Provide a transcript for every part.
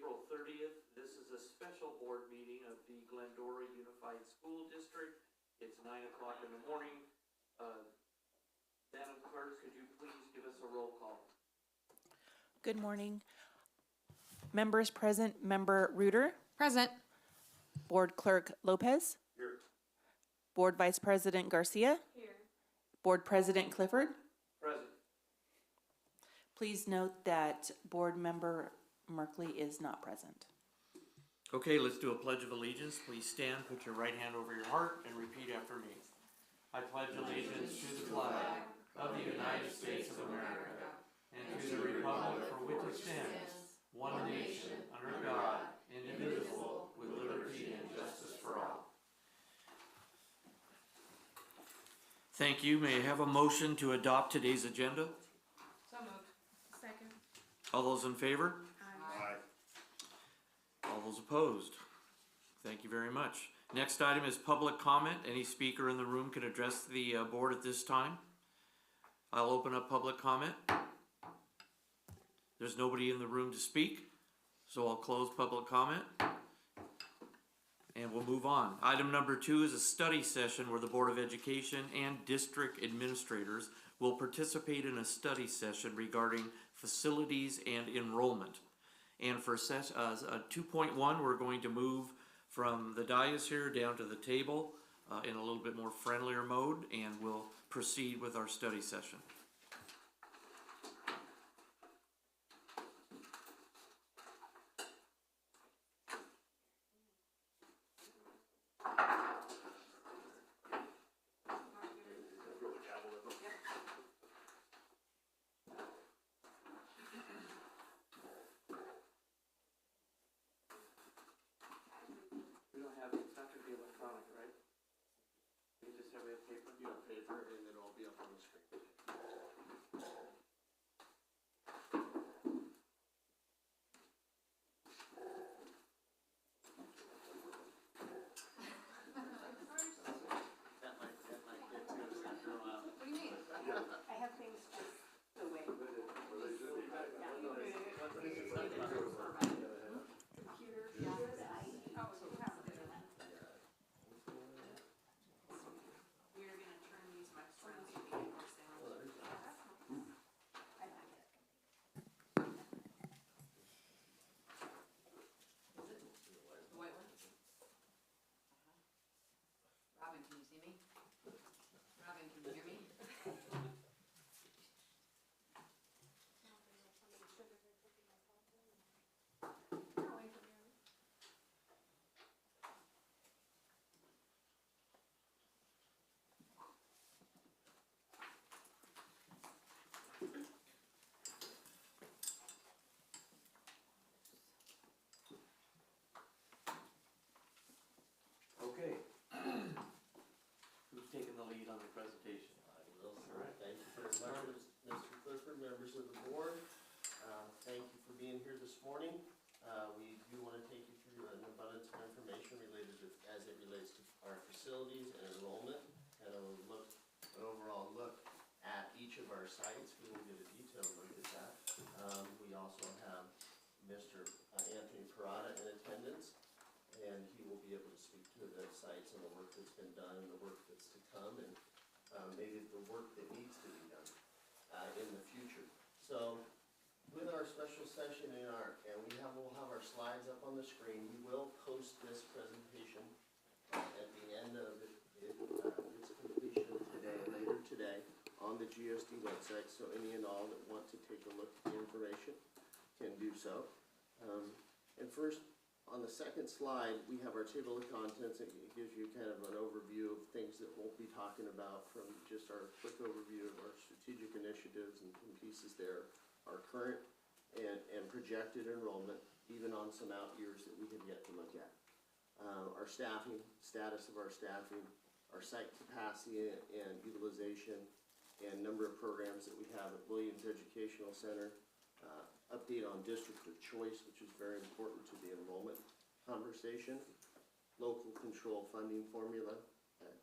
April 30th. This is a special board meeting of the Glendora Unified School District. It's 9 o'clock in the morning. Madam Clerk, could you please give us a roll call? Good morning. Members present, Member Reuter. Present. Board Clerk Lopez. Here. Board Vice President Garcia. Here. Board President Clifford. Present. Please note that Board Member Merkley is not present. Okay, let's do a Pledge of Allegiance. Please stand, put your right hand over your heart, and repeat after me. I pledge allegiance to the flag of the United States of America and to the republic for which it stands, one nation, under God, indivisible, with liberty and justice for all. Thank you. May I have a motion to adopt today's agenda? So moved. Second. All those in favor? Aye. All those opposed? Thank you very much. Next item is public comment. Any speaker in the room can address the board at this time. I'll open up public comment. There's nobody in the room to speak, so I'll close public comment. And we'll move on. Item number 2 is a study session where the Board of Education and district administrators will participate in a study session regarding facilities and enrollment. And for 2.1, we're going to move from the dais here down to the table in a little bit more friendlier mode, and we'll proceed with our study session. We don't have, it's not going to be electronic, right? We just have paper? You have paper, and then it'll be up on the screen. That might get to us after a while. What do you mean? I have things just the way. Computer, yeah. Oh, so you have to do that. We're gonna turn these microphones so we get more sound. I like it. Is it? The white one? Robin, can you see me? Robin, can you hear me? Okay. Who's taking the lead on the presentation? I will, sir. Thank you very much, Mr. Clifford, members of the board. Thank you for being here this morning. We do want to take you through an abundance of information related to, as it relates to our facilities and enrollment, and an overall look at each of our sites. We will get a detailed look at that. We also have Mr. Anthony Parada in attendance, and he will be able to speak to the sites and the work that's been done and the work that's to come, and maybe the work that needs to be done in the future. So with our special session we'll have our slides up on the screen. We will post this presentation at the end of its completion today, later today, on the GSD website, so any and all that want to take a look at the information can do so. And first, on the second slide, we have our table of contents. It gives you kind of an overview of things that we'll be talking about, from just our quick overview of our strategic initiatives and pieces there, our current and projected enrollment, even on some out years that we have yet to look at. Our staffing, status of our staffing, our site capacity and utilization, and number of programs that we have at Williams Educational Center. Update on district of choice, which is very important to the enrollment conversation. Local control funding formula,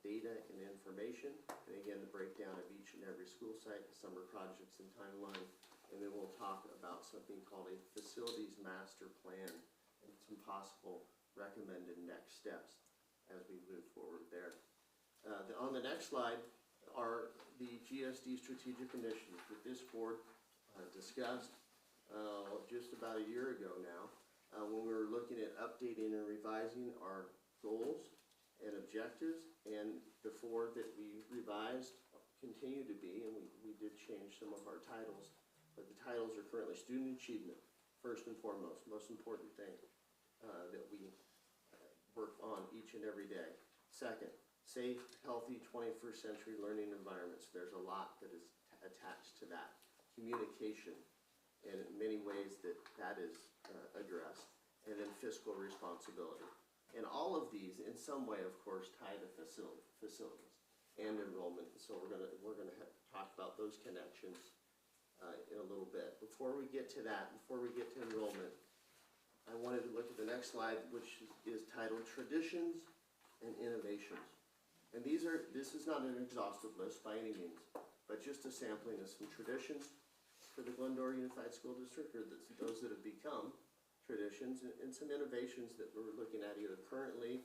data and information, and again the breakdown of each and every school site, the summer projects and timeline. And then we'll talk about something called a facilities master plan some possible recommended next steps as we move forward there. On the next slide are the GSD strategic initiatives that this board discussed just about a year ago now, when we were looking at updating and revising our goals and objectives, and the four that we revised continue to be, and we did change some of our titles, but the titles are currently student achievement, first and foremost, most important thing that we work on each and every day. Second, safe, healthy 21st century learning environments. There's a lot that is attached to that. Communication, and in many ways that is addressed. And then fiscal responsibility. And all of these, in some way, of course, tie to facilities and enrollment. So we're gonna talk about those connections in a little bit. Before we get to that, before we get to enrollment, I wanted to look at the next slide, which is titled Traditions and Innovations. And this is not an exhaustive list by any means, but just a sampling of some traditions for the Glendora Unified School District, or those that have become traditions, and some innovations that we're looking at either currently,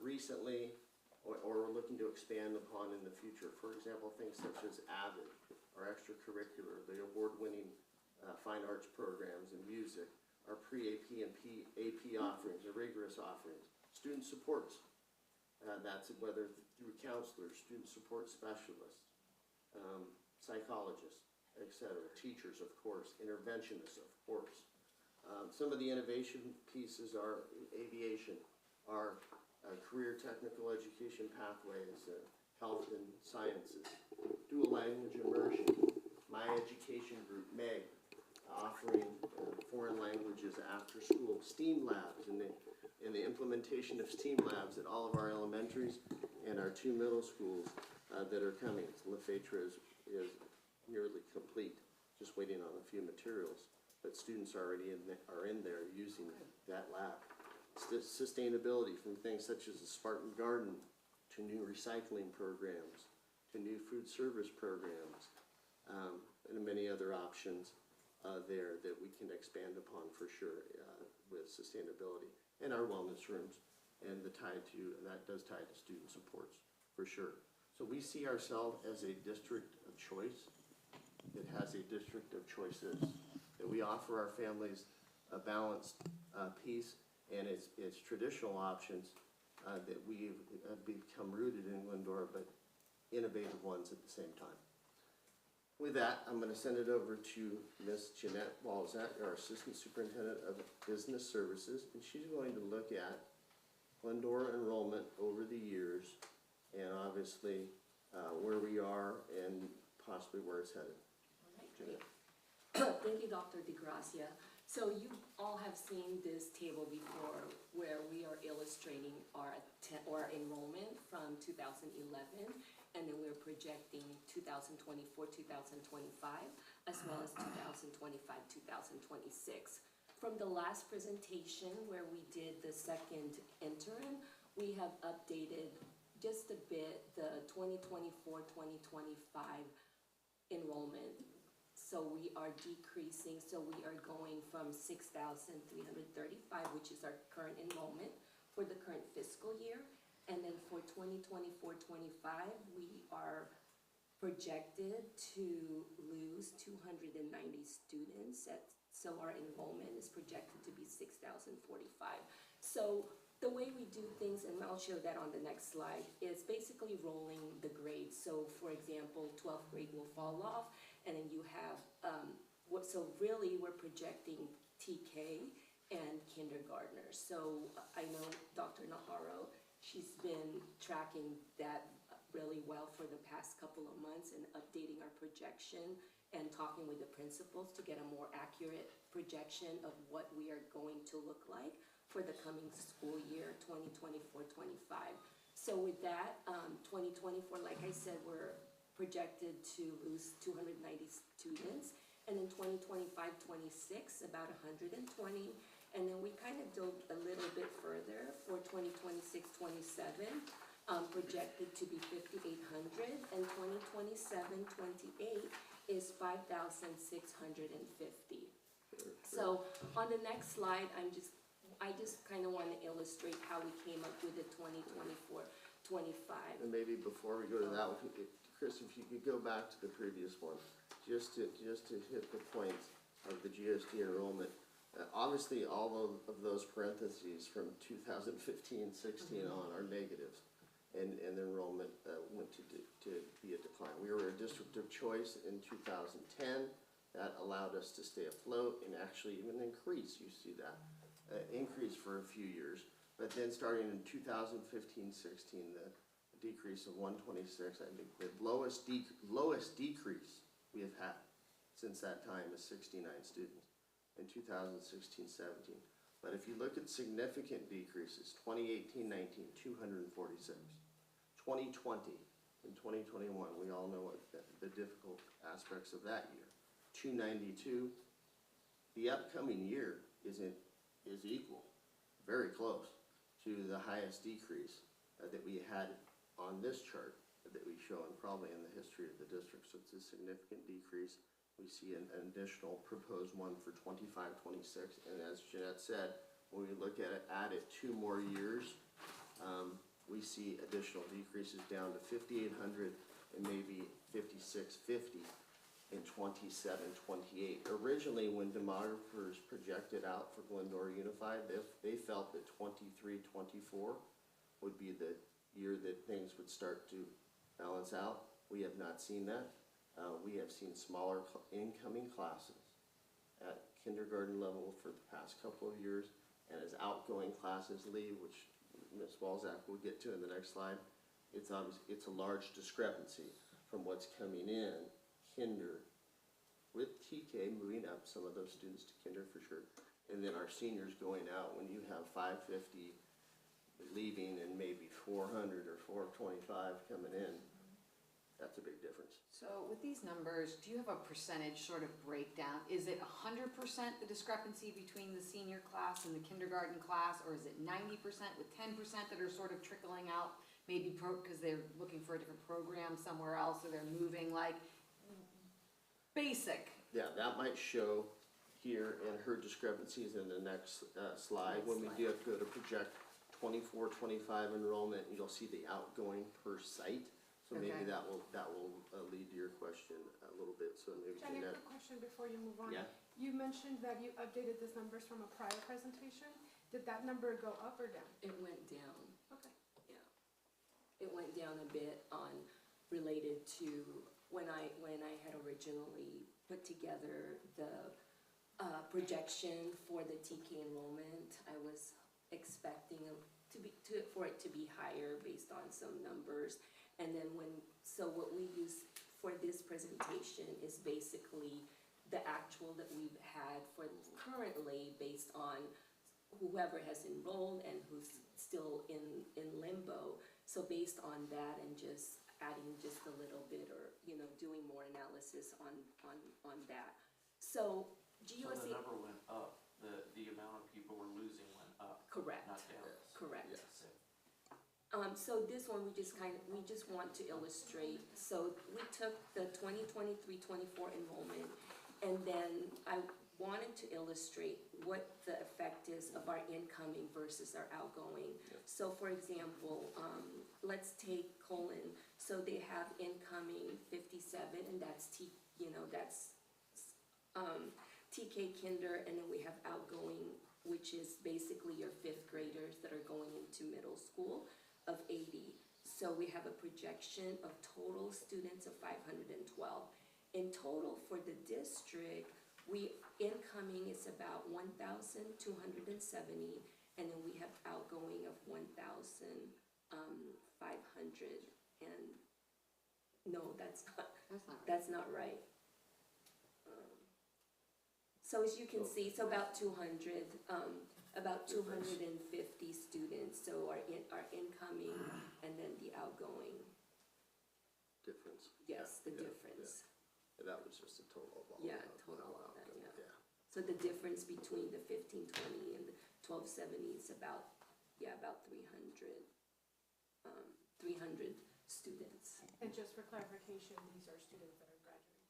recently, or we're looking to expand upon in the future. For example, things such as AVID, our extracurricular, the award-winning fine arts programs and music, our pre-AP and AP offerings, our rigorous offerings, student supports, that's whether through counselors, student support specialists, psychologists, etc., teachers, of course, interventionists, of course. Some of the innovation pieces are aviation, our career technical education pathways, health and sciences, dual language immersion, My Education Group, MEG, offering foreign languages after school, STEAM labs, and the implementation of STEAM labs at all of our elementaries and our 2 middle schools that are coming. LaFetra is nearly complete, just waiting on a few materials. But students already are in there using that lab. Sustainability, from things such as the Spartan Garden to new recycling programs, to new food service programs, and many other options there that we can expand upon for sure with sustainability. And our wellness rooms, and that does tie to student supports for sure. So we see ourselves as a district of choice. It has a district of choices, that we offer our families a balanced piece, and its traditional options that we've become rooted in Glendora, but innovative ones at the same time. With that, I'm going to send it over to Ms. Jeanette Walzak, our Assistant Superintendent of Business Services, and she's going to look at Glendora enrollment over the years, and obviously where we are and possibly where it's headed. Jeanette. Thank you, Dr. DeGracia. So you all have seen this table before where we are illustrating our enrollment from 2011, and then we're projecting 2024, 2025, as well as 2025, 2026. From the last presentation where we did the second interim, we have updated just a bit the 2024, 2025 enrollment. So we are decreasing, so we are going from 6,335, which is our current enrollment for the current fiscal year. And then for 2024-25, we are projected to lose 290 students. So our enrollment is projected to be 6,045. So the way we do things, and I'll show that on the next slide, is basically rolling the grades. So for example, 12th grade will fall off, and then you have, so really we're projecting TK and kindergartners. So I know Dr. Naharo, she's been tracking that really well for the past couple of months and updating our projection and talking with the principals to get a more accurate projection of what we are going to look like for the coming school year, 2024-25. So with that, 2024, like I said, we're projected to lose 290 students, and in 2025-26, about 120, and then we kind of dove a little bit further for 2026-27, projected to be 5,800, and 2027-28 is 5,650. So on the next slide, I'm just I just kinda wanna illustrate how we came up with the 2024-25. And maybe before we go to that, Chris, if you could go back to the previous one, just to hit the point of the GSD enrollment. Obviously, all of those parentheses from 2015-16 on are negatives, and the enrollment went to be a decline. We were a district of choice in 2010. That allowed us to stay afloat and actually even increase. You see that increase for a few years, but then starting in 2015-16, the decrease of 126. I think the lowest decrease we have had since that time is 69 students in 2016-17. But if you look at significant decreases, 2018-19, 246. 2020 and 2021, we all know what the difficult aspects of that year. 292. The upcoming year is equal, very close to the highest decrease that we had on this chart that we show, and probably in the history of the district. So it's a significant decrease. We see an additional proposed one for 25-26, and as Jeanette said, when we look at it, add it 2 more years, we see additional decreases down to 5,800 and maybe 5,650 in 27-28. Originally, when demographers projected out for Glendora Unified, they felt that 23-24 would be the year that things would start to balance out. We have not seen that. We have seen smaller incoming classes at kindergarten level for the past couple of years, and as outgoing classes leave, which Ms. Walzak will get to in the next slide, it's a large discrepancy from what's coming in kinder with TK moving up, some of those students to kinder for sure, and then our seniors going out. When you have 550 leaving and maybe 400 or 425 coming in, that's a big difference. So with these numbers, do you have a percentage sort of breakdown? Is it 100% the discrepancy between the senior class and the kindergarten class, or is it 90% with 10% that are sort of trickling out, maybe because they're looking for a different program somewhere else, or they're moving, like basic? Yeah, that might show here in her discrepancies in the next slide. When we do have to go to project 24-25 enrollment, you'll see the outgoing per site. So maybe Okay. that will lead to your question a little bit. So maybe Jenny, a Jeanette. quick question before you move on. Yeah. You mentioned that you updated these numbers from a prior presentation. Did that number go up or down? It went down. Okay. Yeah. It went down a bit related to when I had originally put together the projection for the TK enrollment. I was expecting for it to be higher based on some numbers. And then what we use for this presentation is basically the actual that we've had for currently based on whoever has enrolled and who's still in limbo. So based on that and just adding just a little bit, or doing more analysis on that. So So the number went up, the amount of people we're losing went up, correct. not down. Yes. Correct. Yes. So this one, we just want to illustrate. So we took the 2023-24 enrollment, and then I wanted to illustrate what the effect is of our incoming versus our outgoing. Yep. So for example, let's take Colon. So they have incoming 57, and that's TK Kinder, and then we have outgoing, which is basically your 5th graders that are going into middle school, of 80. So we have a projection of total students of 512. In total for the district, incoming is about 1,270, and then we have outgoing of 1,500. And no, that's not right. So as you can see, it's about 200. About 250 students, so our incoming and then the outgoing. Difference. Yes, the Yeah, difference. yeah. That was just a total of all. Yeah, total of that, yeah. So the difference between the 1520 and the 1270 is about 300 students. And just for clarification, these are students that are graduating.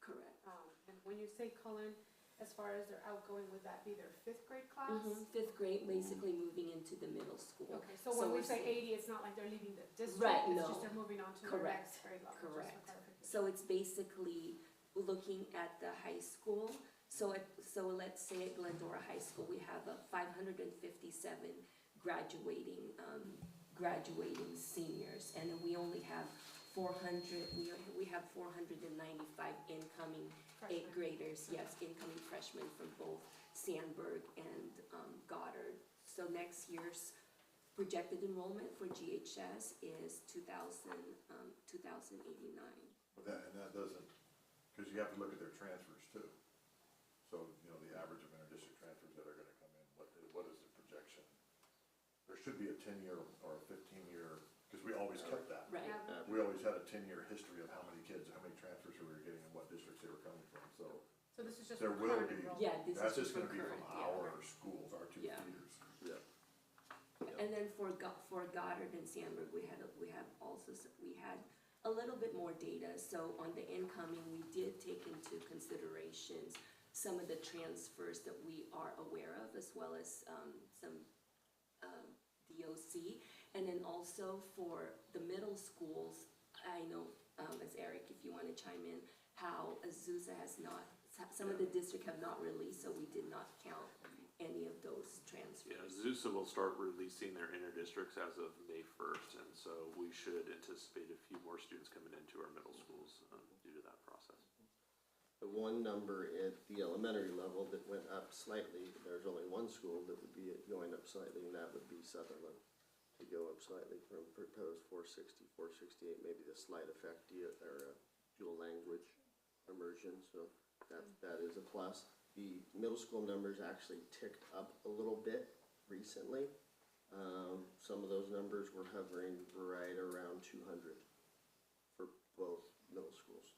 Correct. And when you say Cullen, as far as their outgoing, would that be their fifth grade class? Fifth grade, basically moving into the middle school. Okay, so when we we're say seeing- 80, it's not like they're leaving the district, Right, it's no. just they're moving on to their Correct, next grade level, just for correct. clarification. So it's basically looking at the high school. So let's say at Glendora High School, we have 557 graduating seniors, and then we only have 400, we have 495 incoming eighth Freshmen. graders, yes, incoming freshmen from both Sandburg and Goddard. So next year's projected enrollment for GHS is 2,089. But that doesn't, because you have to look at their transfers too. So, you know, the average of inter-district transfers that are gonna come in, what is the projection? There should be a 10-year or a 15-year, because we always kept that. Right. Yeah. We always had a 10-year history of how many kids, how many transfers we were getting and what districts they were coming from, so. So this is just There for will current be. enrollment? Yeah, this That's is just for gonna be from current, yeah. our schools, our two Yeah. feeders. And then for Goddard and Sandburg, we had a little bit more data. So on the incoming, we did take into considerations some of the transfers that we are aware of, as well as some DOC. And then also for the middle schools, I know, as Eric, if you want to chime in, how Azusa has not, some of the district have not released, so we did not count any of those transfers. Yeah, Zusa will start releasing their inter-districts as of May 1st, and so we should anticipate a few more students coming into our middle schools due to that process. The one number at the elementary level that went up slightly, there's only one school that would be going up slightly, and that would be Sutherland. To go up slightly from proposed 460, 468, maybe the slight effect or dual language immersion, so that is a plus. The middle school numbers actually ticked up a little bit recently. Some of those numbers were hovering right around 200 for both middle schools.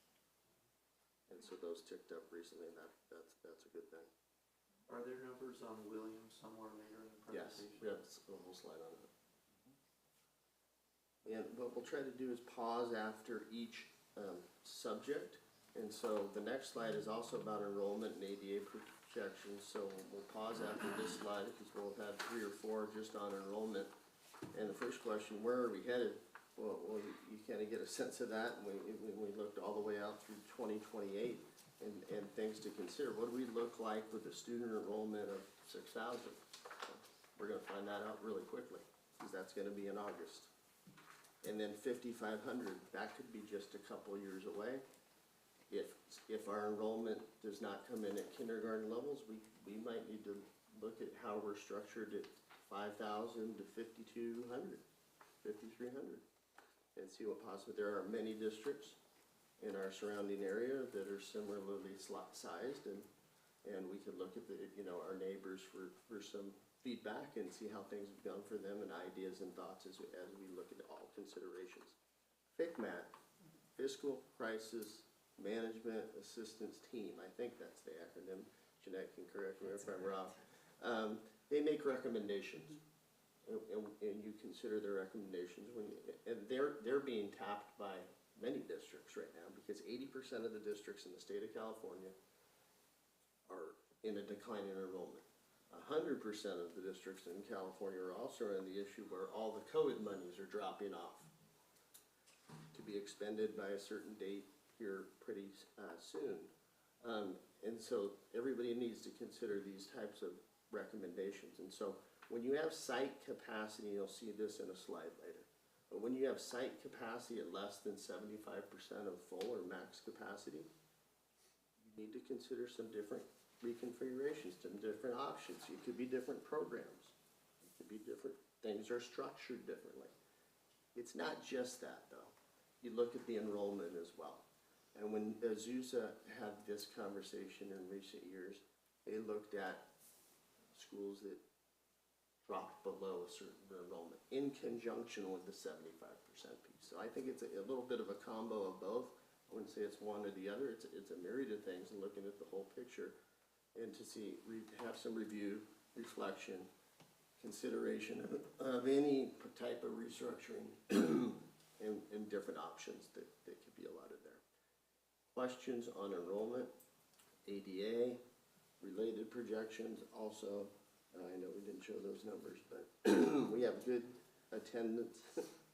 And so those ticked up recently, and that's a good thing. Are there numbers on Williams somewhere later in the Yes, presentation? we have a whole slide on it. And what we'll try to do is pause after each subject. And so the next slide is also about enrollment and ADA projections. So we'll pause after this slide because we'll have 3 or 4 just on enrollment. And the first question, where are we headed? Well, you kind of get a sense of that when we looked all the way out through 2028 and things to consider. What do we look like with a student enrollment of 6,000? We're going to find that out really quickly because that's going to be in August. And then 5,500, that could be just a couple years away. If our enrollment does not come in at kindergarten levels, we might need to look at how we're structured at 5,000 to 5,200, 5,300, and see what possible. There are many districts in our surrounding area that are similarly sized, and we could look at our neighbors for some feedback and see how things have gone for them and ideas and thoughts as we look at all considerations. FCMAT, Fiscal Crisis Management Assistance Team, I think that's the acronym. Jeanette can correct me if I'm wrong. They make recommendations, and you consider their recommendations and they're being tapped by many districts right now because 80% of the districts in the state of California are in a decline in enrollment. 100% of the districts in California are also in the issue where all the COVID monies are dropping off to be expended by a certain date here pretty soon. And so everybody needs to consider these types of recommendations. And so when you have site capacity, you'll see this in a slide later, but when you have site capacity at less than 75% of full or max capacity, you need to consider some different reconfigurations, some different options. It could be different programs. It could be different, things are structured differently. It's not just that though. You look at the enrollment as well. And when Azusa had this conversation in recent years, they looked at schools that dropped below a certain enrollment in conjunction with the 75% piece. So I think it's a little bit of a combo of both. I wouldn't say it's one or the other. It's a myriad of things and looking at the whole picture and to see, have some review, reflection, consideration of any type of restructuring and different options that could be allotted there. Questions on enrollment, ADA, related projections also, I know we didn't show those numbers, but we have good attendance,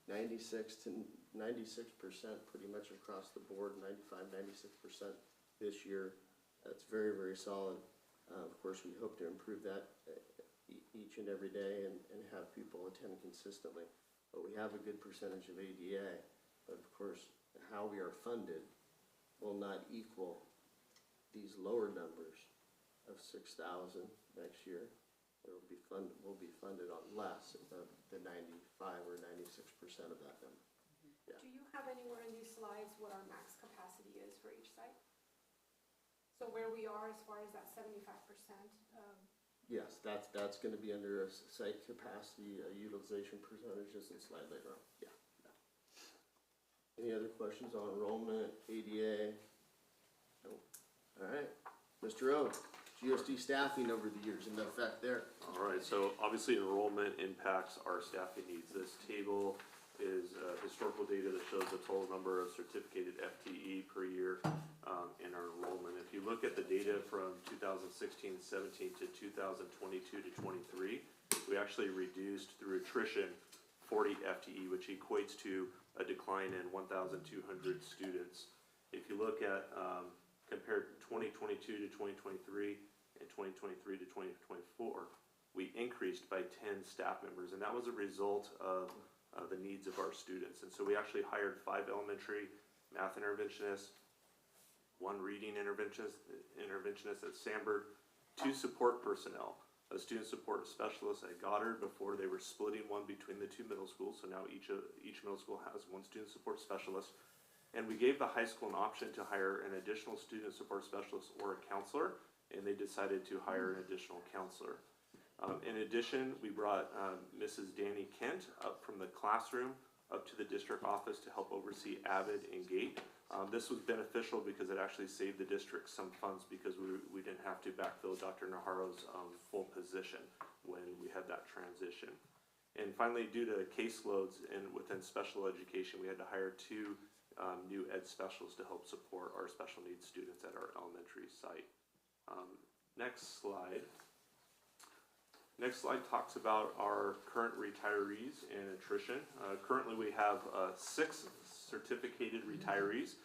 96% pretty much across the board, 96% this year. That's very, very solid. Of course, we hope to improve that each and every day and have people attend consistently. But we have a good percentage of ADA, but of course, how we are funded will not equal these lower numbers of 6,000 next year. We'll be funded on less of the 95 or 96% of that number. Do you have anywhere in these slides what our max capacity is for each site? So where we are as far as that 75%? Yes, that's gonna be under a site capacity utilization percentages and slide later on, yeah. Any other questions on enrollment, ADA? Nope. All right, Mr. O, GSD staffing over the years and the effect there. All right, so obviously enrollment impacts our staffing needs. This table is historical data that shows the total number of certificated FTE per year in our enrollment. If you look at the data from 2016-17 to 2022-23, we actually reduced through attrition 40 FTE, which equates to a decline in 1,200 students. If you look at compared 2022 to 2023 and 2023 to 2024, we increased by 10 staff members, and that was a result of the needs of our students. And so we actually hired 5 elementary math interventionists, 1 reading interventionist at Sandburg, 2 support personnel, a student support specialist at Goddard before they were splitting one between the 2 middle schools. So now each middle school has 1 student support specialist. And we gave the high school an option to hire an additional student support specialist or a counselor, and they decided to hire an additional counselor. In addition, we brought Mrs. Danny Kent up from the classroom up to the district office to help oversee Avid and Gate. This was beneficial because it actually saved the district some funds because we didn't have to backfill Dr. Naharo's full position when we had that transition. And finally, due to caseloads within special education, we had to hire 2 new ed specialists to help support our special needs students at our elementary site. Next slide. Next slide talks about our current retirees and attrition. Currently we have 6 certificated retirees.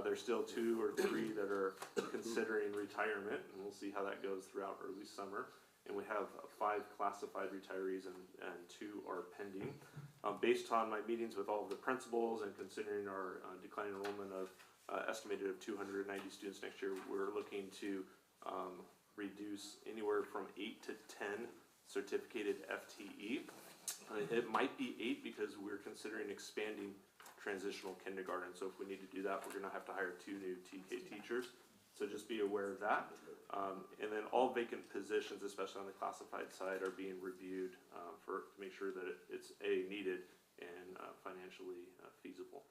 There's still 2 or 3 that are considering retirement, and we'll see how that goes throughout early summer. And we have 5 classified retirees and 2 are pending. Based on my meetings with all of the principals and considering our declining enrollment of estimated of 290 students next year, we're looking to reduce anywhere from 8 to 10 certificated FTE. It might be 8 because we're considering expanding transitional kindergarten. So if we need to do that, we're gonna have to hire 2 new TK teachers. So just be aware of that. And then all vacant positions, especially on the classified side, are being reviewed to make sure that it's needed and financially feasible.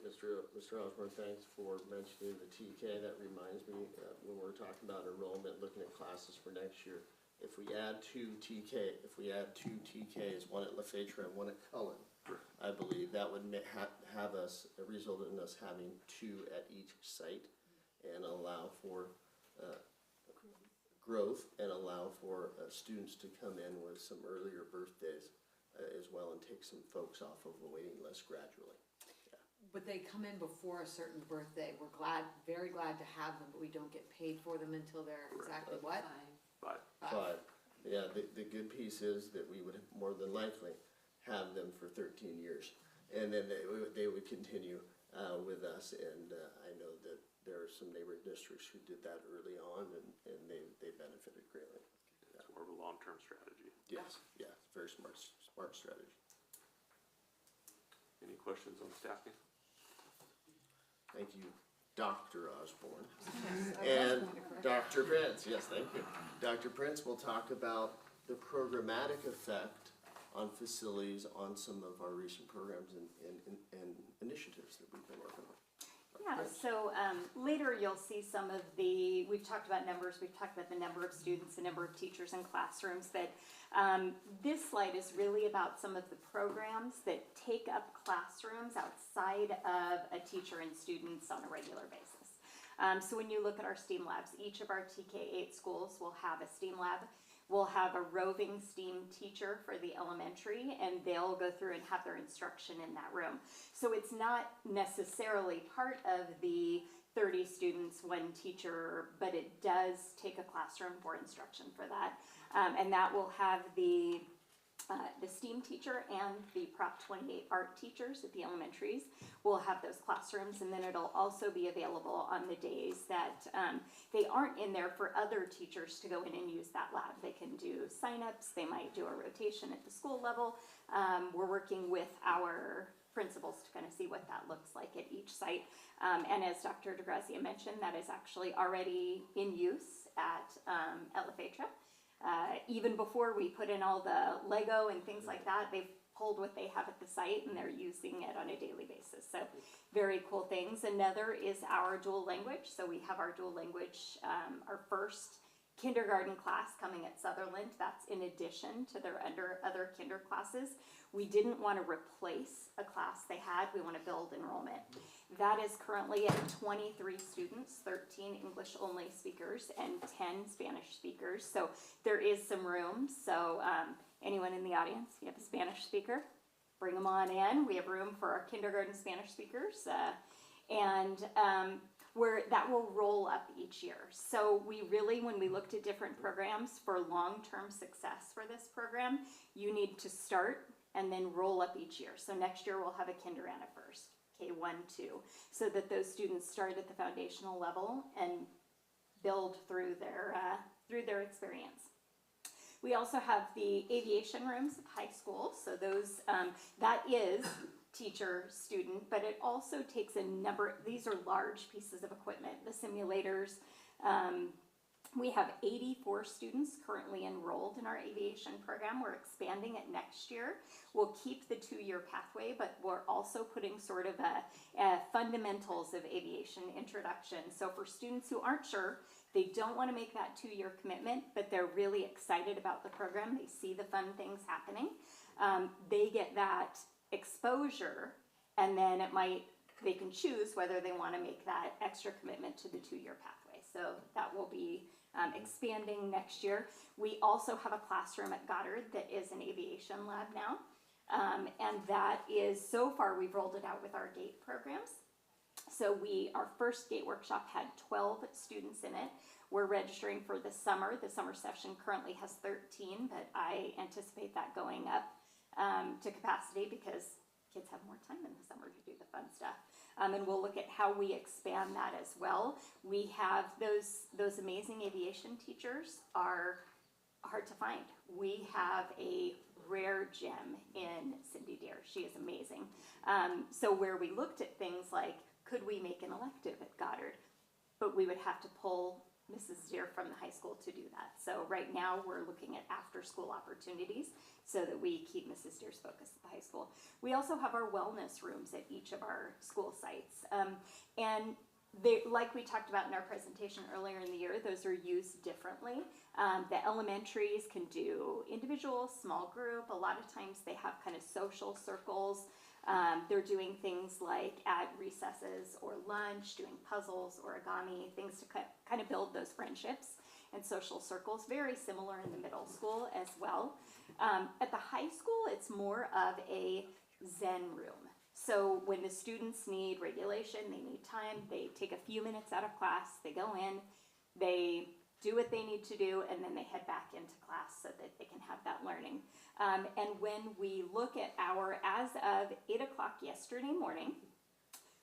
Mr. Osborne, thanks for mentioning the TK. That reminds me, when we're talking about enrollment, looking at classes for next year, if we add 2 TKs, 1 at LaFetra and 1 at Cullen, I believe that would have us, result in us having 2 at each site and allow for growth and allow for students to come in with some earlier birthdays as well and take some folks off of the waiting list gradually. But they come in before a certain birthday. We're very glad to have them, but we don't get paid for them until they're exactly what? 5. 5. Yeah, the good piece is that we would more than likely have them for 13 years. And then they would continue with us. And I know that there are some neighboring districts who did that early on and they benefited greatly. It's more of a long-term strategy. Yes, yeah, very smart strategy. Any questions on staffing? Thank you, Dr. Osborne. And Dr. Prince, yes, thank you. Dr. Prince will talk about the programmatic effect on facilities on some of our recent programs and initiatives that we've been working on. Yeah, so later you'll see some of we've talked about numbers, we've talked about the number of students, the number of teachers in classrooms, but this slide is really about some of the programs that take up classrooms outside of a teacher and students on a regular basis. So when you look at our STEAM labs, each of our TK8 schools will have a STEAM lab. We'll have a roving STEAM teacher for the elementary, and they'll go through and have their instruction in that room. So it's not necessarily part of the 30 students, one teacher, but it does take a classroom for instruction for that. And that will have the STEAM teacher and the Prop 28 art teachers at the elementaries will have those classrooms, and then it'll also be available on the days that they aren't in there for other teachers to go in and use that lab. They can do signups, they might do a rotation at the school level. We're working with our principals to kind of see what that looks like at each site. And as Dr. DeGrazia mentioned, that is actually already in use at La Fecha. Even before we put in all the Lego and things like that, they've pulled what they have at the site and they're using it on a daily basis. So very cool things. Another is our dual language. So we have our dual language, our first kindergarten class coming at Sutherland. That's in addition to their other kinder classes. We didn't want to replace a class they had. We want to build enrollment. That is currently at 23 students, 13 English only speakers and 10 Spanish speakers. So there is some room. So anyone in the audience, if you have a Spanish speaker, bring them on in. We have room for our kindergarten Spanish speakers. Where that will roll up each year. So we really, when we looked at different programs for long-term success for this program, you need to start and then roll up each year. So next year we'll have a kinder and a first, K1, 2, so that those students start at the foundational level and build through their experience. We also have the aviation rooms at high school. So those, that is teacher, student, but it also takes a number, these are large pieces of equipment, the simulators. We have 84 students currently enrolled in our aviation program. We're expanding it next year. We'll keep the 2-year pathway, but we're also putting sort of a fundamentals of aviation introduction. So for students who aren't sure, they don't want to make that 2-year commitment, but they're really excited about the program. They see the fun things happening. They get that exposure, and then they can choose whether they want to make that extra commitment to the 2-year pathway. So that will be expanding next year. We also have a classroom at Goddard that is an aviation lab now. And that is, so far we've rolled it out with our GATE programs. So our first GATE workshop had 12 students in it. We're registering for the summer. The summer session currently has 13, but I anticipate that going up to capacity because kids have more time in the summer to do the fun stuff. And we'll look at how we expand that as well. We have those amazing aviation teachers are hard to find. We have a rare gem in Cindy Deere. She is amazing. So where we looked at things like, could we make an elective at Goddard? But we would have to pull Mrs. Deere from the high school to do that. So right now we're looking at after school opportunities so that we keep Mrs. Deere's focus at the high school. We also have our wellness rooms at each of our school sites. And like we talked about in our presentation earlier in the year, those are used differently. The elementaries can do individual, small group. A lot of times they have kind of social circles. They're doing things like at recesses or lunch, doing puzzles, origami, things to kind of build those friendships and social circles. Very similar in the middle school as well. At the high school, it's more of a Zen room. So when the students need regulation, they need time, they take a few minutes out of class, they go in, they do what they need to do, and then they head back into class so that they can have that learning. And when we look at as of 8 o'clock yesterday morning,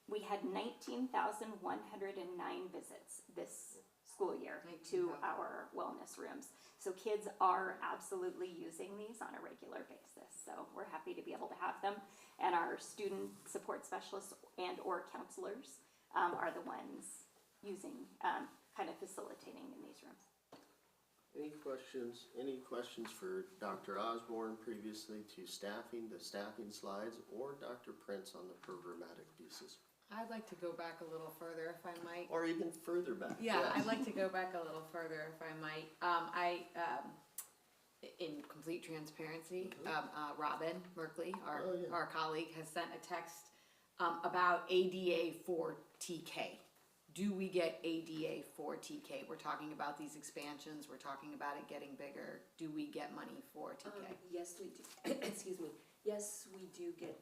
we had 19,109 visits this school year to our wellness rooms. So kids are absolutely using these on a regular basis. So we're happy to be able to have them. And our student support specialists and or counselors are the ones using, kind of facilitating in these rooms. Any questions for Dr. Osborne previously to the staffing slides, or Dr. Prince on the programmatic pieces? I'd like to go back a little further if I might. Or even further back. Yeah, yes. I'd like to go back a little further if I might. In complete transparency, Robin Merkley, our colleague, has sent a text about ADA for TK. do we get ADA for TK? We're talking about these expansions, we're talking about it getting bigger. Do we get money for TK? Yes, we do. Excuse me. Yes, we do get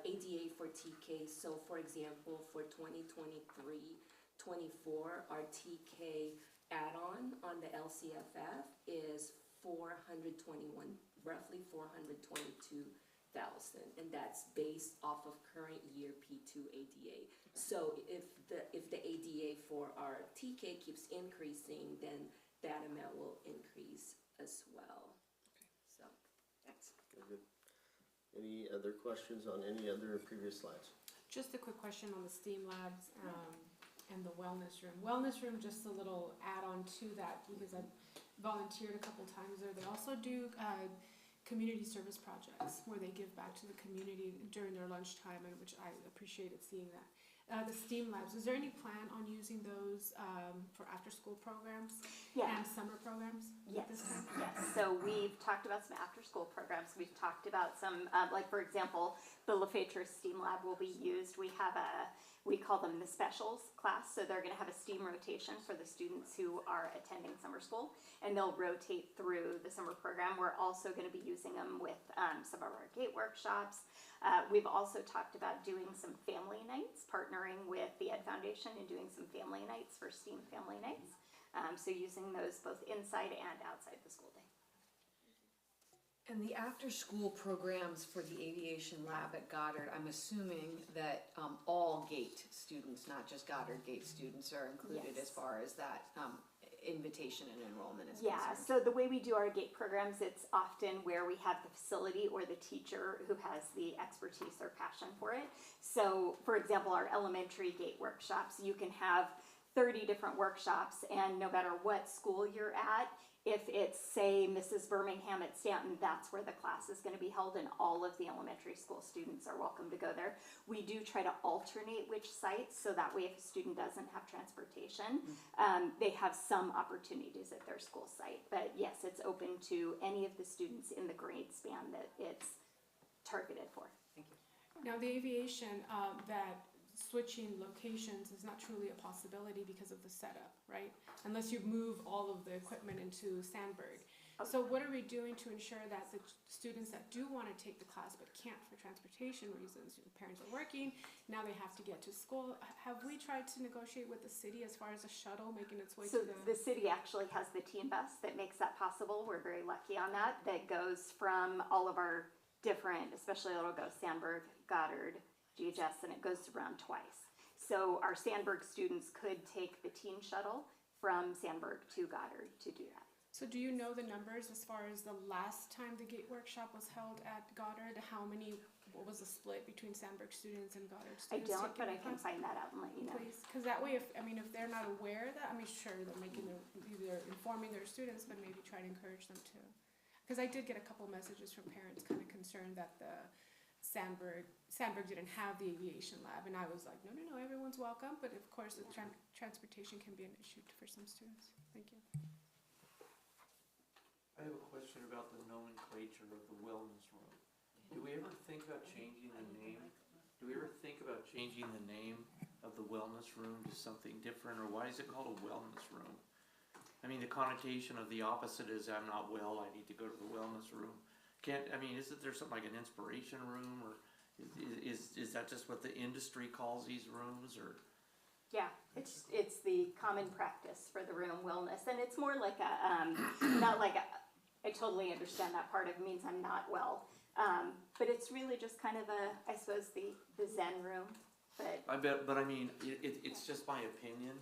ADA for TK. So for example, for 2023-24, our TK add-on on the LCFF is 421, roughly 422,000, and that's based off of current year P2 ADA. So if the ADA for our TK keeps increasing, then that amount will increase as well. So, thanks. Very good. Any other questions on any other previous slides? Just a quick question on the STEAM labs, and the wellness room. Wellness room, just a little add-on to that, because I've volunteered a couple times there. They also do, community service projects where they give back to the community during their lunchtime, and which I appreciated seeing that. The STEAM labs, is there any plan on using those for after-school programs Yeah. and summer programs at this time? Yes. So we've talked about some after-school programs. We've talked about some, like for example, the LaFetra STEAM Lab will be used. We have we call them the specials class. So they're going to have a STEAM rotation for the students who are attending summer school, and they'll rotate through the summer program. We're also going to be using them with some of our GATE workshops. We've also talked about doing some family nights, partnering with the Ed Foundation and doing some family nights for STEAM family nights. So using those both inside and outside the school day. And the after-school programs for the aviation lab at Goddard, I'm assuming that all GATE students, not just Goddard GATE students, are included Yes. as far as that invitation and enrollment is Yeah, concerned. so the way we do our GATE programs, it's often where we have the facility or the teacher who has the expertise or passion for it. So, for example, our elementary GATE workshops, you can have 30 different workshops, and no matter what school you're at, if it's, say, Mrs. Birmingham at Stanton, that's where the class is going to be held, and all of the elementary school students are welcome to go there. We do try to alternate which sites, so that way if a student doesn't have transportation, they have some opportunities at their school site. But yes, it's open to any of the students in the grade span that it's targeted for. Thank you. Now, the aviation, that switching locations is not truly a possibility because of the setup, right? Unless you move all of the equipment into Sandburg. So what are we doing to ensure that the students that do want to take the class but can't for transportation reasons, the parents are working, now they have to get to school. Have we tried to negotiate with the city as far as a shuttle making its way So to the city actually has the team bus that makes that possible. We're very lucky on that. That goes from all of our different, especially it'll go Sandburg, Goddard, GHS, and it goes around twice. So our Sandburg students could take the teen shuttle from Sandburg to Goddard to do that. So do you know the numbers as far as the last time the GATE workshop was held at Goddard? What was the split between Sandburg students and Goddard I students? don't, but taking I the can class? find that out and let you know. Please, because that way, if they're not aware of that, sure, they're making they're informing their students, but maybe try to encourage them to. Because I did get a couple messages from parents kind of concerned that the Sandburg didn't have the aviation lab, and I was like, no, everyone's welcome, but of course, the transportation can be an issue for some students. Thank you. I have a question about the nomenclature of the wellness room. Do we ever think about changing the name? Do we ever think about changing the name of the wellness room to something different, or why is it called a wellness room? I mean, the connotation of the opposite is I'm not well, I need to go to the wellness room. Isn't there something like an inspiration room, or is that just what the industry calls these rooms, or? Yeah, it's the common practice for the room wellness, and it's more like not like I totally understand that part of it means I'm not well, but it's really just kind of I suppose the Zen room, but. I bet, but it's just my opinion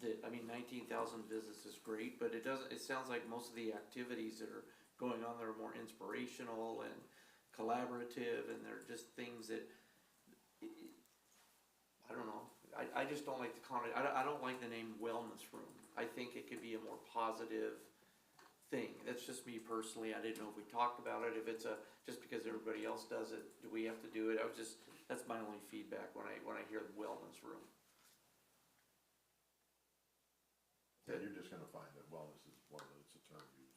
that, 19,000 visits is great, but it sounds like most of the activities that are going on there are more inspirational and collaborative, and they're just things that, I don't know, I just don't like I don't like the name wellness room. I think it could be a more positive thing. That's just me personally. I didn't know if we talked about it, if it's just because everybody else does it, do we have to do it? That's my only feedback when I hear the wellness room. Yeah, you're just gonna find that wellness is it's a term used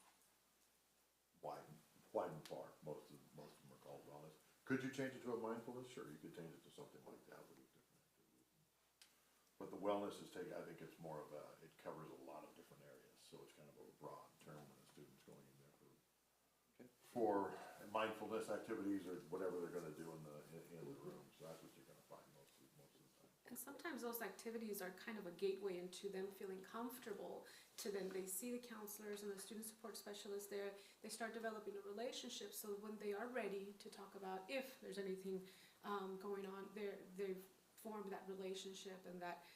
wide and far. Most of them are called wellness. Could you change it to a mindfulness? Sure, you could change it to something like that with different activities. But the wellness is taken, I think it's more of a, it covers a lot of different areas, so it's kind of a broad term when a student's going in there for mindfulness activities or whatever they're gonna do in the room, so that's what you're gonna find most of the time. And sometimes those activities are kind of a gateway into them feeling comfortable to then they see the counselors and the student support specialists there, they start developing a relationship, so when they are ready to talk about if there's anything going on, they've formed that relationship and that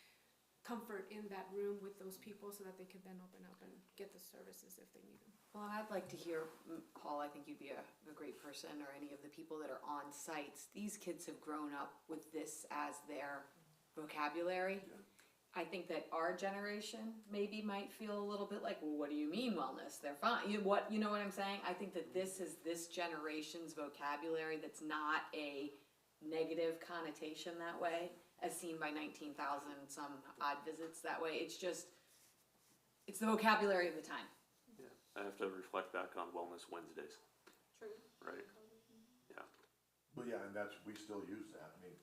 comfort in that room with those people so that they can then open up and get the services if they need them. Well, and I'd like to hear, Paul, I think you'd be a great person, or any of the people that are on sites. These kids have grown up with this as their vocabulary. I think that our generation maybe might feel a little bit like, well, what do you mean wellness? They're fine. You know what I'm saying? I think that this is this generation's vocabulary that's not a negative connotation that way, as seen by 19,000 some odd visits that way. It's just, it's the vocabulary of the time. Yeah, I have to reflect back on Wellness Wednesdays, True. right? Yeah. Well, yeah, and we still use that, I mean,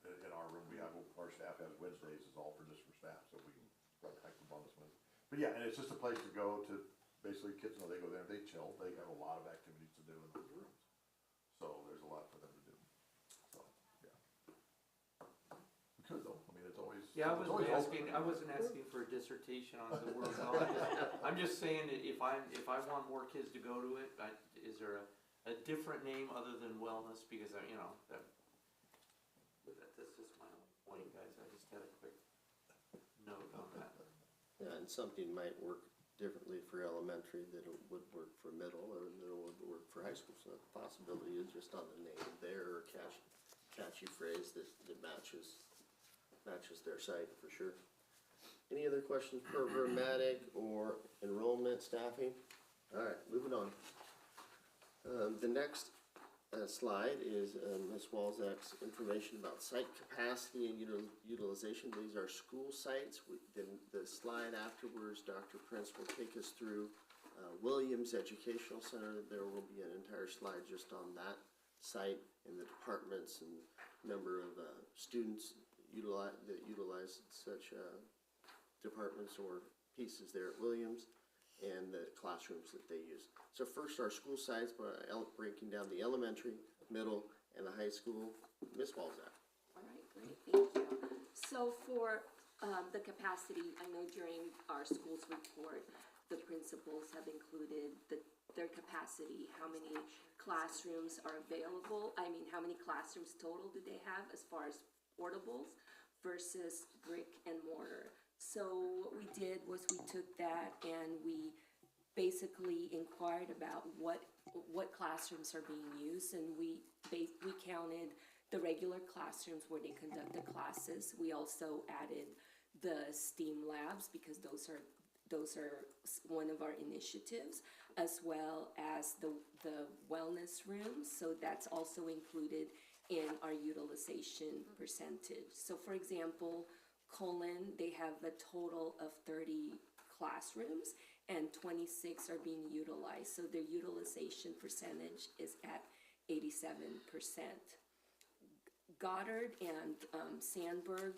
in our room, our staff has Wednesdays, is all just for staff, so we like the wellness Wednesday. But yeah, and it's just a place to go to, basically kids know they go there, they chill, they have a lot of activities to do in those rooms. So there's a lot for them to do, so, yeah. We could though, I mean, it's always. Yeah, it's always open. I wasn't asking for a dissertation on the word wellness. I'm just saying that if I want more kids to go to it, is there a different name other than wellness? Because that's just my own point, guys. I just had a quick note on that. Yeah, and something might work differently for elementary that it would work for middle, or middle would work for high school. So the possibility is just on the name there, or catchy phrase that matches their site for sure. Any other questions, programmatic or enrollment, staffing? All right, moving on. The next slide is Ms. Walzak's information about site capacity and utilization. These are school sites. Then the slide afterwards, Dr. Prince will take us through Williams Educational Center. There will be an entire slide just on that site and the departments and number of students that utilize such departments or pieces there at Williams, and the classrooms that they use. So first, our school sites, breaking down the elementary, middle, and the high school. Ms. Walzak. All right, great, thank you. So for the capacity, I know during our school's report, the principals have included their capacity, how many classrooms are available, how many classrooms total do they have as far as portables versus brick and mortar. So what we did was we took that and we basically inquired about what classrooms are being used, and we counted the regular classrooms where they conduct the classes. We also added the STEAM labs because those are one of our initiatives, as well as the wellness rooms. So that's also included in our utilization percentage. So for example, Colon, they have a total of 30 classrooms and 26 are being utilized. So their utilization percentage is at 87%. Goddard and Sandburg,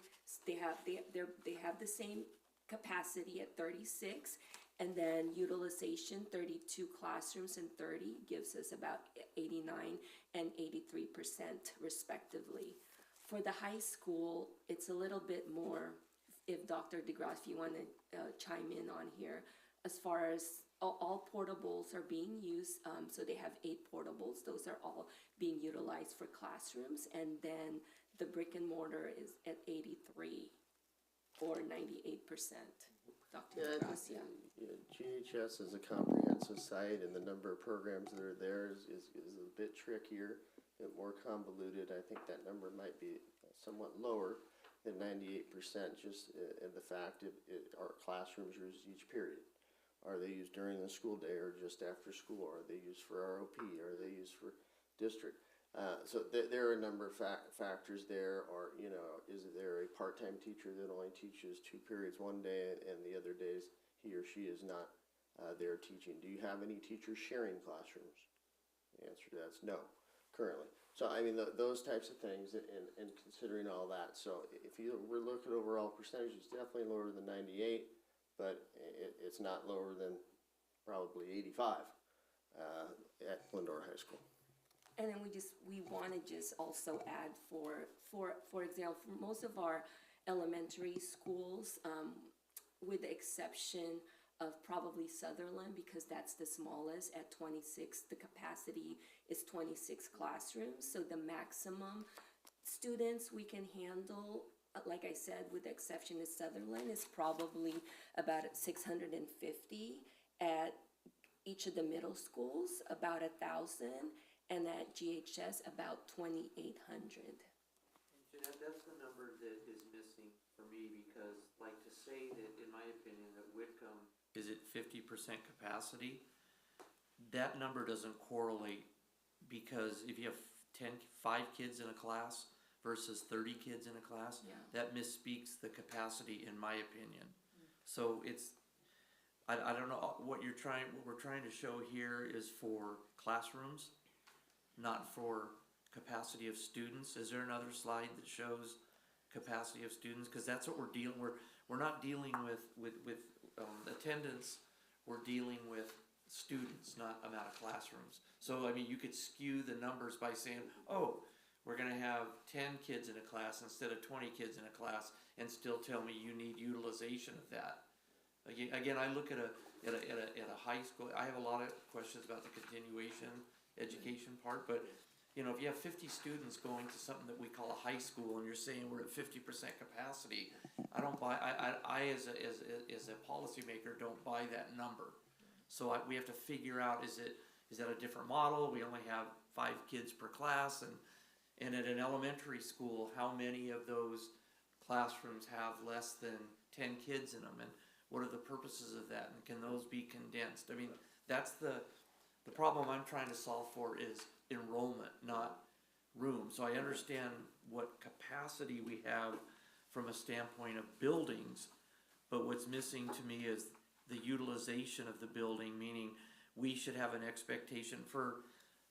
they have the same capacity at 36, and then utilization 32 classrooms and 30 gives us about 89 and 83% respectively. For the high school, it's a little bit more. If Dr. DeGrasse, if you want to chime in on here, as far as all portables are being used, so they have 8 portables. Those are all being utilized for classrooms, and then the brick and mortar is at 83 or 98%. Dr. DeGrasse, GHS is a comprehensive site, and the number of programs that are there is a bit trickier, a bit more convoluted. I think that number might be somewhat lower than 98%, just in the fact our classrooms are used each period. Are they used during the school day or just after school? Are they used for ROP? Are they used for district? So there are a number of factors there. Or, is there a part-time teacher that only teaches 2 periods one day and the other days he or she is not there teaching? Do you have any teachers sharing classrooms? The answer to that is no. currently. So, I mean, those types of things and considering all that, so if you were looking at overall percentage, it's definitely lower than 98, but it's not lower than probably 85 at Glendora High School. And then we wanna just also add for example, for most of our elementary schools, with the exception of probably Sutherland, because that's the smallest at 26, the capacity is 26 classrooms, so the maximum students we can handle, like I said, with the exception of Sutherland, is probably about 650 at each of the middle schools, about 1,000, and at GHS, about 2,800. Jeanette, that's the number that is missing for me, because like to say that, in my opinion, that Whitcomb is at 50% capacity, that number doesn't correlate, because if you have 5 kids in a class versus 30 kids in a class, Yeah. that misspeaks the capacity, in my opinion. So it's, I don't know, what we're trying to show here is for classrooms, not for capacity of students. Is there another slide that shows capacity of students? Because that's what we're not dealing with attendance, we're dealing with students, not amount of classrooms. So, I mean, you could skew the numbers by saying, oh, we're gonna have 10 kids in a class instead of 20 kids in a class, and still tell me you need utilization of that. Again, I look at a high school, I have a lot of questions about the continuation education part, but you know, if you have 50 students going to something that we call a high school, and you're saying we're at 50% capacity, I don't buy. I as a policymaker don't buy that number. So we have to figure out, is that a different model? We only have 5 kids per class, and at an elementary school, how many of those classrooms have less than 10 kids in them, and what are the purposes of that, and can those be condensed? I mean, that's the problem I'm trying to solve for is enrollment, not room. So I understand what capacity we have from a standpoint of buildings, but what's missing to me is the utilization of the building, meaning we should have an expectation for,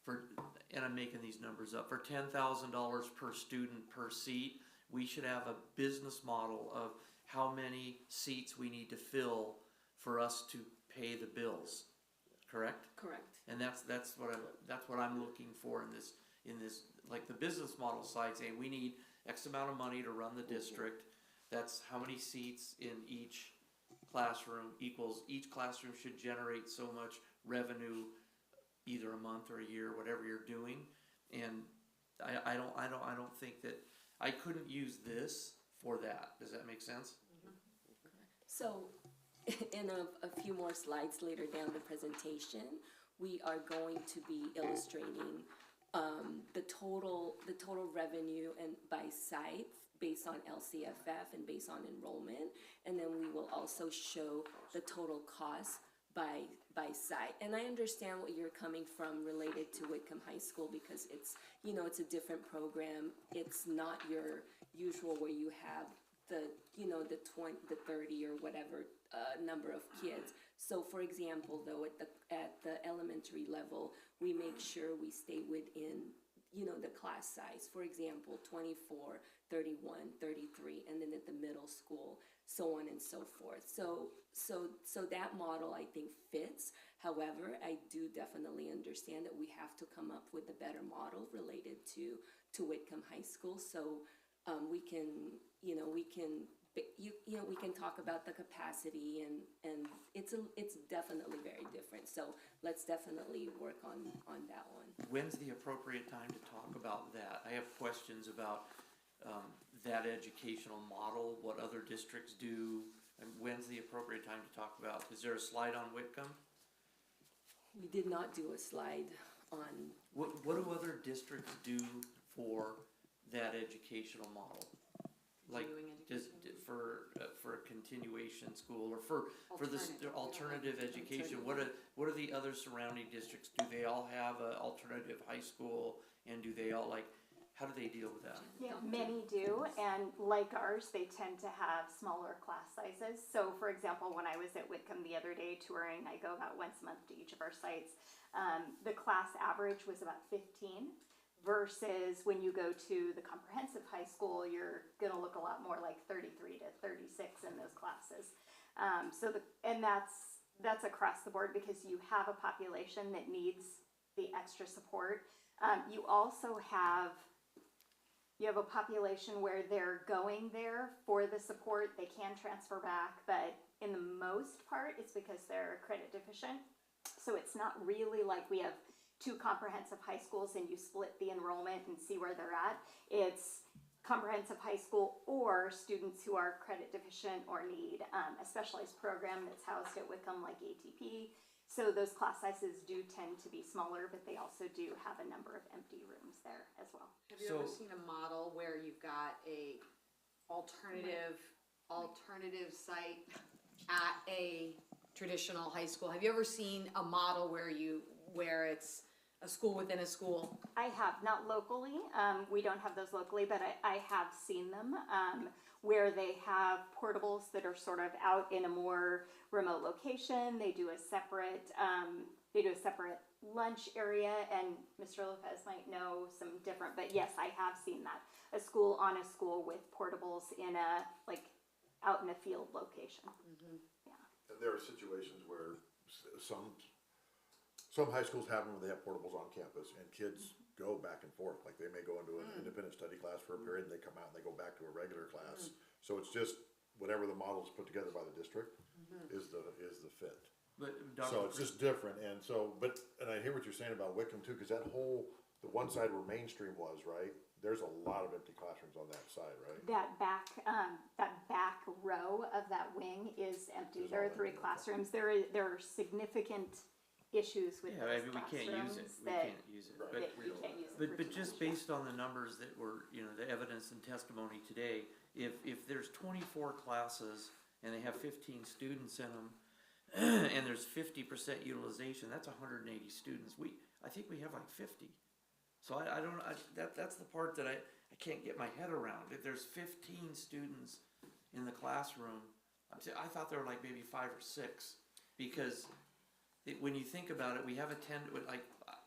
and I'm making these numbers up, for $10,000 per student per seat, we should have a business model of how many seats we need to fill for us to pay the bills, correct? Correct. And that's what I'm looking for in this, like the business model side, saying we need X amount of money to run the district. That's how many seats in each classroom equals each classroom should generate so much revenue either a month or a year, whatever you're doing. And I don't think that I couldn't use this for that. Does that make sense? So, in a few more slides later down the presentation, we are going to be illustrating the total revenue and by site based on LCFF and based on enrollment, and then we will also show the total cost by site. And I understand what you're coming from related to Whitcomb High School, because it's, you know, it's a different program. It's not your usual where you have the, you know, the 20, the 30 or whatever number of kids. So for example, though, at the elementary level, we make sure we stay within, you know, the class size. For example, 24, 31, 33, and then at the middle school, so on and so forth. So that model, I think, fits. However, I do definitely understand that we have to come up with a better model related to Whitcomb High School. So we can, you know, we can talk about the capacity, and it's definitely very different. So let's definitely work on that one. When's the appropriate time to talk about that? I have questions about that educational model, what other districts do, and when's the appropriate time to talk about? Is there a slide on Whitcomb? We did not do a slide on. What do other districts do for that educational model? Like just for a continuation school, or for this alternative education? What are the other surrounding districts? Do they all have an alternative high school, and do they all, like, how do they deal with that? Yeah, many do, and like ours, they tend to have smaller class sizes. So for example, when I was at Whitcomb the other day touring, I go about once a month to each of our sites. The class average was about 15. versus when you go to the comprehensive high school, you're gonna look a lot more like 33 to 36 in those classes. And that's across the board because you have a population that needs the extra support. You also have a population where they're going there for the support, they can transfer back, but in the most part, it's because they're credit deficient. So it's not really like we have two comprehensive high schools and you split the enrollment and see where they're at. It's comprehensive high school or students who are credit deficient or need a specialized program that's housed at Wickham like ATP. So those class sizes do tend to be smaller, but they also do have a number of empty rooms there as well. Have you ever So- seen a model where you've got a alternative site at a traditional high school? Have you ever seen a model where it's a school within a school? I have, not locally, we don't have those locally, but I have seen them, where they have portables that are sort of out in a more remote location. They do a separate lunch area, and Mr. Lopez might know some different, but yes, I have seen that. A school on a school with portables in a, like, out in a field location. Yeah. And there are situations where some high schools have them where they have portables on campus and kids go back and forth. Like they may go into an independent study class for a period and they come out and they go back to a regular class. So it's just whatever the model is put together by the district is the fit. But So Dr. it's just different, and I hear what you're saying about Wickham too, cause the one side where Main Stream was, right? There's a lot of empty classrooms on that side, right? That back row of that wing is empty. Is There all are 3 empty, okay. classrooms. There are significant issues with Yeah, those I mean, we can't use it, classrooms we that, can't use it, Right. but. that you can't use it for But just tuition. based on the numbers that were, the evidence and testimony today, if there's 24 classes and they have 15 students in them, and there's 50% utilization, that's 180 students. I think we have like 50. So that's the part that I can't get my head around. If there's 15 students in the classroom, I thought there were like maybe 5 or 6, because when you think about it, we have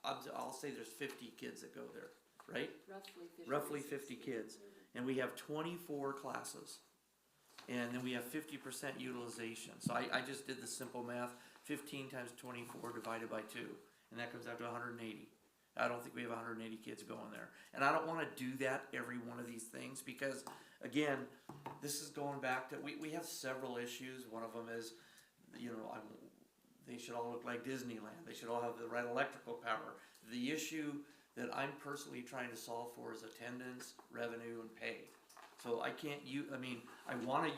I'll say there's 50 kids that go there, right? Roughly 50 kids. And we have 24 classes. And then we have 50% utilization. So I just did the simple math, 15 times 24 divided by 2. And that comes out to 180. I don't think we have 180 kids going there. And I don't want to do that every one of these things because, again, this is going back to, we have several issues. One of them is, they should all look like Disneyland. They should all have the right electrical power. The issue that I'm personally trying to solve for is attendance, revenue, and pay. So I can't I wanna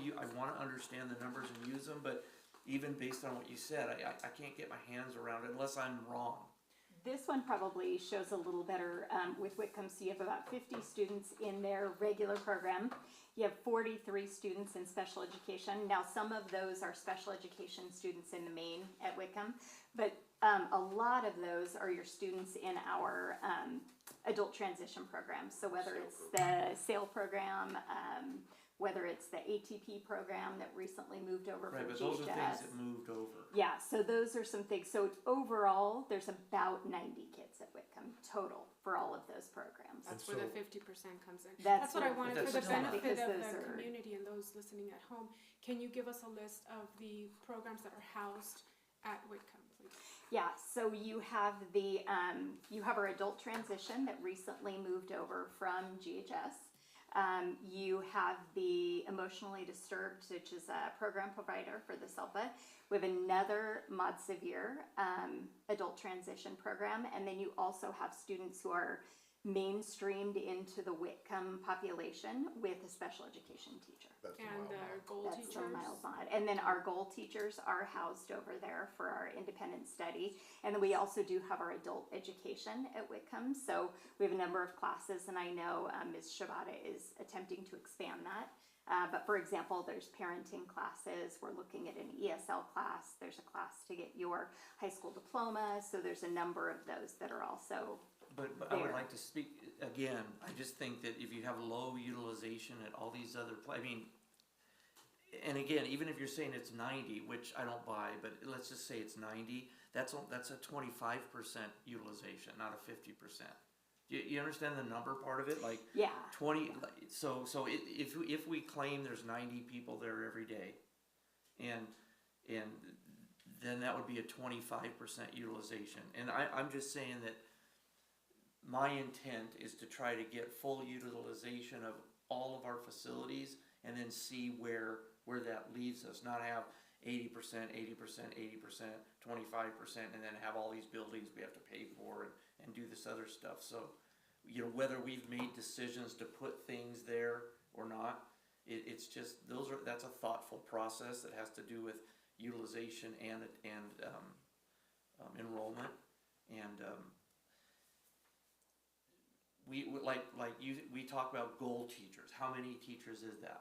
understand the numbers and use them, but even based on what you said, I can't get my hands around it unless I'm wrong. This one probably shows a little better with Whitcomb. So you have about 50 students in their regular program. You have 43 students in special education. Now, some of those are special education students in the main at Whitcomb, but a lot of those are your students in our adult transition program. So whether it's the SAIL program, whether it's the ATP program that recently moved over Right, from but those are things GHS. that moved over. Yeah, so those are some things. So overall, there's about 90 kids at Whitcomb total for all of those programs. That's where the 50% comes in. That's That's what I where wanted, That's for the still not- benefit because of those the are- community and those listening at home, can you give us a list of the programs that are housed at Whitcomb, please? Yeah, so you have you have our adult transition that recently moved over from GHS. You have the emotionally disturbed, which is a program provider for the SELPA. We have another Mod Severe adult transition program, and then you also have students who are mainstreamed into the Whitcomb population with a special education teacher. That's the And mild mod. goal That's teachers? the mild mod. And then our goal teachers are housed over there for our independent study. And then we also do have our adult education at Whitcomb. So we have a number of classes, and I know Ms. Shibata is attempting to expand that. But for example, there's parenting classes. We're looking at an ESL class. There's a class to get your high school diploma. So there's a number of those that are also But I would there. like to speak, again, I just think that if you have low utilization at all these other, and again, even if you're saying it's 90, which I don't buy, but let's just say it's 90, that's a 25% utilization, not a 50%. You understand the number part of it, like Yeah, 20, so if we claim there's 90 people there every day, and then that would be a 25% utilization. And I'm just saying that my intent is to try to get full utilization of all of our facilities and then see where that leaves us, not have 80%, 80%, 80%, 25%, and then have all these buildings we have to pay for and do this other stuff. So, you know, whether we've made decisions to put things there or not, it's just, that's a thoughtful process that has to do with utilization and enrollment. And we talk about goal teachers. How many teachers is that?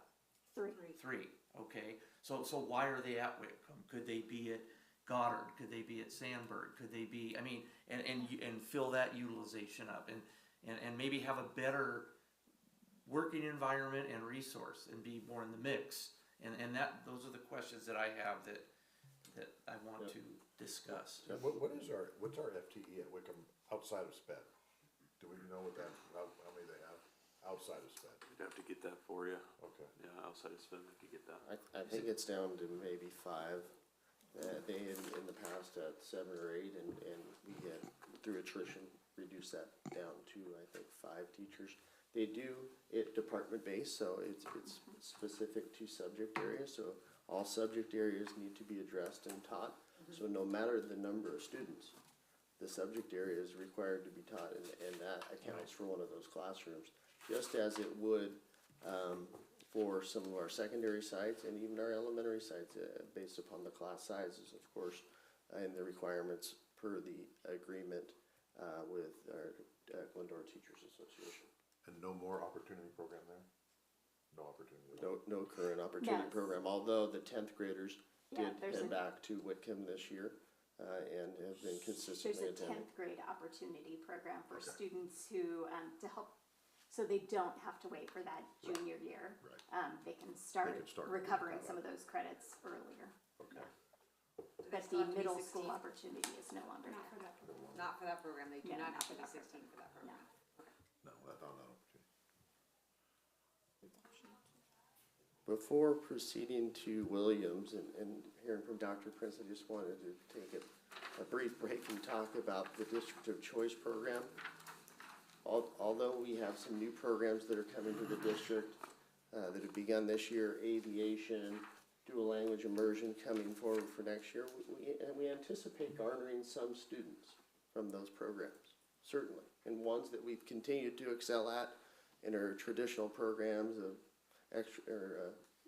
3. 3, okay. So why are they at Whitcomb? Could they be at Goddard? Could they be at Sandburg? Could they be, I mean, and fill that utilization up and maybe have a better working environment and resource and be more in the mix. And those are the questions that I have that I want to discuss. What's our FTE at Wickham outside of SPED? Do we know how many they have outside of SPED? We'd have to get that for you. Okay. Yeah, outside of spend, we could get that. I think it's down to maybe 5. They in the past had 7 or 8, and we had, through attrition, reduced that down to, I think, 5 teachers. They do it department-based, so it's specific to subject areas, so all subject areas need to be addressed and taught. So no matter the number of students, the subject area is required to be taught, and that accounts for one of those classrooms. Just as it would for some of our secondary sites and even our elementary sites, based upon the class sizes, of course, and the requirements per the agreement with our Glendora Teachers Association. And no more opportunity program there? No opportunity? No current opportunity Yes. program, although the 10th graders Yeah, did there's head a- back to Whitcomb this year and have been there's consistently a attending. 10th grade opportunity program for Okay. students who, to help, so they don't have to wait for that junior year. Right. They can start They can start recovering that some of those credits earlier. Okay. Do they But still the have to be middle school 16? opportunity is no longer Not for there. that program. Not for that program, they do No, not not have for to be that 16 for that program. No, that's not an opportunity. Before proceeding to Williams and hearing from Dr. Prince, I just wanted to take a brief break and talk about the District of Choice program. Although we have some new programs that are coming to the district that have begun this year, aviation, dual language immersion coming forward for next year, we anticipate garnering some students from those programs, certainly, and ones that we've continued to excel at in our traditional programs of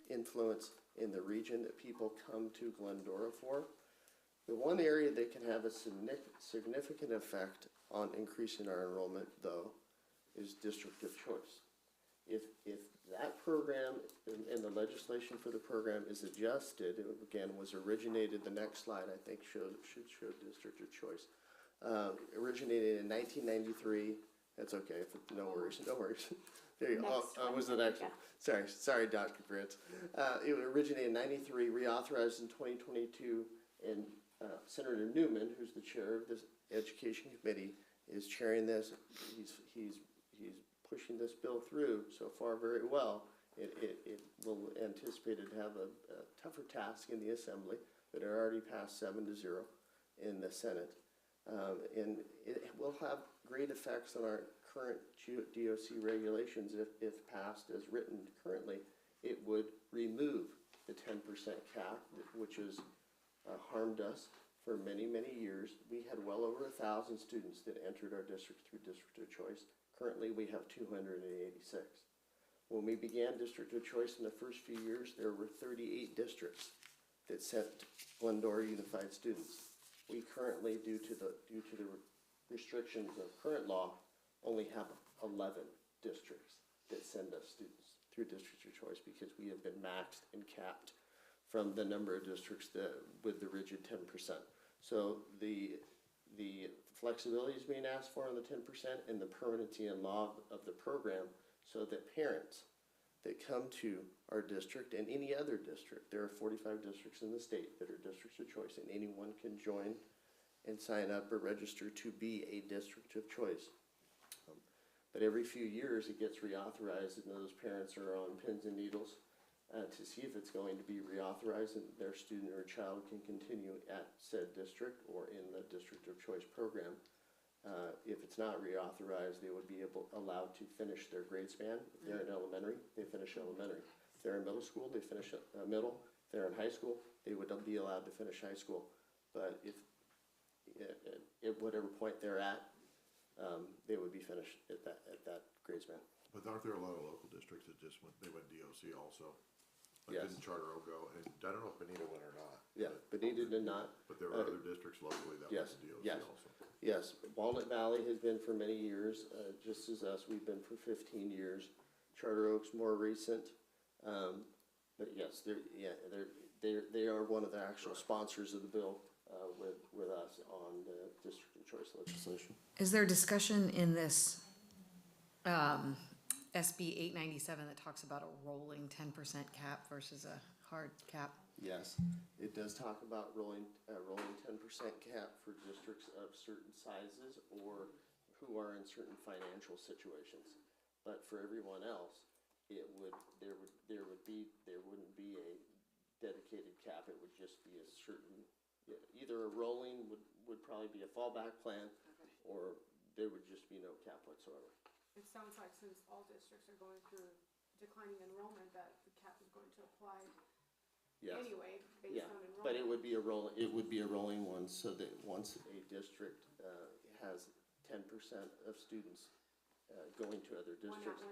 influence in the region that people come to Glendora for. The one area that can have a significant effect on increasing our enrollment, though, is District of Choice. If that program and the legislation for the program is adjusted, it again was originated, the next slide I think should show District of Choice. Originated in 1993. That's okay. No worries. There you go. Next one. Was the next one. Sorry, Dr. Fritz. It originated in 93, reauthorized in 2022, and Senator Newman, who's the chair of this education committee, is chairing this. He's pushing this bill through so far very well. It will anticipate it to have a tougher task in the assembly, but it already passed 7-0 in the Senate. And it will have great effects on our current DOC regulations if passed as written currently. It would remove the 10% cap, which has harmed us for many, many years. We had well over 1,000 students that entered our district through District of Choice. Currently, we have 286. When we began District of Choice in the first few years, there were 38 districts that sent Glendora Unified students. We currently, due to the restrictions of current law, only have 11 districts that send us students through District of Choice because we have been maxed and capped from the number of districts with the rigid 10%. So the flexibility is being asked for on the 10% and the permanency in law of the program, so that parents that come to our district and any other district, there are 45 districts in the state that are Districts of Choice, and anyone can join and sign up or register to be a District of Choice. But every few years, it gets reauthorized, and those parents are on pins and needles to see if it's going to be reauthorized, and their student or child can continue at said district or in the district of choice program. If it's not reauthorized, they would be allowed to finish their grade span. If they're in elementary, they finish elementary. If they're in middle school, they finish middle. If they're in high school, they would be allowed to finish high school. But if at whatever point they're at, they would be finished at that grade span. But aren't there a lot of local districts that just went DOC also? Like, Yes. didn't Charter Oak go, and I don't know if Benita went or not. Yeah, but needed and not. But there were other districts locally that went Yes, to DOC yes. also. Yes, Walnut Valley has been for many years, just as us, we've been for 15 years. Charter Oak's more recent, but yes, they are one of the actual sponsors of the bill with us on the district of choice legislation. Is there discussion in this SB 897 that talks about a rolling 10% cap versus a hard cap? Yes, it does talk about rolling 10% cap for districts of certain sizes or who are in certain financial situations. But for everyone else, there wouldn't be a dedicated cap. It would just be a certain, either a rolling would probably be a fallback plan, or there would just be no cap whatsoever. It sounds like since all districts are going through declining enrollment, that the cap is going to apply Yes. anyway, based Yeah, on enrollment. but it would be a rolling one, so that once a district has 10% of students going to other districts,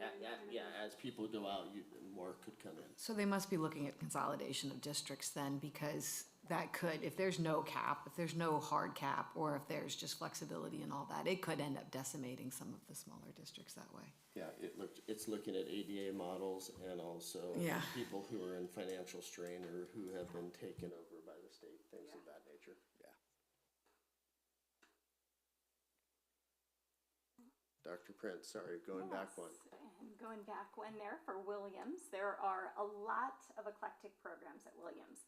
as people go out, more could come in. So they must be looking at consolidation of districts then, because that could, if there's no cap, if there's no hard cap, or if there's just flexibility and all that, it could end up decimating some of the smaller districts that way. Yeah, it's looking at ADA models and also Yeah. people who are in financial strain or who have been taken over by the state, things of that nature, yeah. Dr. Prince, sorry, going back one. And going back one there for Williams, there are a lot of eclectic programs at Williams.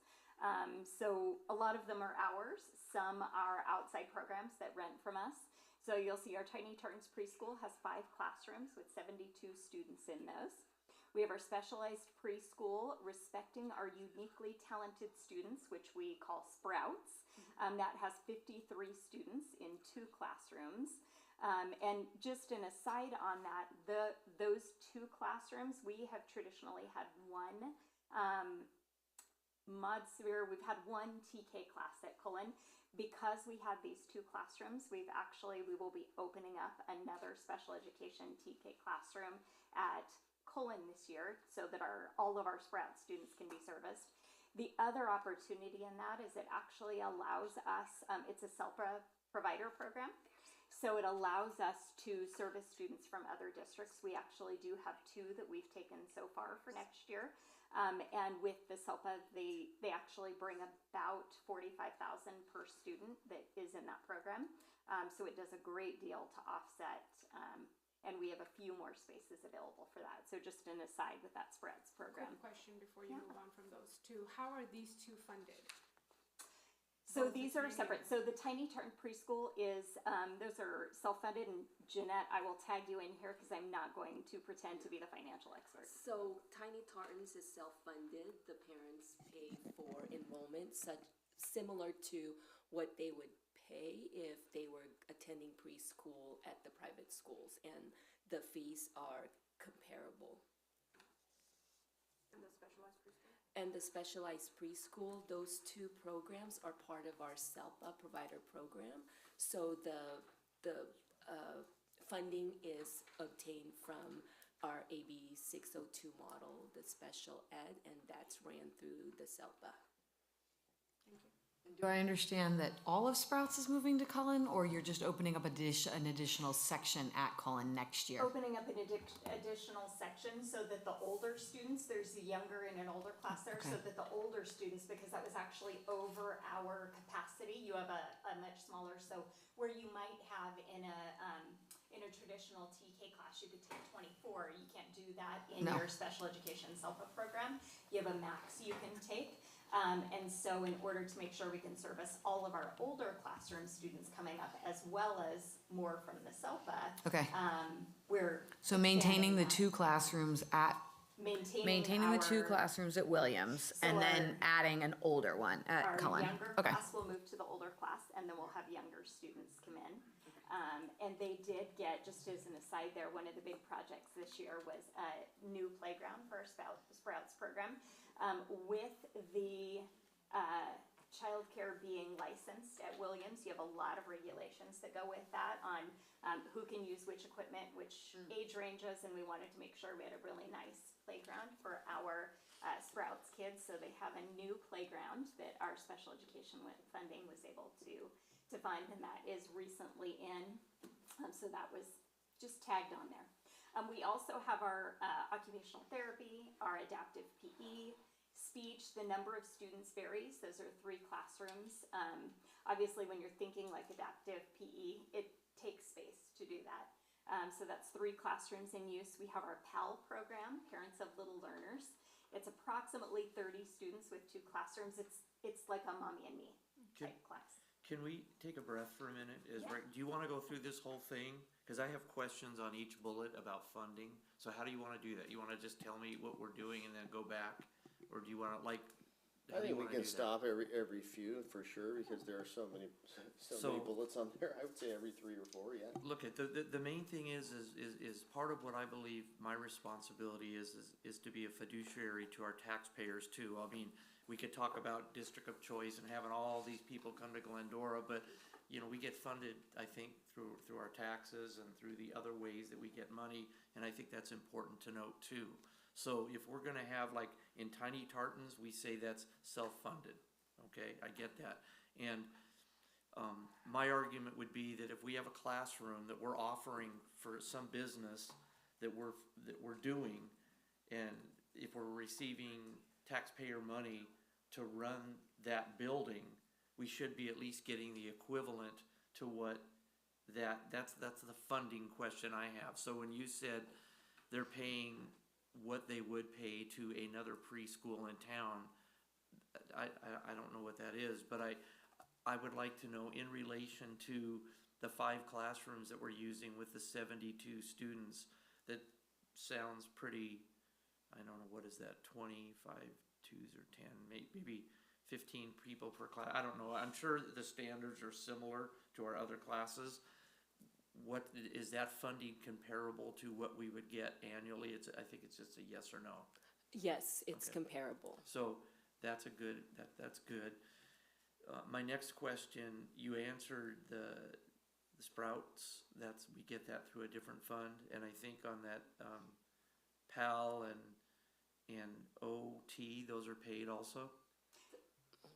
So a lot of them are ours, some are outside programs that rent from us. So you'll see our Tiny Tartans preschool has 5 classrooms with 72 students in those. We have our specialized preschool, respecting our uniquely talented students, which we call Sprouts. That has 53 students in 2 classrooms. And just an aside on that, those 2 classrooms, we have traditionally had one we've had one TK class at Cullen. Because we have these 2 classrooms, we will be opening up another special education TK classroom at Cullen this year, so that all of our Sprout students can be serviced. The other opportunity in that is it actually allows us, it's a SELPA provider program, so it allows us to service students from other districts. We actually do have 2 that we've taken so far for next year. And with the SELPA, they actually bring about $45,000 per student that is in that program. So it does a great deal to offset, and we have a few more spaces available for that. So just an aside with that Spreads program. Quick question before you move on from those 2. How are these 2 funded? So these are separate. So the Tiny Tartan preschool is, those are self-funded, and Jeanette, I will tag you in here because I'm not going to pretend to be the financial expert. So Tiny Tartans is self-funded. The parents pay for enrollment, similar to what they would pay if they were attending preschool at the private schools, and the fees are comparable. And the specialized preschool? And the specialized preschool, those 2 programs are part of our SELPA provider program. So the funding is obtained from our AB 602 model, the special ed, and that's ran through the SELPA. Thank you. Do I understand that all of Sprouts is moving to Cullen, or you're just opening up an additional section at Cullen next year? Opening up an additional section so that the older students, there's a younger and an older class there, so that the older students, because that was actually over our capacity, you have a much smaller, so where you might have in a traditional TK class, you could take 24, you can't do that in your special education SELPA program. You have a max you can take. And so in order to make sure we can service all of our older classroom students coming up, as well as more from the SELPA, we're So maintaining the two classrooms at, maintaining the two our- classrooms at Williams So and then our- adding an older one at Our Cullen. younger Okay. class will move to the older class, and then we'll have younger students come in. And they did get, just as an aside there, one of the big projects this year was a new playground for our Sprouts program. With the childcare being licensed at Williams, you have a lot of regulations that go with that on who can use which equipment, which age ranges, and we wanted to make sure we had a really nice playground for our Sprouts kids. So they have a new playground that our special education funding was able to fund, and that is recently in. So that was just tagged on there. We also have our occupational therapy, our adaptive PE, speech. The number of students varies. Those are 3 classrooms. Obviously, when you're thinking like adaptive PE, it takes space to do that. So that's 3 classrooms in use. We have our PAL program, Parents of Little Learners. It's approximately 30 students with 2 classrooms. It's like a mommy and me type class. Can we take a breath for a minute? Yeah. Do you wanna go through this whole thing? Cause I have questions on each bullet about funding, so how do you wanna do that? You wanna just tell me what we're doing and then go back? Or do you wanna I how do you think we wanna can do that? stop every few for sure, because there are so many So- bullets on there. I would say every 3 or 4, yeah. Look, at the main thing is part of what I believe my responsibility is to be a fiduciary to our taxpayers too. I mean, we could talk about district of choice and having all these people come to Glendora, but, you know, we get funded, I think, through our taxes and through the other ways that we get money, and I think that's important to note too. So if we're gonna have, like, in Tiny Tartans, we say that's self-funded, okay, I get that. And my argument would be that if we have a classroom that we're offering for some business that we're doing, and if we're receiving taxpayer money to run that building, we should be at least getting the equivalent to what that's the funding question I have. So when you said they're paying what they would pay to another preschool in town, I don't know what that is, but I would like to know in relation to the 5 classrooms that we're using with the 72 students, that sounds pretty, I don't know, what is that, 25 twos or 10, maybe 15 people per class, I don't know, I'm sure the standards are similar to our other classes. What, is that funding comparable to what we would get annually? I think it's just a yes or no. Yes, it's Okay. comparable. So that's that's good. My next question, you answered the Sprouts, we get that through a different fund, and I think on that, PAL and OT, those are paid also?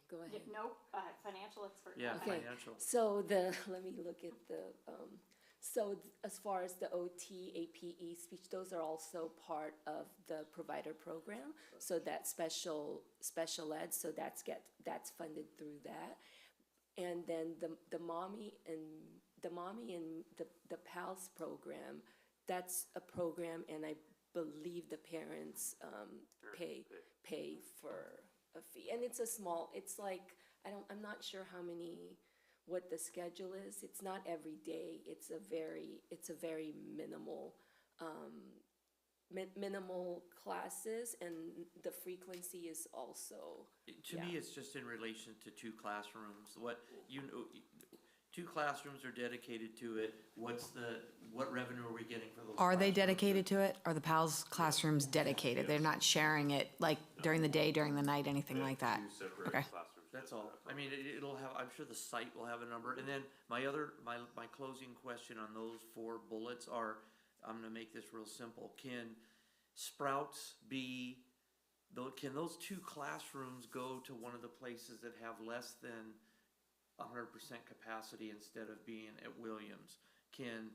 Go ahead. Nope, financial expert. Yeah, Okay. financial. So let me look at as far as the OT, APE, speech, those are also part of the provider program. So that's special ed, so that's funded through that. And then the mommy and the PALS program, that's a program, and I believe the parents pay for a fee. And it's like, I'm not sure what the schedule is. It's not every day. It's a very minimal classes, and the frequency is also. To me, it's just in relation to 2 classrooms. What 2 classrooms are dedicated to it. What revenue are we getting for those? Are they classrooms? dedicated to it? Are the PALS classrooms dedicated? They're not sharing it like during the day, during the night, anything like that? 2 separate Okay. classrooms. That's all. I mean, it'll have, I'm sure the site will have a number. And then my closing question on those 4 bullets are, I'm gonna make this real simple. Can Sprouts can those 2 classrooms go to one of the places that have less than 100% capacity instead of being at Williams? Can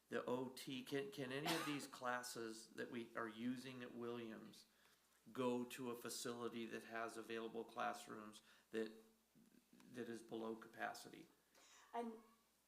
the OT, can any of these classes that we are using at Williams go to a facility that has available classrooms that is below capacity? And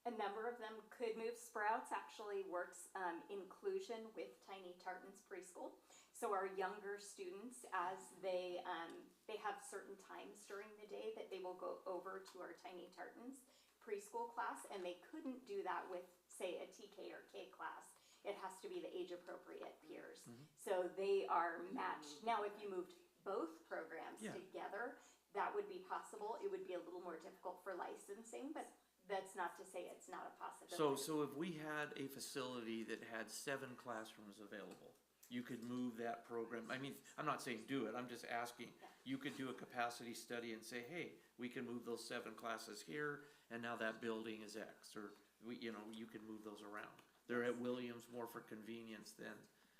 a number of them could move. Sprouts actually works inclusion with Tiny Tartans preschool. So our younger students, as they have certain times during the day that they will go over to our Tiny Tartans preschool class, and they couldn't do that with, say, a TK or K class it has to be the age-appropriate peers. So they are matched. Now, if you moved both programs Yeah. together, that would be possible. It would be a little more difficult for licensing, but that's not to say it's not a possibility. So if we had a facility that had 7 classrooms available, you could move that program, I mean, I'm not saying do it, I'm just asking. You could do a capacity study and say, hey, we can move those 7 classes here, and now that building is X, or you can move those around. They're at Williams more for convenience than,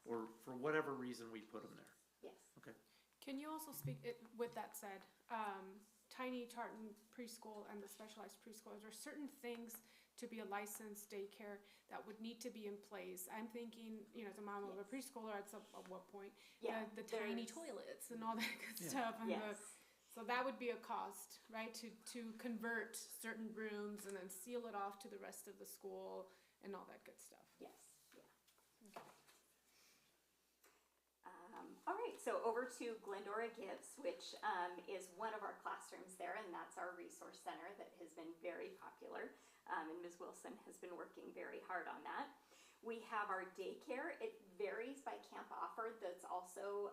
or for whatever reason we put them there. Yes. Okay. Can you also speak, with that said, Tiny Tartan Preschool and the specialized preschool, are there certain things to be a licensed daycare that would need to be in place? I'm thinking, as a mom of a preschooler, at what point, Yeah, the tiny there's- toilets and all that good Yeah. stuff. And Yes. so that would be a cost, right, to convert certain rooms and then seal it off to the rest of the school and all that good stuff. Yes, yeah. All right, so over to Glendora Gives, which is one of our classrooms there, and that's our resource center that has been very popular. And Ms. Wilson has been working very hard on that. We have our daycare. It varies by camp offer. That's also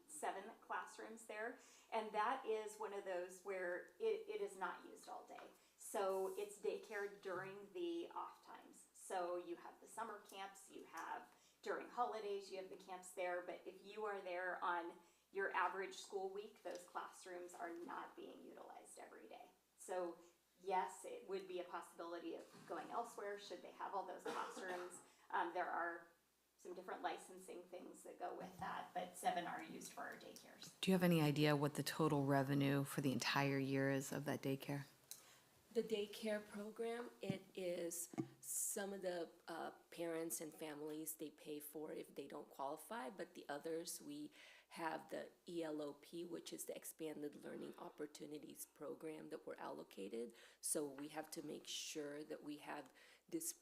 7 classrooms there. And that is one of those where it is not used all day. So it's daycare during the off times. So you have the summer camps, you have during holidays, you have the camps there. But if you are there on your average school week, those classrooms are not being utilized every day. So yes, it would be a possibility of going elsewhere should they have all those classrooms. There are some different licensing things that go with that, but 7 are used for our daycares. Do you have any idea what the total revenue for the entire year is of that daycare? The daycare program, it is some of the parents and families, they pay for if they don't qualify, but the others, we have the ELOP, which is the Expanded Learning Opportunities Program that we're allocated. So we have to make sure that we have this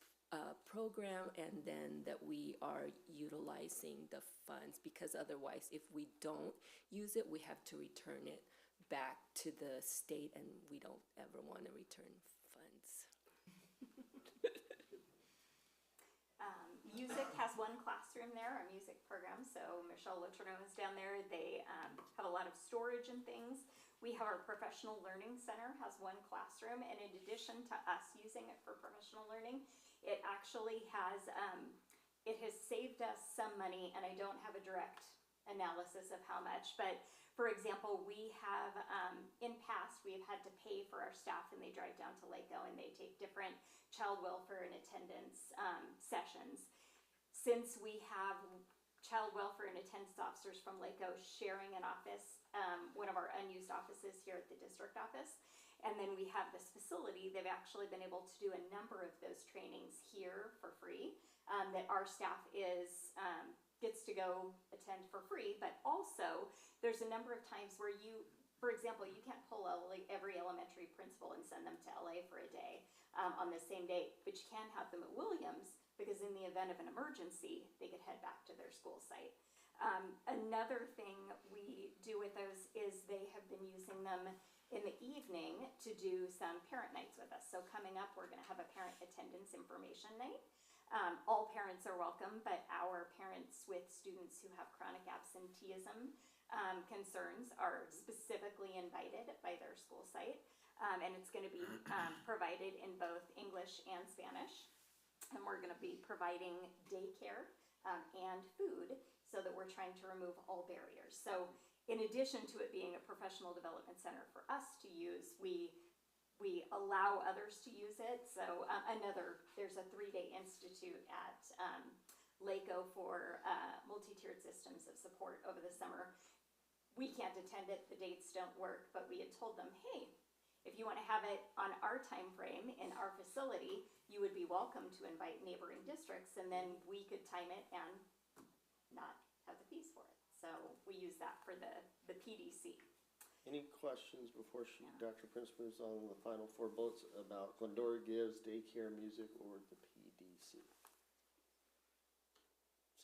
program and then that we are utilizing the funds, because otherwise, if we don't use it, we have to return it back to the state, and we don't ever want to return funds. Music has 1 classroom there, our music program, so Michelle Letourneau is down there. They have a lot of storage and things. We have our professional learning center has 1 classroom, and in addition to us using it for professional learning, it actually has, it has saved us some money, and I don't have a direct analysis of how much, but for example, we have, in past, we have had to pay for our staff, and they drive down to Lako and they take different child welfare and attendance sessions. Since we have child welfare and attendance officers from Lako sharing an office, one of our unused offices here at the district office, and then we have this facility, they've actually been able to do a number of those trainings here for free, that our staff is, gets to go attend for free, but also there's a number of times where you, for example, you can't pull every elementary principal and send them to LA for a day on the same day, but you can have them at Williams, because in the event of an emergency, they could head back to their school site. Another thing we do with those is they have been using them in the evening to do some parent nights with us. So coming up, we're gonna have a parent attendance information night. All parents are welcome, but our parents with students who have chronic absenteeism concerns are specifically invited by their school site. And it's gonna be provided in both English and Spanish. And we're gonna be providing daycare and food, so that we're trying to remove all barriers. So in addition to it being a professional development center for us to use, we allow others to use it. So there's a 3-day institute at Lako for multi-tiered systems of support over the summer. We can't attend it, the dates don't work, but we had told them, hey, if you want to have it on our time frame in our facility, you would be welcome to invite neighboring districts, and then we could time it and not have the fees for it. So we use that for the PDC. Any questions before Dr. Prince moves on to the final 4 bullets about Glendora Gives, daycare, music, or the PDC?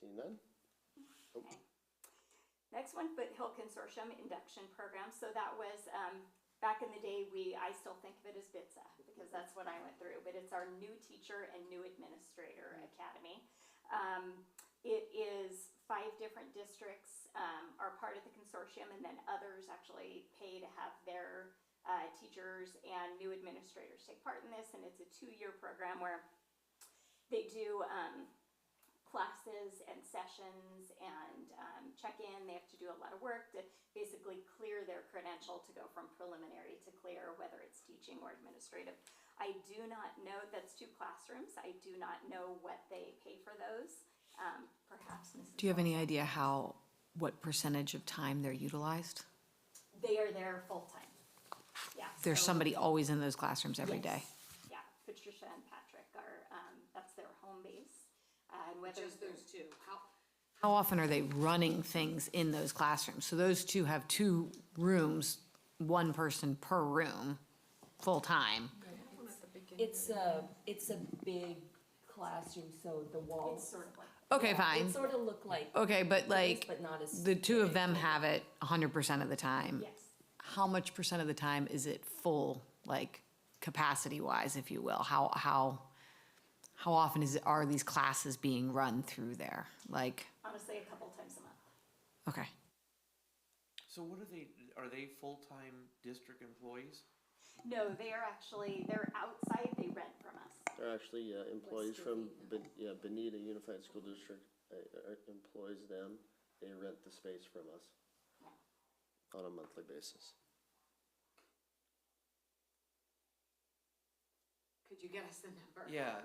Seeing none? Nope. Okay. Next one, Foothill Consortium Induction Program. So that was, back in the day, I still think of it as BITSA, because that's what I went through, but it's our new teacher and new administrator academy. It is 5 different districts are part of the consortium, and then others actually pay to have their teachers and new administrators take part in this. And it's a 2-year program where they do classes and sessions and check in. They have to do a lot of work to basically clear their credential to go from preliminary to clear, whether it's teaching or administrative. I do not know, that's 2 classrooms. I do not know what they pay for those. Perhaps Mrs. Do you have any Wilson. idea what percentage of time they're utilized? They are there full-time. Yeah. There's so- somebody always in those classrooms every day. Yes. Yeah, Patricia and Patrick are, that's their home base. And whether Just those two, How often are they running things in those classrooms? So those 2 have 2 rooms, 1 person per room, full-time. It's a big classroom, so the it's walls. sort of like, Okay, Yeah, fine. It sort of look like. Okay, but this, like, But not as. the 2 of them have it 100% of the time. yes. How much percent of the time is it full, like capacity-wise, if you will? How often are these classes being run through there? Like, Honestly, a couple times a month. okay. So are they full-time district employees? No, they're outside, they rent from us. They're actually employees from Benita Unified School District employs them. They rent the space from us on a monthly basis. could you get us the number? Yeah,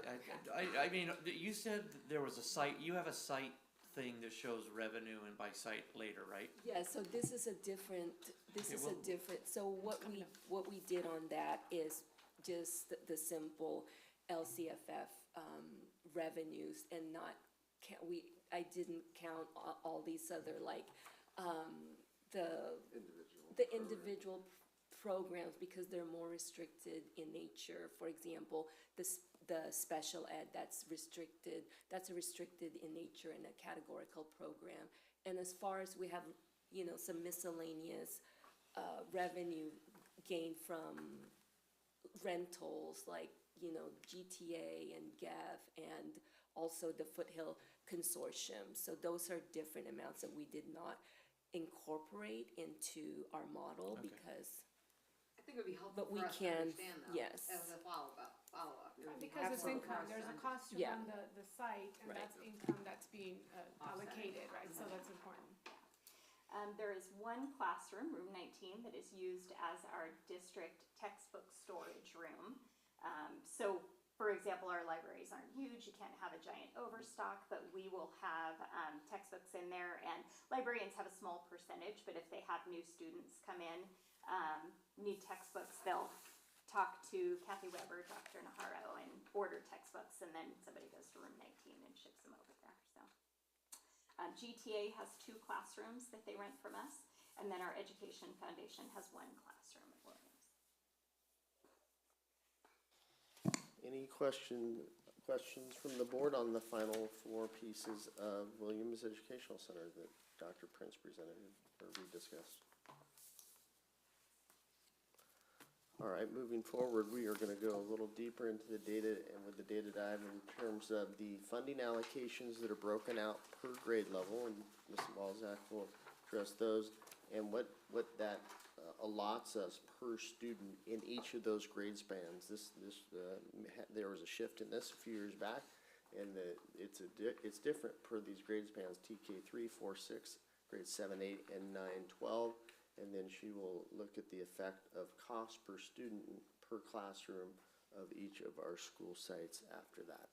I mean, you said there was a site, you have a site thing that shows revenue and by site later, right? Yeah, so this is a different, so what we did on that is just the simple LCFF, revenues and not, I didn't count all these other, like, the individual programs, because they're more restricted in nature. For example, the special ed, that's restricted in nature in a categorical program. And as far as we have, some miscellaneous revenue gained from rentals, like, GTA and GAF, and also the Foothill Consortium. So those are different amounts that we did not incorporate into our model Okay. because I think it would be helpful But we for us to can- understand though. yes. As a follow-up. It would be Because it's helpful for income, us there's a to cost to Yeah. run the site, and Right. that's income that's being Offset. allocated, right, so that's important. There is 1 classroom, room 19, that is used as our district textbook storage room. So, for example, our libraries aren't huge, you can't have a giant overstock, but we will have textbooks in there, and librarians have a small percentage, but if they have new students come in, need textbooks, they'll talk to Kathy Weber, Dr. Naharo, and order textbooks, and then somebody goes to room 19 and ships them over there, so. GTA has 2 classrooms that they rent from us, and then our Education Foundation has 1 classroom at Williams. Any questions from the board on the final 4 pieces of Williams Educational Center that Dr. Prince presented or we discussed? All right, moving forward, we are going to go a little deeper into the data and with the data dive in terms of the funding allocations that are broken out per grade level, and Ms. Walzak will address those, and what that allots us per student in each of those grade spans. There was a shift in this a few years back, and it's different per these grade spans: TK 3, 4, 6, grades 7, 8, and 9, 12. And then she will look at the effect of cost per student per classroom of each of our school sites after that.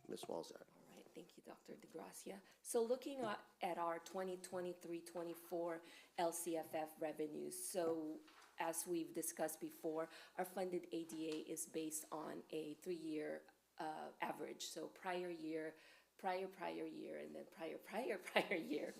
Ms. Walzak. All right, thank you, Dr. DeGracia. So looking at our 2023-24 LCFF revenues, so as we've discussed before, our funded ADA is based on a 3-year average. So prior year, and then prior year.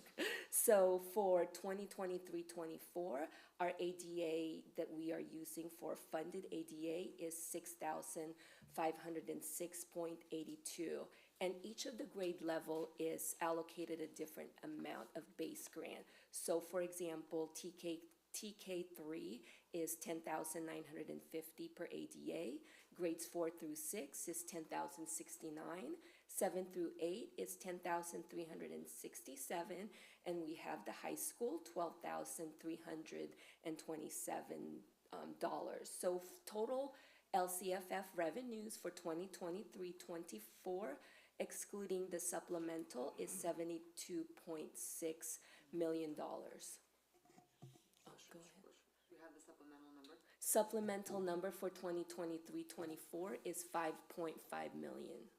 So for 2023-24, our ADA that we are using for funded ADA is 6,506.82. And each of the grade level is allocated a different amount of base grant. So for example, TK3 is 10,950 per ADA. Grades 4 through 6 is 10,069. 7 through 8 is $10,367, and we have the high school, $12,327. So total LCFF revenues for 2023-24, excluding the supplemental, is $72.6 million. Oh, go ahead. You have the supplemental number? Supplemental number for 2023-24 is 5.5 million.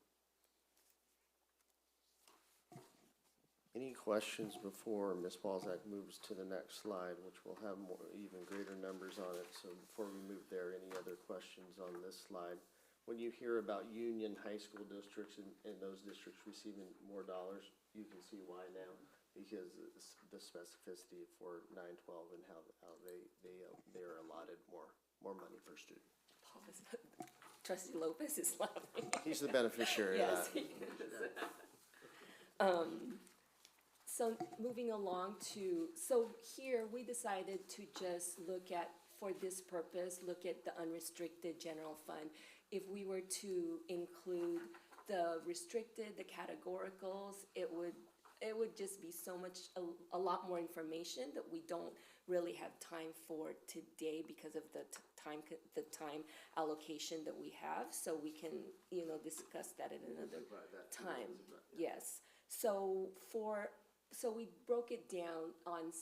Any questions before Ms. Walzak moves to the next slide, which will have more, even greater numbers on it? So before we move there, any other questions on this slide? When you hear about union high school districts and those districts receiving more dollars, you can see why now. Because the specificity for 9-12 and how they're allotted more money per student. Trustee Lopez is laughing. He's the beneficiary of Yes, that. he is. So moving along so here we decided to just look at, for this purpose, look at the unrestricted general fund. If we were to include the restricted, the categoricals, it would just be so much, a lot more information that we don't really have time for today because of the time allocation that we have. So we can, discuss that at another time. Yes. So we broke it down on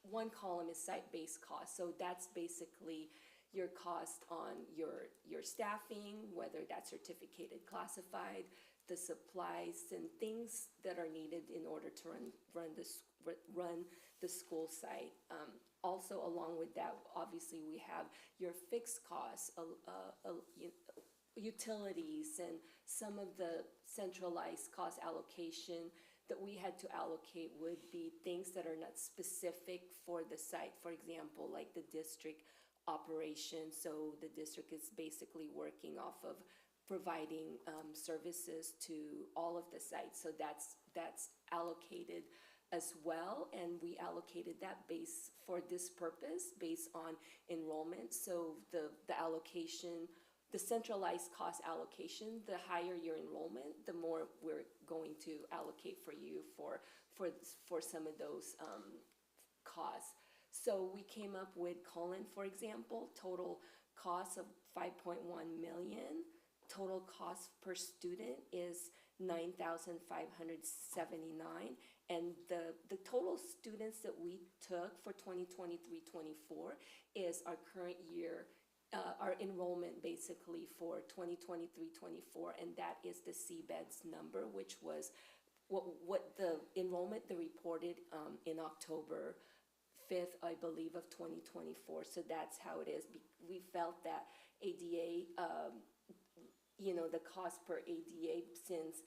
one column is site-based cost. So that's basically your cost on your staffing, whether that's certificated, classified, the supplies and things that are needed in order to run the school site. Also, along with that, obviously we have your fixed costs, utilities, and some of the centralized cost allocation that we had to allocate would be things that are not specific for the site. For example, like the district operation. So the district is basically working off of providing services to all of the sites. So that's allocated as well, and we allocated that for this purpose based on enrollment. So the allocation, the centralized cost allocation, the higher your enrollment, the more we're going to allocate for you for some of those costs. So we came up with Cullen, for example, total cost of $5.1 million. Total cost per student is $9,579, and the total students that we took for 2023-24 is our current year, our enrollment basically for 2023-24, and that is the CBEDS number, which was what the enrollment they reported in October 5th, I believe, of 2024. So that's how it is. We felt that ADA, the cost per ADA, since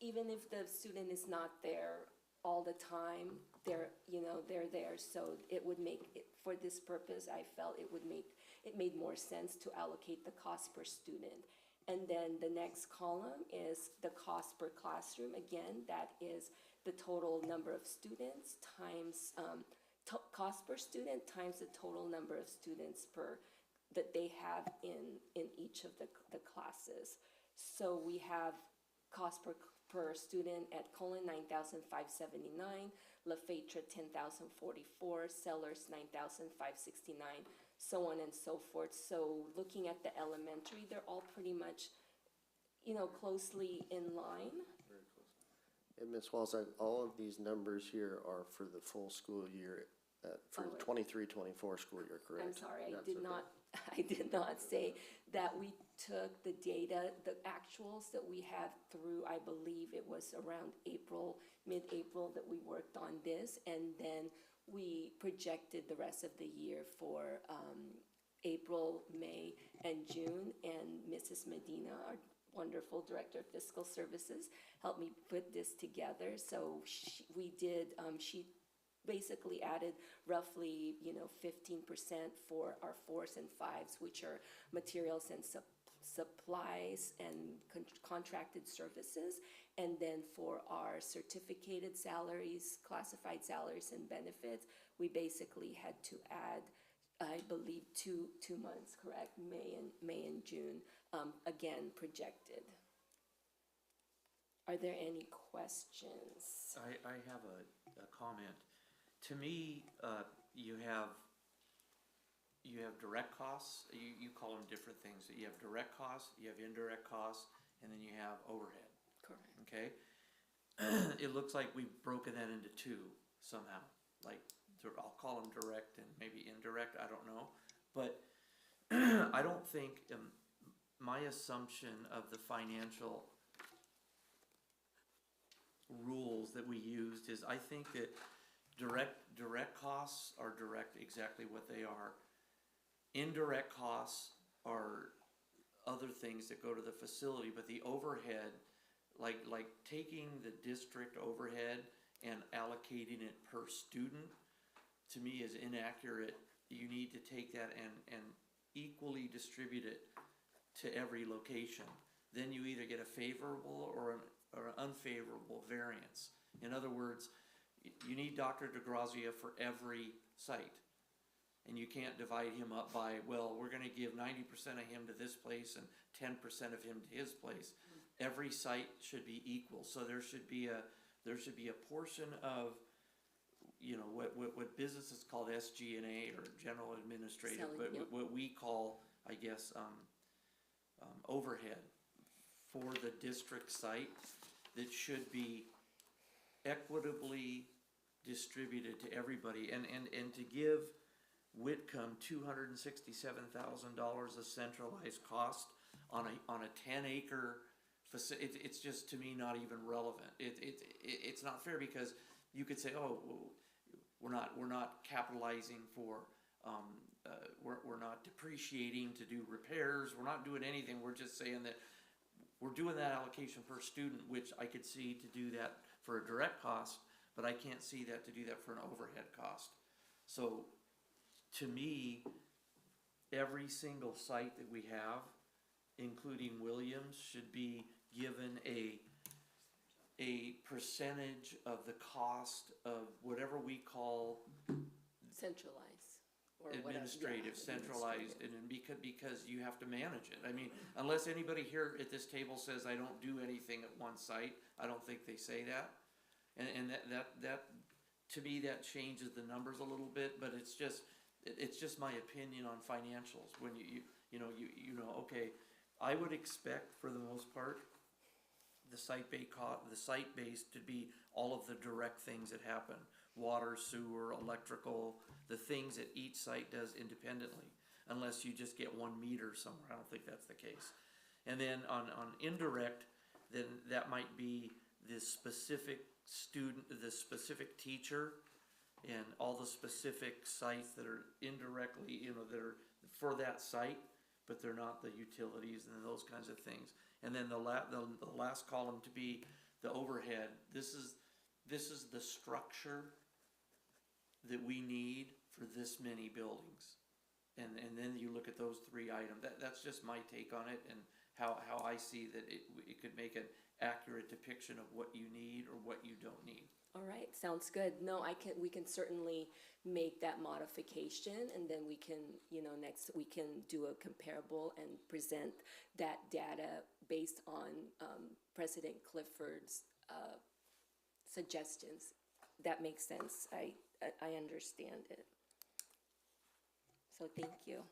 even if the student is not there all the time, they're there. So it would make it, for this purpose, I felt it made more sense to allocate the cost per student. And then the next column is the cost per classroom. Again, that is the total number of students times cost per student times the total number of students that they have in each of the classes. So we have cost per student at Cullen, $9,579, LaFetra, $10,044, Sellers, $9,569, so on and so forth. So looking at the elementary, they're all pretty much, closely in line. Very close. And Ms. Walzak, all of these numbers here are for the full school year, for the 23-24 school year, correct? I'm sorry, That's I did not say that. We took the data, the actuals that we have through, I believe it was around mid-April that we worked on this, and then we projected the rest of the year for April, May, and June, and Mrs. Medina, our wonderful Director of Fiscal Services, helped me put this together. So she basically added roughly, 15% for our 4s and 5s, which are materials and supplies and contracted services. And then for our certificated salaries, classified salaries and benefits, we basically had to add, I believe, two months, correct? May and June, again, projected. Are there any questions? I have a comment. To me, you have direct costs, you call them different things. You have direct costs, you have indirect costs, and then you have overhead, Correct. okay? It looks like we've broken that into two somehow, like, I'll call them direct and maybe indirect, I don't know. But I don't think, my assumption of the financial rules that we used is, I think that direct costs are direct exactly what they are. Indirect costs are other things that go to the facility, but the overhead, like taking the district overhead and allocating it per student, to me is inaccurate. You need to take that and equally distribute it to every location. Then you either get a favorable or an unfavorable variance. In other words, you need Dr. DeGrazia for every site. And you can't divide him up by, well, we're gonna give 90% of him to this place and 10% of him to his place. Every site should be equal, so there should be a portion of, you know, what businesses called SG&A or general administrative, Selling, but yep. what we call, I guess, overhead for the district site that should be equitably distributed to everybody, and to give Whitcomb $267,000 of centralized cost on a 10-acre facility, it's just, to me, not even relevant. It's not fair, because you could say, oh, we're not capitalizing for, we're not depreciating to do repairs, we're not doing anything, we're just saying that we're doing that allocation per student, which I could see to do that for a direct cost, but I can't see that to do that for an overhead cost. So, to me, every single site that we have, including Williams, should be given a percentage of the cost of whatever we call Centralized. Or whatever, administrative, yeah, centralized, and because you have to manage it. I mean, unless anybody here at this table says I don't do anything at one site, I don't think they say that. And that to me, that changes the numbers a little bit, but it's just my opinion on financials. When you know, okay, I would expect for the most part the site base to be all of the direct things that happen: water, sewer, electrical, the things that each site does independently, unless you just get one meter somewhere. I don't think that's the case. And then on indirect, then that might be the specific student, the specific teacher, and all the specific sites that are indirectly, you know, that are for that site, but they're not the utilities and those kinds of things. And then the last column to be the overhead. This is the structure that we need for this many buildings. And then you look at those three items. That's just my take on it, and how I see that it could make an accurate depiction of what you need or what you don't need. All right, sounds good. No, we can certainly make that modification, and then we can, next we can do a comparable and present that data based on President Clifford's suggestions. That makes sense. I understand it. So thank you.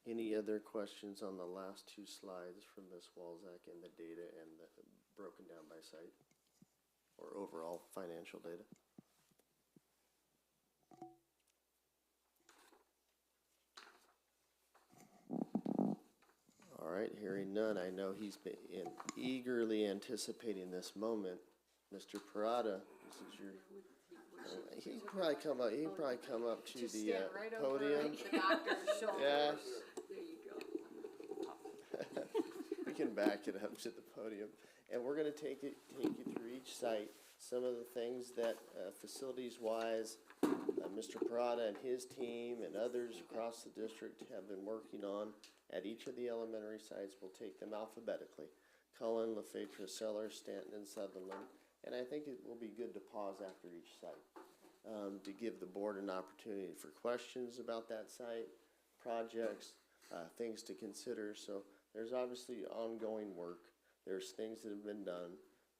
Any other questions on the last two slides from Ms. Walzak and the data and the broken down by site or overall financial data? All right, hearing none, I know he's been eagerly anticipating this moment. Mr. Parada, this is your. He can probably come up. He can probably come up to Just the stand right over podium. the doctor's shoulder. Yeah. There you go. We can back it up to the podium, and we're going to take you through each site. Some of the things that facilities-wise, Mr. Parada and his team and others across the district have been working on at each of the elementary sites. We'll take them alphabetically: Cullen, LaFetra, Sellers, Stanton, and Sutherland. And I think it will be good to pause after each site to give the board an opportunity for questions about that site, projects, things to consider. So there's obviously ongoing work. There's things that have been done.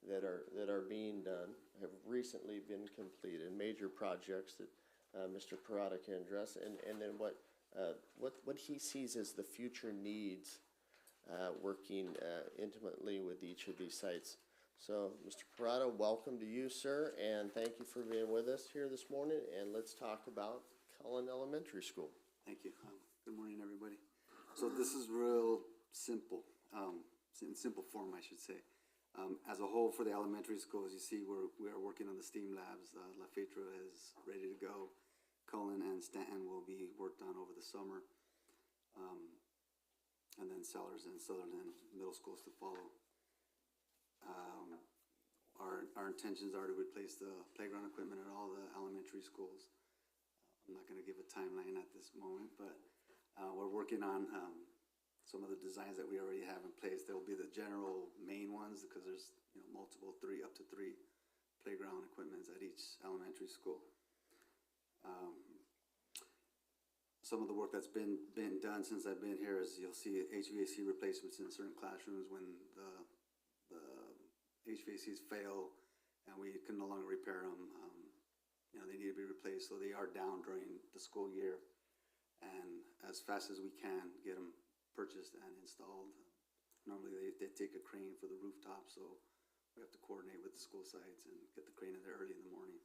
that are being done, have recently been completed, major projects that Mr. Parada can address, and then what he sees as the future needs, working intimately with each of these sites. So, Mr. Parada, welcome to you, sir, and thank you for being with us here this morning, and let's talk about Cullen Elementary School. Thank you. Good morning, everybody. So this is real simple, in simple form, I should say. As a whole, for the elementary schools, you see we are working on the STEAM labs. La Fetra is ready to go. Cullen and Stanton will be worked on over the summer. And then Sellers and Sutherland middle schools to follow. Our intentions are to replace the playground equipment at all the elementary schools. I'm not going to give a timeline at this moment, but we're working on some of the designs that we already have in place. There will be the general main ones because there's multiple up to three playground equipments at each elementary school. Some of the work that's been done since I've been here is you'll see HVAC replacements in certain classrooms when the HVACs fail and we can no longer repair them. They need to be replaced, so they are down during the school year. And as fast as we can, get them purchased and installed. Normally they take a crane for the rooftop, so we have to coordinate with the school sites and get the crane in there early in the morning.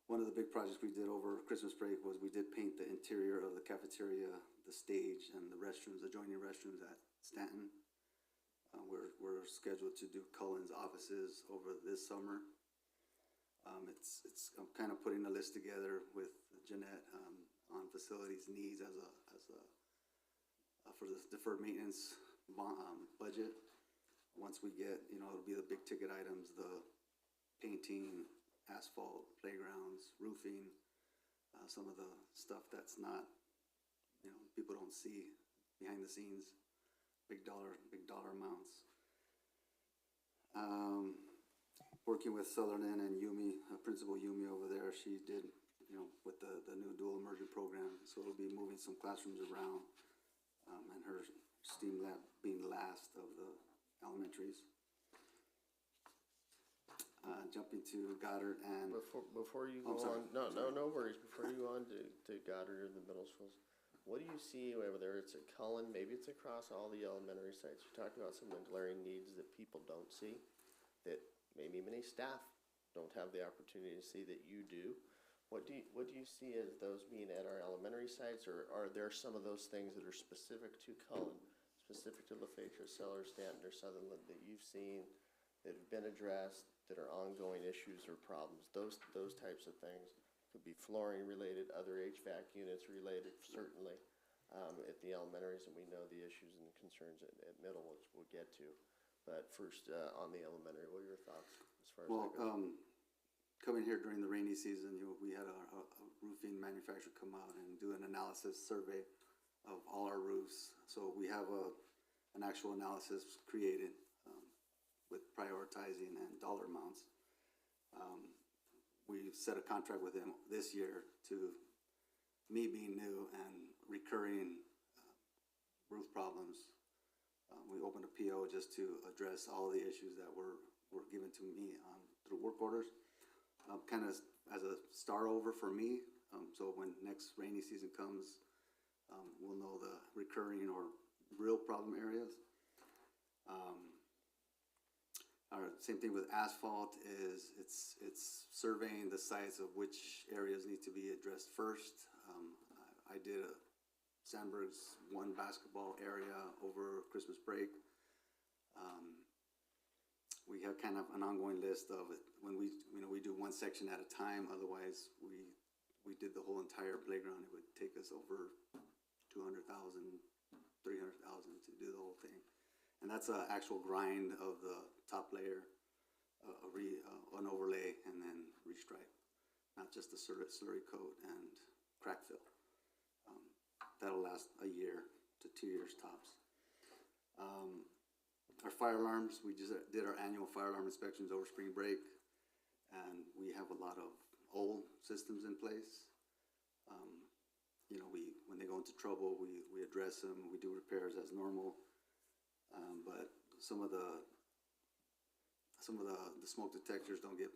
One of the big projects we did over Christmas break was we did paint the interior of the cafeteria, the stage, and the restrooms, adjoining restrooms at Stanton. We're scheduled to do Cullen's offices over this summer. I'm kind of putting a list together with Jeanette on facilities needs for the deferred maintenance budget. Once we get, it'll be the big ticket items, the painting, asphalt, playgrounds, roofing, some of the stuff that's not, people don't see behind the scenes, big dollar amounts. Working with Sutherland and Yumi, Principal Yumi over there, she did, with the new dual immersion program, so it'll be moving some classrooms around, and her STEAM lab being the last of the elementaries. Jumping to Goddard and... Before you Oh, go sorry. on, no worries, before you go on to Goddard and the middle schools, what do you see, whether it's at Cullen, maybe it's across all the elementary sites, you talked about some of the glaring needs that people don't see, that maybe many staff don't have the opportunity to see that you do. What do you see as those being at our elementary sites, or are there some of those things that are specific to Cullen, specific to La Fetra, Sellers, Stanton, or Sutherland that you've seen that have been addressed, that are ongoing issues or problems? Those types of things could be flooring related, other HVAC units related, certainly, at the elementaries, and we know the issues and concerns at middle, which we'll get to. But first, on the elementary, what are your thoughts as far as that goes? Coming here during the rainy season, we had a roofing manufacturer come out and do an analysis survey of all our roofs. So we have an actual analysis created with prioritizing and dollar amounts. We set a contract with them this year to me being new and recurring roof problems. We opened a PO just to address all the issues that were given to me through work orders. Kind of as a start over for me, so when next rainy season comes, we'll know the recurring or real problem areas. Same thing with asphalt is it's surveying the sites of which areas need to be addressed first. I did Sandberg's one basketball area over Christmas break. We have kind of an ongoing list of it. When we do one section at a time. Otherwise, we did the whole entire playground. It would take us over 200,000, 300,000 to do the whole thing. And that's an actual grind of the top layer, an overlay, and then restripe, not just a slurry coat and crack fill. That'll last a year to 2 years tops. Our fire alarms, we just did our annual fire alarm inspections over spring break, and we have a lot of old systems in place. When they go into trouble, we address them, we do repairs as normal. But some of the smoke detectors don't get,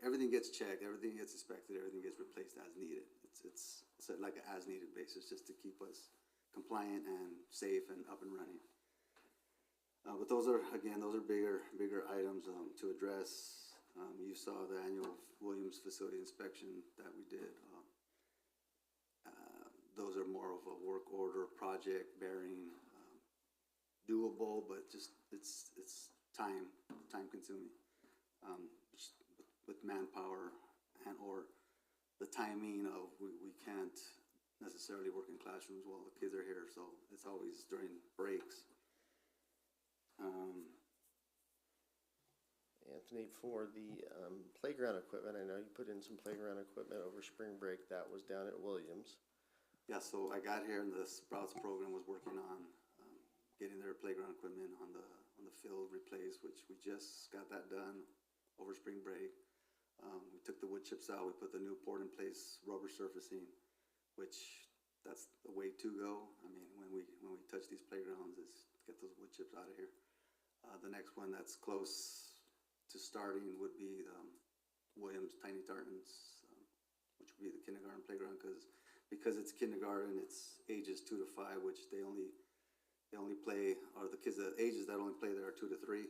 everything gets checked, everything gets inspected, everything gets replaced as needed. It's like an as-needed basis, just to keep us compliant and safe and up and running. But those are bigger items to address. You saw the annual Williams facility inspection that we did. Those are more of a work order project bearing, doable, but just it's time consuming. With manpower and or the timing of we can't necessarily work in classrooms while the kids are here, so it's always during breaks. Anthony, for the playground equipment, I know you put in some playground equipment over spring break. That was down at Williams. Yeah, so I got here and the Sprouts program was working on getting their playground equipment on the field replaced, which we just got that done over spring break. We took the wood chips out. We put the new poured in place rubber surfacing, which that's the way to go. I mean, when we touch these playgrounds, is get those wood chips out of here. The next one that's close to starting would be the Williams Tiny Tartans, which would be the kindergarten playground, because it's kindergarten, it's ages 2 to 5, which they only play, or the kids, the ages that only play there are 2 to 3.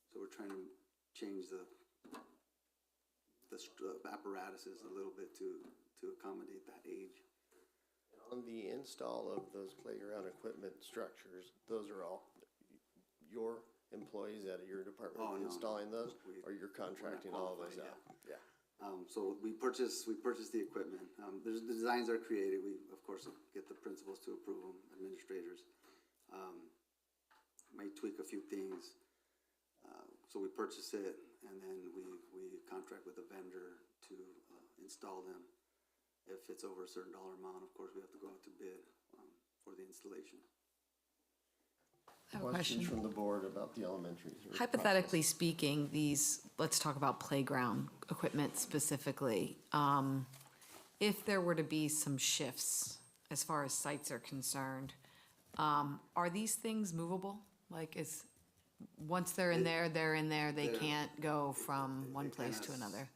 So we're trying to change the apparatuses a little bit to accommodate that age. On the install of those playground equipment structures, those are all your employees out of your department installing those, or you're contracting all of those out? Yeah. So we purchase the equipment. The designs are created. We, of course, get the principals to approve them, administrators. May tweak a few things. So we purchase it, and then we contract with a vendor to install them. If it's over a certain dollar amount, of course, we have to go out to bid for the installation. I have a question. Questions from the board about the elementaries? or Hypothetically process? speaking, let's talk about playground equipment specifically. If there were to be some shifts as far as sites are concerned, are these things movable? Like once they're in there, they're in there, they can't go from one place to another?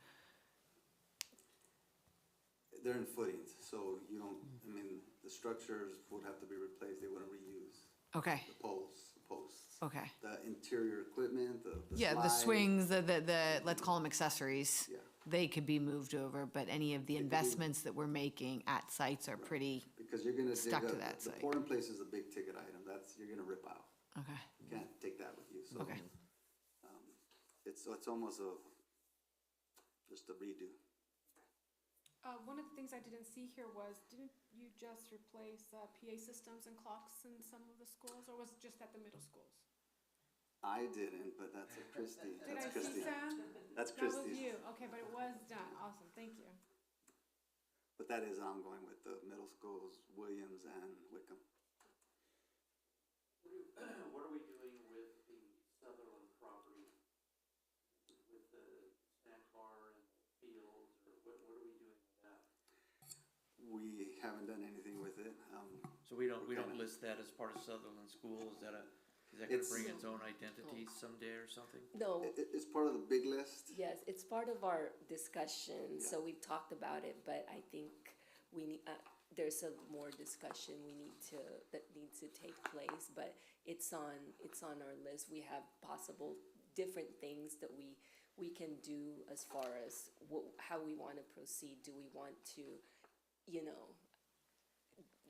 They're in footings, so you don't, the structures would have to be replaced. They wouldn't reuse. Okay, The posts. okay. The interior equipment, the Yeah, the slides. swings, let's call them accessories. Yeah. They could be moved over, but any of the investments that we're making at sites are pretty, Because you're gonna stuck dig to up, that the site. pouring place is a big ticket item. You're gonna rip out. okay, You can't take that with you, so. okay. It's almost just a redo. One of the things I didn't see here was, didn't you just replace PA systems and clocks in some of the schools, or was it just at the middle schools? I didn't, but that's a Christie. Did That's I see Christie. Sam? That's That was Christie's. you, okay, but it was done, awesome, thank you. But that is ongoing with the middle schools, Williams and Wickham. What are we doing with the Sutherland property? With the snack bar and fields, or what are we doing with that? We haven't done anything with it. So we don't kinda- list that as part of Sutherland School? Is that gonna It's- bring its own identity someday or something? No, It's part of the big list. yes, it's part of our discussion, so Yeah. we've talked about it, but I think we need, there's a more discussion that needs to take place, but it's on our list. We have possible different things that we can do as far as how we want to proceed. Do we want to, Say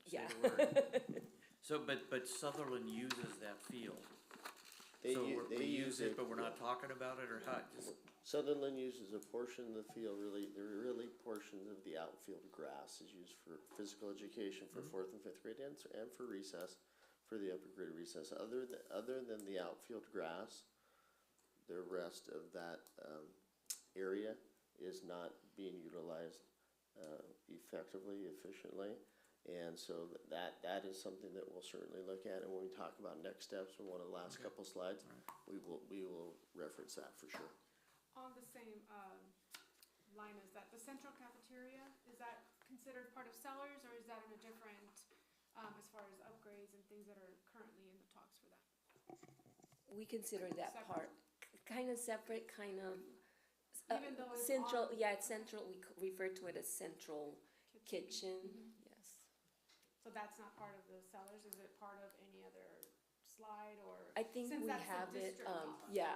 yeah. the word. So, but Sutherland uses that field. They So u- we they use it, it, but we're not talking about it, or how? Sutherland uses a portion of the field, really portions of the outfield grass is used for physical education for 4th and 5th grade and for recess, for the upper grade recess. Other than the outfield grass, the rest of that area is not being utilized effectively, efficiently. And so that is something that we'll certainly look at, and when we talk about next steps in one of the last couple slides, we will reference that for sure. On the same line as that, the central cafeteria, is that considered part of Sellers, or is that in a different, as far as upgrades and things that are currently in the talks for that? We consider that Separate. part, kind of separate, kind of. Even though it's Central, on- yeah, it's central, we refer to it as central kitchen, yes. So that's not part of the sellers, is it part of any other slide or? I think since we that's the have it, district yeah,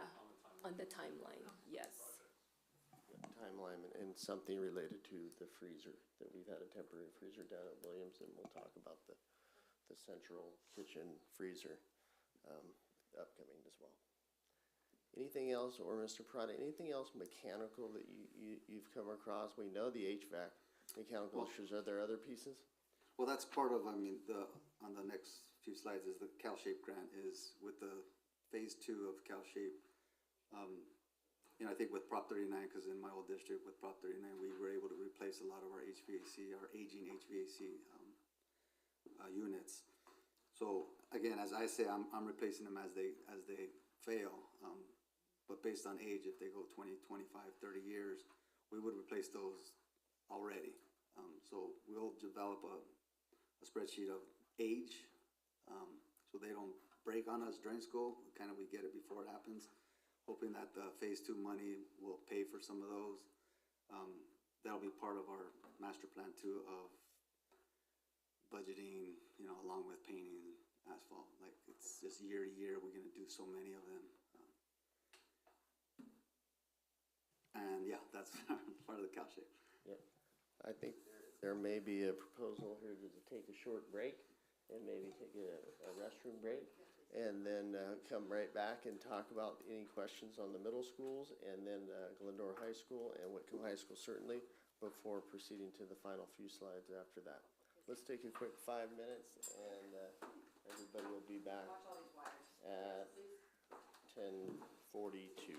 on the timeline, yes. Timeline and something related to the freezer, that we've had a temporary freezer down at Williams, and we'll talk about the central kitchen freezer, upcoming as well. Anything else, or Mr. Prada, anything else mechanical that you've come across? We know the HVAC mechanical issues, are there other pieces? Well, that's part of, I mean, on the next few slides is the CalShape grant is with the phase 2 of CalShape. You know, I think with Prop 39, because in my old district with Prop 39, we were able to replace a lot of our HVAC, our aging HVAC units. So again, as I say, I'm replacing them as they fail. But based on age, if they go 20, 25, 30 years, we would replace those already. So we'll develop a spreadsheet of age, so they don't break on us during school. Kind of we get it before it happens, hoping that the phase 2 money will pay for some of those. That'll be part of our master plan too of budgeting, you know, along with painting asphalt. Like it's just year to year, we're gonna do so many of them. And yeah, that's part of the CalShape. Yep. I think there may be a proposal here to take a short break and maybe take a restroom break. And then come right back and talk about any questions on the middle schools, and then Glendora High School and Whitcomb High School certainly, before proceeding to the final few slides after that. Let's take a quick 5 minutes, and everybody will be back at 10:42.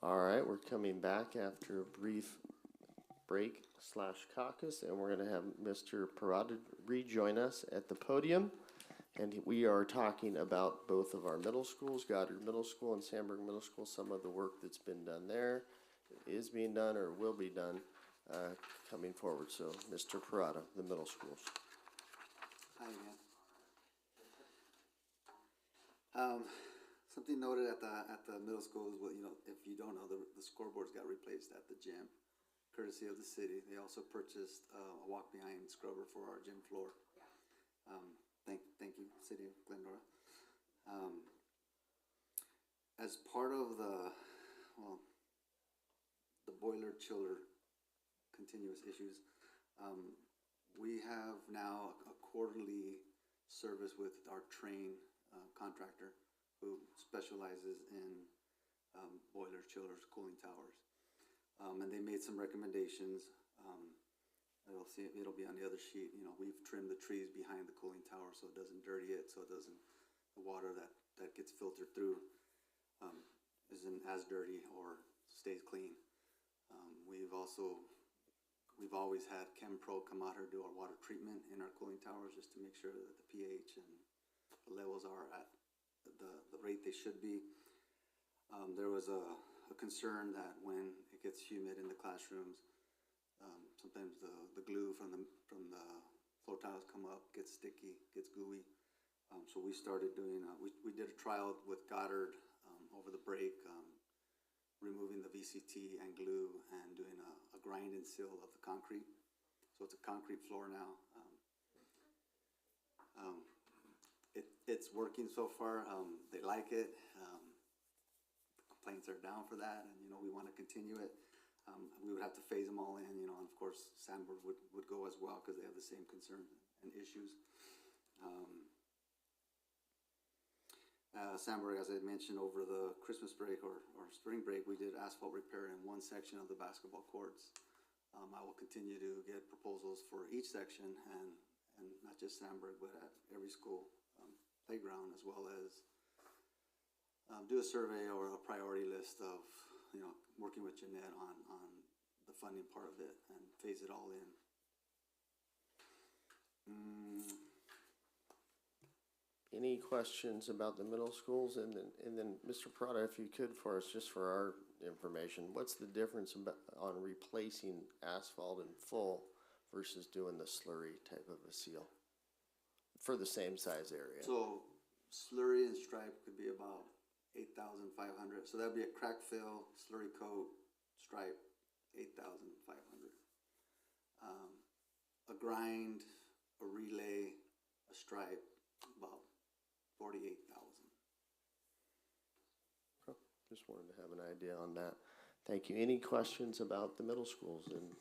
All right, we're coming back after a brief break / caucus, and we're gonna have Mr. Parada rejoin us at the podium. And we are talking about both of our middle schools, Goddard Middle School and Sandburg Middle School, some of the work that's been done there, is being done or will be done, coming forward. So, Mr. Parada, the middle schools. Hi again. Something noted at the middle school is, well, you know, if you don't know, the scoreboards got replaced at the gym, courtesy of the city. They also purchased a walk behind scrubber for our gym floor. Thank you, City of Glendora. As part of the boiler chiller continuous issues, we have now a quarterly service with our train contractor who specializes in boilers, chillers, cooling towers. And they made some recommendations. It'll be on the other sheet. You know, we've trimmed the trees behind the cooling tower so it doesn't dirty it, so it doesn't, the water that gets filtered through isn't as dirty or stays clean. We've always had ChemPro come out here do our water treatment in our cooling towers just to make sure that the pH and the levels are at the rate they should be. There was a concern that when it gets humid in the classrooms, sometimes the glue from the floor tiles come up, gets sticky, gets gooey. So we started doing, we did a trial with Goddard over the break, removing the VCT and glue and doing a grind and seal of the concrete. So it's a concrete floor now. It's working so far. They like it. The complaints are down for that, and you know we want to continue it. We would have to phase them all in, you know, and of course Sandburg would go as well because they have the same concerns and issues. Sandburg, as I mentioned, over the Christmas break or spring break, we did asphalt repair in one section of the basketball courts. I will continue to get proposals for each section and not just Sandburg, but at every school playground, as well as do a survey or a priority list of, you know, working with Jeanette on the funding part of it and phase it all in. Any questions about the middle schools? And then Mr. Prada, if you could for us, just for our information, what's the difference on replacing asphalt in full versus doing the slurry type of a seal for the same size area? So slurry and stripe could be about 8,500. So that'd be a crack fill, slurry coat, stripe, 8,500. A grind, a relay, a stripe, about 48,000. Okay. Just wanted to have an idea on that. Thank you. Any questions about the middle schools and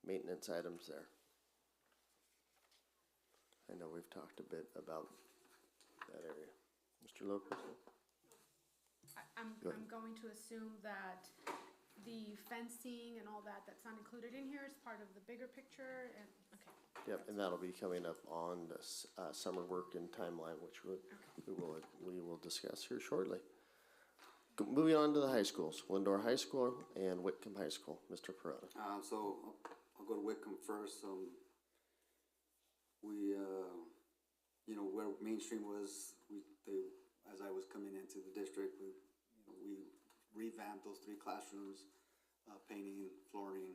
maintenance items there? I know we've talked a bit about that area. Mr. Lopez? I'm going to assume that the fencing and all that's not included in here is part of the bigger picture, and, okay. Yep, and that'll be coming up on the summer work and timeline, which we will discuss here shortly. Moving on to the high schools, Glendora High School and Whitcomb High School. Mr. Parada. So I'll go to Whitcomb first. We, you know, where mainstream was, as I was coming into the district, we revamped those 3 classrooms, painting, flooring,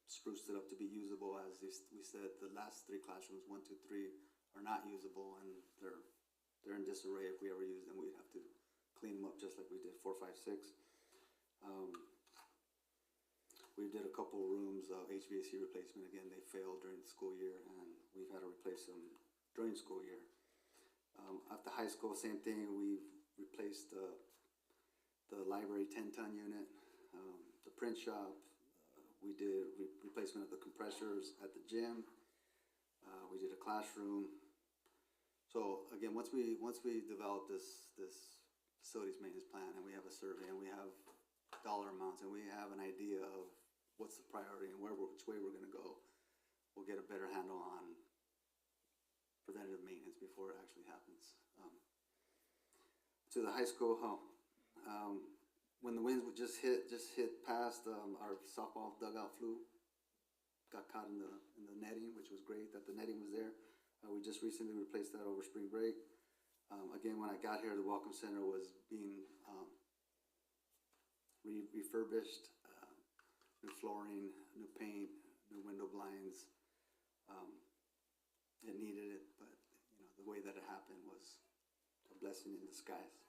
spruced it up to be usable. As we said, the last 3 classrooms, 1, 2, 3, are not usable, and they're in disarray. If we ever use them, we'd have to clean them up just like we did 4, 5, 6. We did a couple rooms of HVAC replacement. Again, they failed during the school year, and we've had to replace them during the school year. At the high school, same thing. We've replaced the library 10-ton unit, the print shop. We did replacement of the compressors at the gym. We did a classroom. So again, once we develop this facilities maintenance plan, and we have a survey, and we have dollar amounts, and we have an idea of what's the priority and which way we're going to go, we'll get a better handle on preventative maintenance before it actually happens. To the high school, when the winds would just hit past, our softball dugout flew, got caught in the netting, which was great that the netting was there. We just recently replaced that over spring break. Again, when I got here, the Welcome Center was being refurbished, new flooring, new paint, new window blinds. It needed it, but you know, the way that it happened was a blessing in disguise.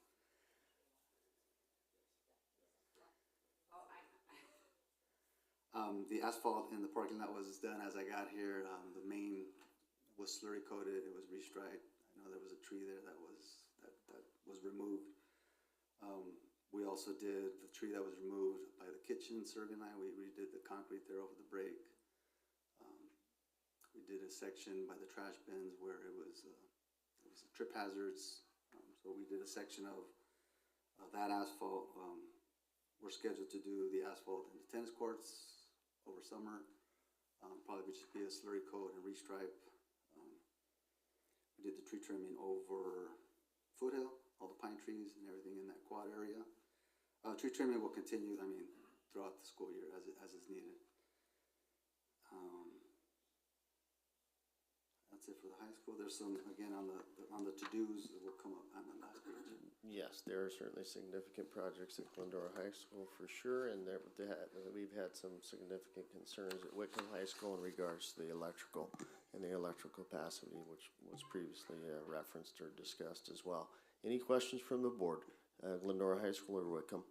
The asphalt in the parking lot was done as I got here. The main was slurry coated. It was restriped. I know there was a tree there that was removed. We also did the tree that was removed by the kitchen serving line. We redid the concrete there over the break. We did a section by the trash bins where it was trip hazards. So we did a section of that asphalt. We're scheduled to do the asphalt in the tennis courts over summer. Probably would just be a slurry coat and restripe. We did the tree trimming over Foothill, all the pine trees and everything in that quad area. Tree trimming will continue, throughout the school year as is needed. That's it for the high school. There's some, again, on the to-dos that will come up on the last page. Yes, there are certainly significant projects at Glendora High School for sure, and we've had some significant concerns at Whitcomb High School in regards to the electrical and the electrical capacity, which was previously referenced or discussed as well. Any questions from the board? Glendora High School or Whitcomb?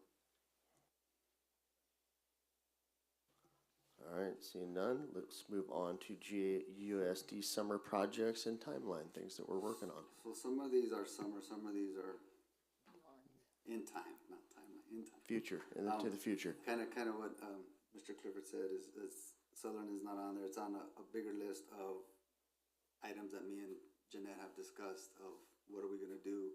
All right, seeing none, let's move on to GUSD summer projects and timeline, things that we're working on. So some of these are summer, some of these are in time, not timeline, in time. Future, and into the future. Kind of what Mr. Clifford said is Southern is not on there. It's on a bigger list of items that me and Jeanette have discussed of what are we going to do,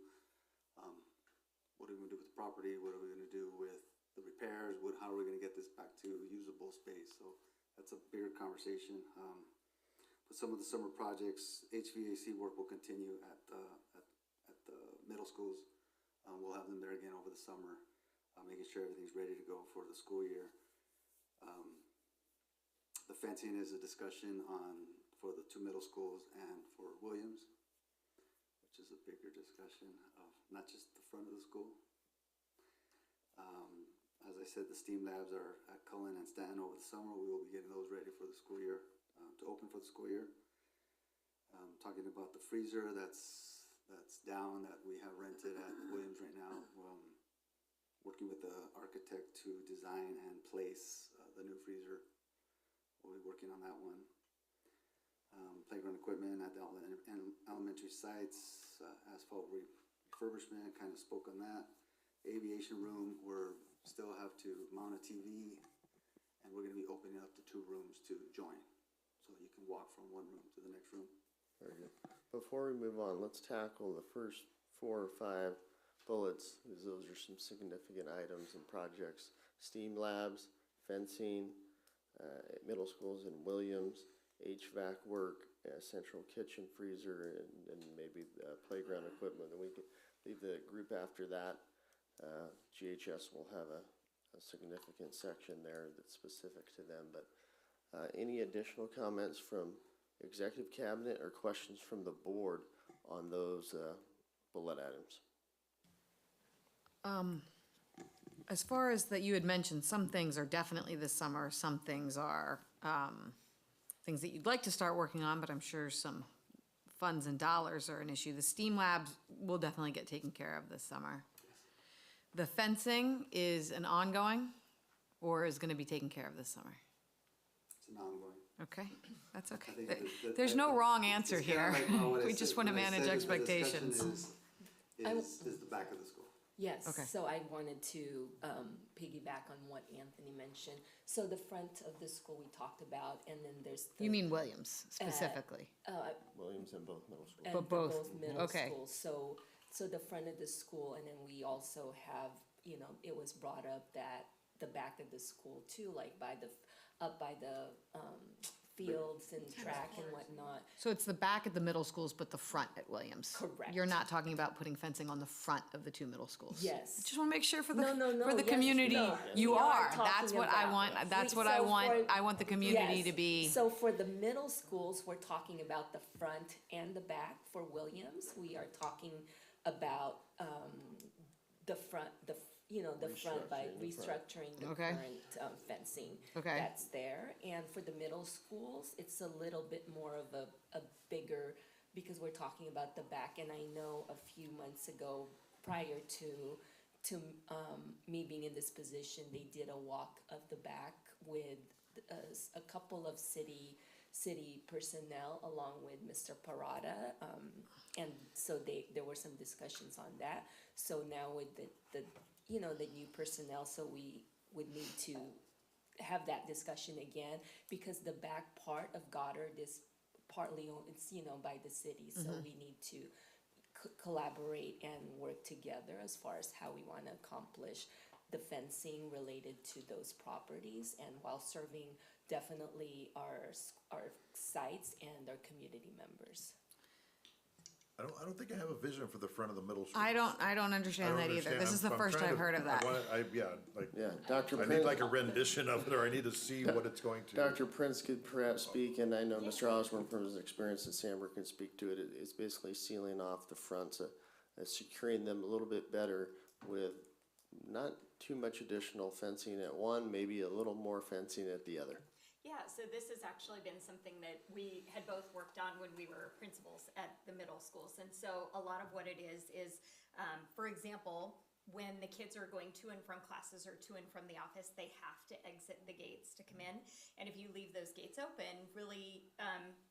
what are we going to do with the property, what are we going to do with the repairs, how are we going to get this back to usable space. So that's a bigger conversation. But some of the summer projects, HVAC work will continue at the middle schools. We'll have them there again over the summer, making sure everything's ready to go for the school year. The fencing is a discussion for the two middle schools and for Williams, which is a bigger discussion of not just the front of the school. As I said, the STEAM labs are at Cullen and Stanton over the summer. We will be getting those ready for the school year, to open for the school year. Talking about the freezer that's down that we have rented at Williams right now. Working with the architect to design and place the new freezer. We'll be working on that one. Playground equipment at the elementary sites, asphalt refurbishment, kind of spoke on that. Aviation room, we're still have to mount a TV, and we're going to be opening up the 2 rooms to join, so you can walk from one room to the next room. Very good. Before we move on, let's tackle the first 4 or 5 bullets, because those are some significant items and projects. STEAM labs, fencing, at middle schools in Williams, HVAC work, central kitchen freezer, and maybe playground equipment. And we can leave the group after that. GHS will have a significant section there that's specific to them. But any additional comments from Executive Cabinet or questions from the board on those bullet items? As far as that you had mentioned, some things are definitely this summer, some things are things that you'd like to start working on, but I'm sure some funds and dollars are an issue. The STEAM labs will definitely get taken care of this summer. The fencing is an ongoing or is going to be taken care of this summer? It's an ongoing. Okay, that's okay. I think There's no wrong answer it's kinda here. like what I We said- just want to what I manage said is the discussion expectations. Is the back of the school. Yes, Okay. so I wanted to piggyback on what Anthony mentioned. So the front of the school we talked about, and then there's the. You mean Williams specifically? Williams and both middle schools. And But for both, middle okay. schools. So the front of the school, and then we also have, it was brought up that the back of the school too, like up by the fields and track and whatnot. So it's the back at the middle schools, but the front at Williams? Correct. You're not talking about putting fencing on the front of the two middle schools? Yes. Just wanna make sure for the, No, for the yes, community, no, you we are. talking That's what I about- want, that's we- what I so want. for- I want the community Yes. to be. So for the middle schools, we're talking about the front and the back. For Williams, we are talking about, the front, the front by restructuring the Okay. current, fencing. Okay. That's there, and for the middle schools, it's a little bit more of a bigger, because we're talking about the back, and I know a few months ago, prior to me being in this position, they did a walk of the back with a couple of city personnel along with Mr. Parada, and so there were some discussions on that. So now with the new personnel, so we would need to have that discussion again, because the back part of Goddard is partly owned, it's, by the city, so we need to collaborate and work together as far as how we want to accomplish the fencing related to those properties, and while serving definitely our sites and our community members. I don't think I have a vision for the front of the middle school. I don't understand that either. This is the first I've heard of that. Yeah, Dr. I need Prince, like a rendition of it, or I need to see what it's going to. Dr. Prince could perhaps speak, and I know Mr. Osborne from his experience at Sandburg can speak to it. It's basically sealing off the fronts, securing them a little bit better with not too much additional fencing at one, maybe a little more fencing at the other. Yeah, so this has actually been something that we had both worked on when we were principals at the middle schools. And so a lot of what it is, for example, when the kids are going to and from classes or to and from the office, they have to exit the gates to come in. And if you leave those gates open, really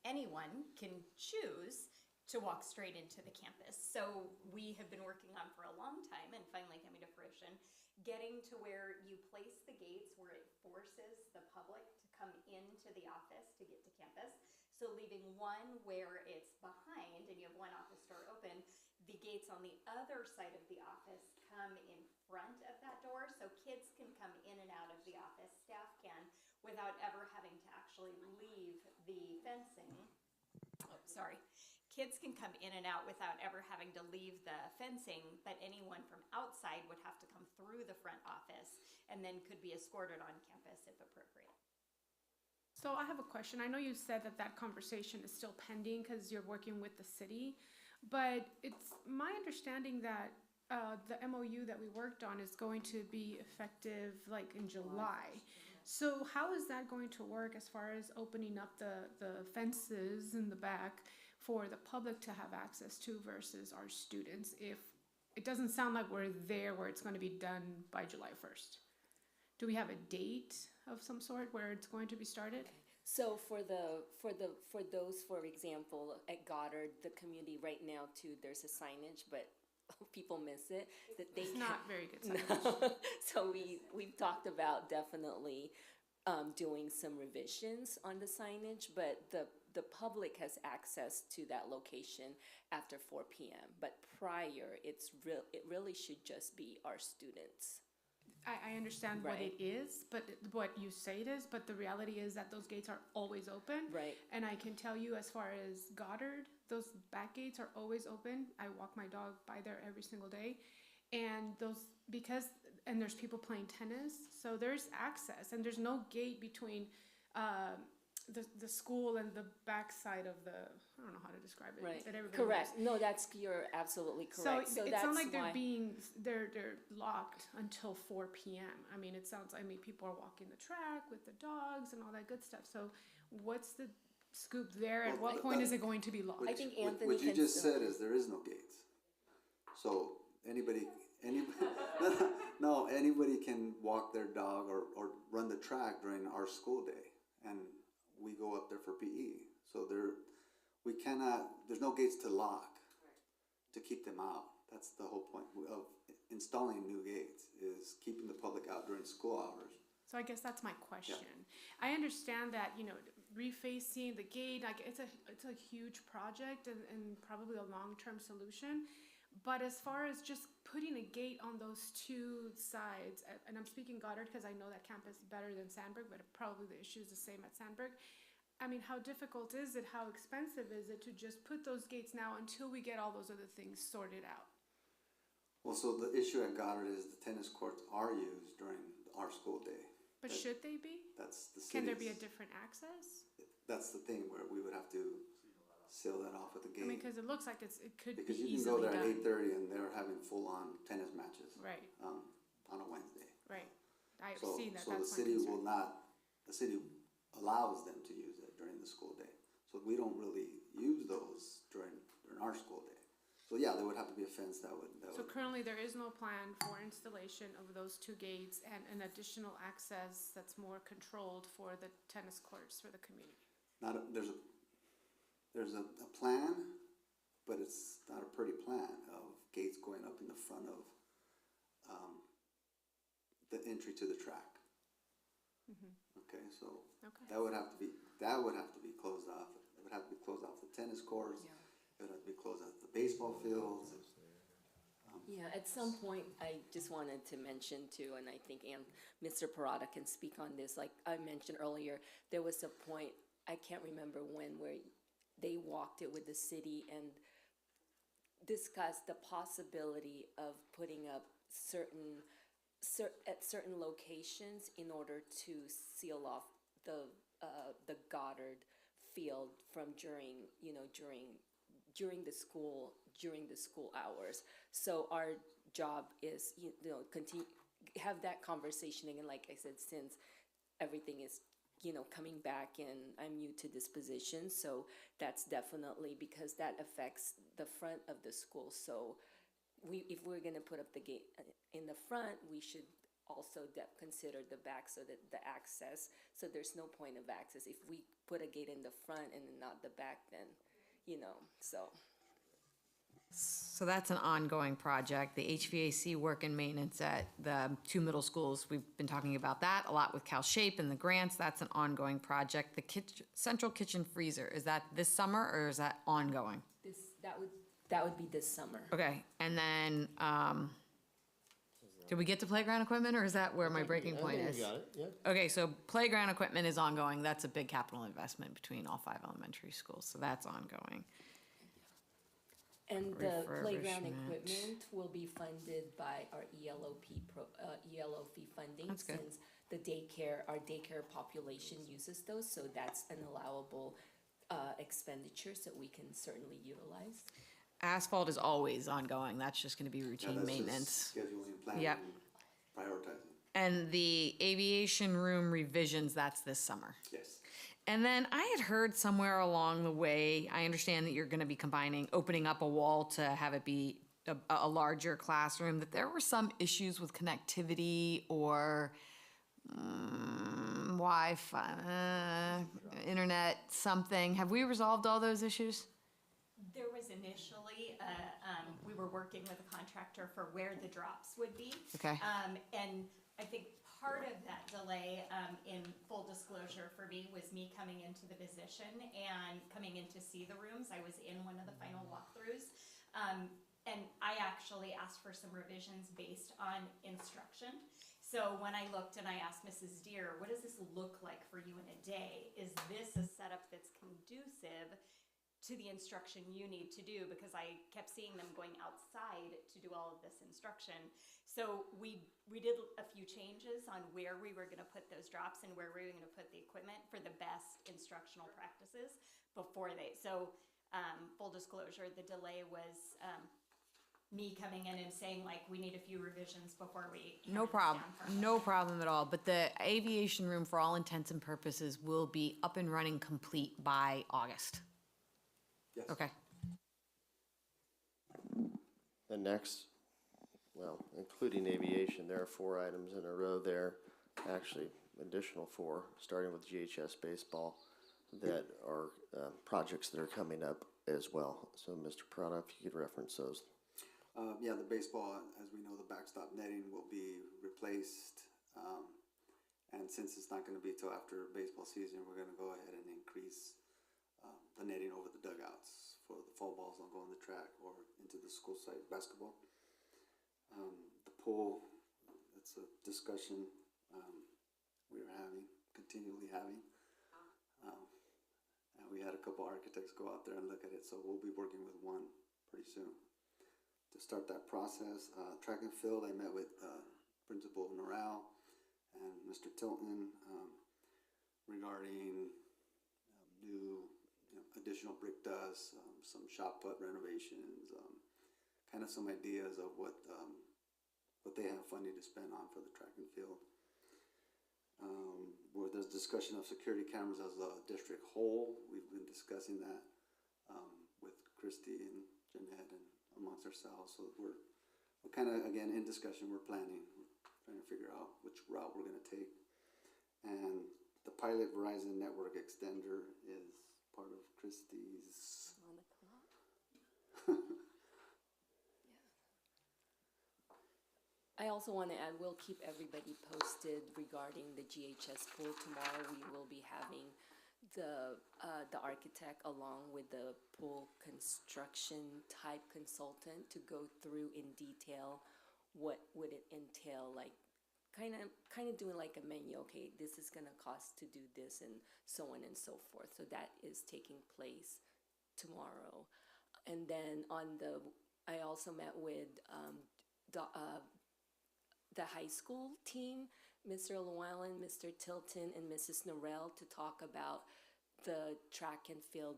anyone can choose to walk straight into the campus. So we have been working on for a long time and finally coming to fruition, getting to where you place the gates where it forces the public to come into the office to get to campus. So leaving one where it's behind and you have one office door open, the gates on the other side of the office come in front of that door, so kids can come in and out of the office, staff can, without ever having to actually leave the fencing. Oh, sorry. Kids can come in and out without ever having to leave the fencing, but anyone from outside would have to come through the front office and then could be escorted on campus if appropriate. So I have a question. I know you said that conversation is still pending because you're working with the city, but it's my understanding that the MOU that we worked on is going to be effective like in July. So how is that going to work as far as opening up the fences in the back for the public to have access to versus our students, if it doesn't sound like we're there where it's going to be done by July 1st? Do we have a date of some sort where it's going to be started? So for those, for example, at Goddard, the community right now too, there's a signage, but people miss it, that they It's can't. not very good signage. No. So we've talked about definitely doing some revisions on the signage, but the public has access to that location after 4 p.m. But prior, it really should just be our students. I understand what Right. it is, but what you say it is, but the reality is that those gates are always open. Right. And I can tell you, as far as Goddard, those back gates are always open. I walk my dog by there every single day. And there's people playing tennis, so there's access, and there's no gate between the school and the back side of I don't know how to describe it. Right. That everybody Correct. knows. No, you're absolutely correct. So it's that's not like why. they're locked until 4 p.m. I mean, people are walking the track with the dogs and all that good stuff. So what's the scoop there? At Well, what point is it going to be locked? I think Anthony What you can just still- said is there is no gates. So anybody can walk their dog or run the track during our school day, and we go up there for PE. So there's no gates to lock to keep them out. That's the whole point of installing new gates, is keeping the public out during school hours. So I guess that's my question. I understand that, refacing the gate, like it's a huge project and probably a long-term solution. But as far as just putting a gate on those two sides, and I'm speaking Goddard because I know that campus better than Sandburg, but probably the issue is the same at Sandburg. I mean, how difficult is it, how expensive is it to just put those gates now until we get all those other things sorted out? Well, so the issue at Goddard is the tennis courts are used during our school day. But should they be? That's the city's. Can there be a different access? That's the thing where we would have to seal that off with the I mean, gate. cause it looks like it could be Because you can easily go there at done. 8:30 and they're having full-on tennis matches. Right, On a Wednesday. right. I've So, seen that, so the that's my city concern. will not, the city allows them to use it during the school day. So we don't really use those during our school day. So yeah, there would have to be a fence that would, So currently, there is no plan for installation of those two gates and an additional access that's more controlled for the tennis courts for the community. not, there's a plan, but it's not a pretty plan of gates going up in the front of, the entry to the track. Okay, so Okay. that would have to be closed off. It would have to be closed off the tennis courts. It would have to be closed off the baseball fields. Yeah, at some point, I just wanted to mention too, and I think Mr. Parada can speak on this, like I mentioned earlier, there was a point, I can't remember when, where they walked it with the city and discussed the possibility of putting up at certain locations in order to seal off the Goddard field from during the school hours. So our job is, continue, have that conversation again, like I said, since everything is, coming back and I'm new to this position, so that's definitely, because that affects the front of the school. So if we're gonna put up the gate in the front, we should also consider the back, so that the access, so there's no point of access. If we put a gate in the front and not the back, then, so. So that's an ongoing project. The HVAC work and maintenance at the two middle schools, we've been talking about that a lot with Cal Shape and the grants. That's an ongoing project. The central kitchen freezer, is that this summer or is that ongoing? That would be this summer. Okay, and then, did we get to playground equipment or is that where my breaking point is? You got it, yeah. Okay, so playground equipment is ongoing. That's a big capital investment between all 5 elementary schools, so that's ongoing. And the playground Refurbishment. equipment will be funded by our ELOP funding. That's good. Since our daycare population uses those, so that's an allowable expenditures that we can certainly utilize. Asphalt is always ongoing. That's just gonna be Yeah, routine that's maintenance. just scheduling, planning, Yep. and prioritizing. And the aviation room revisions, that's this summer. Yes. And then I had heard somewhere along the way, I understand that you're gonna be opening up a wall to have it be a larger classroom, that there were some issues with connectivity or Wi-Fi, internet, something. Have we resolved all those issues? There was initially, we were working with a contractor for where the drops would be. Okay. And I think part of that delay, in full disclosure for me, was me coming into the position and coming in to see the rooms. I was in one of the final walkthroughs. And I actually asked for some revisions based on instruction. So when I looked and I asked Mrs. Deere, what does this look like for you in a day? Is this a setup that's conducive to the instruction you need to do? Because I kept seeing them going outside to do all of this instruction. So we did a few changes on where we were gonna put those drops and where we were gonna put the equipment for the best instructional practices before so full disclosure, the delay was, me coming in and saying like, we need a few revisions before we. No problem, no problem at all. But the aviation room, for all intents and purposes, will be up and running complete by August. Yes. Okay. The next, well, including aviation, there are 4 items in a row there, actually additional 4, starting with GHS baseball, that are projects that are coming up as well. So Mr. Prada, if you could reference those. Yeah, the baseball, as we know, the backstop netting will be replaced. And since it's not gonna be till after baseball season, we're gonna go ahead and increase the netting over the dugouts for the fall balls don't go on the track or into the school site basketball. The pool, it's a discussion we're having, continually having. a couple architects go out there and look at it, so we'll be working with one pretty soon. To start that process, track and field, I met with Principal Norrell and Mr. Tilton regarding new, additional brick dust, some shot put renovations, kind of some ideas of what they have funding to spend on for the track and field. Where there's discussion of security cameras as a district whole, we've been discussing that with Christy and Jeanette and amongst ourselves. So we're kind of, again, in discussion, we're planning, we're trying to figure out which route we're going to take. And the pilot Verizon network extender is part of Christy's. On the clock. I also want to add, we'll keep everybody posted regarding the GHS pool. Tomorrow we will be having the architect along with the pool construction type consultant to go through in detail what would it entail, like kind of doing like a menu. Okay, this is gonna cost to do this and so on and so forth. So that is taking place tomorrow. And then I also met with the high school team, Mr. Llewellyn, Mr. Tilton, and Mrs. Norrell, to talk about the track and field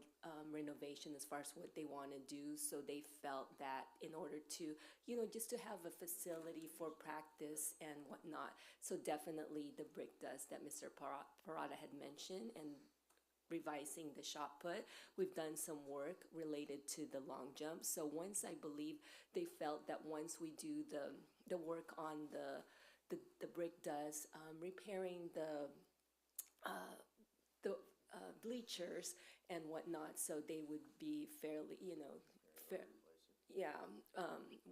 renovation as far as what they want to do. So they felt that in order to, just to have a facility for practice and whatnot. So definitely the brick dust that Mr. Parada had mentioned and revising the shot put. We've done some work related to the long jump. So once, I believe they felt that once we do the work on the brick dust, repairing the bleachers and whatnot, so they would be fairly,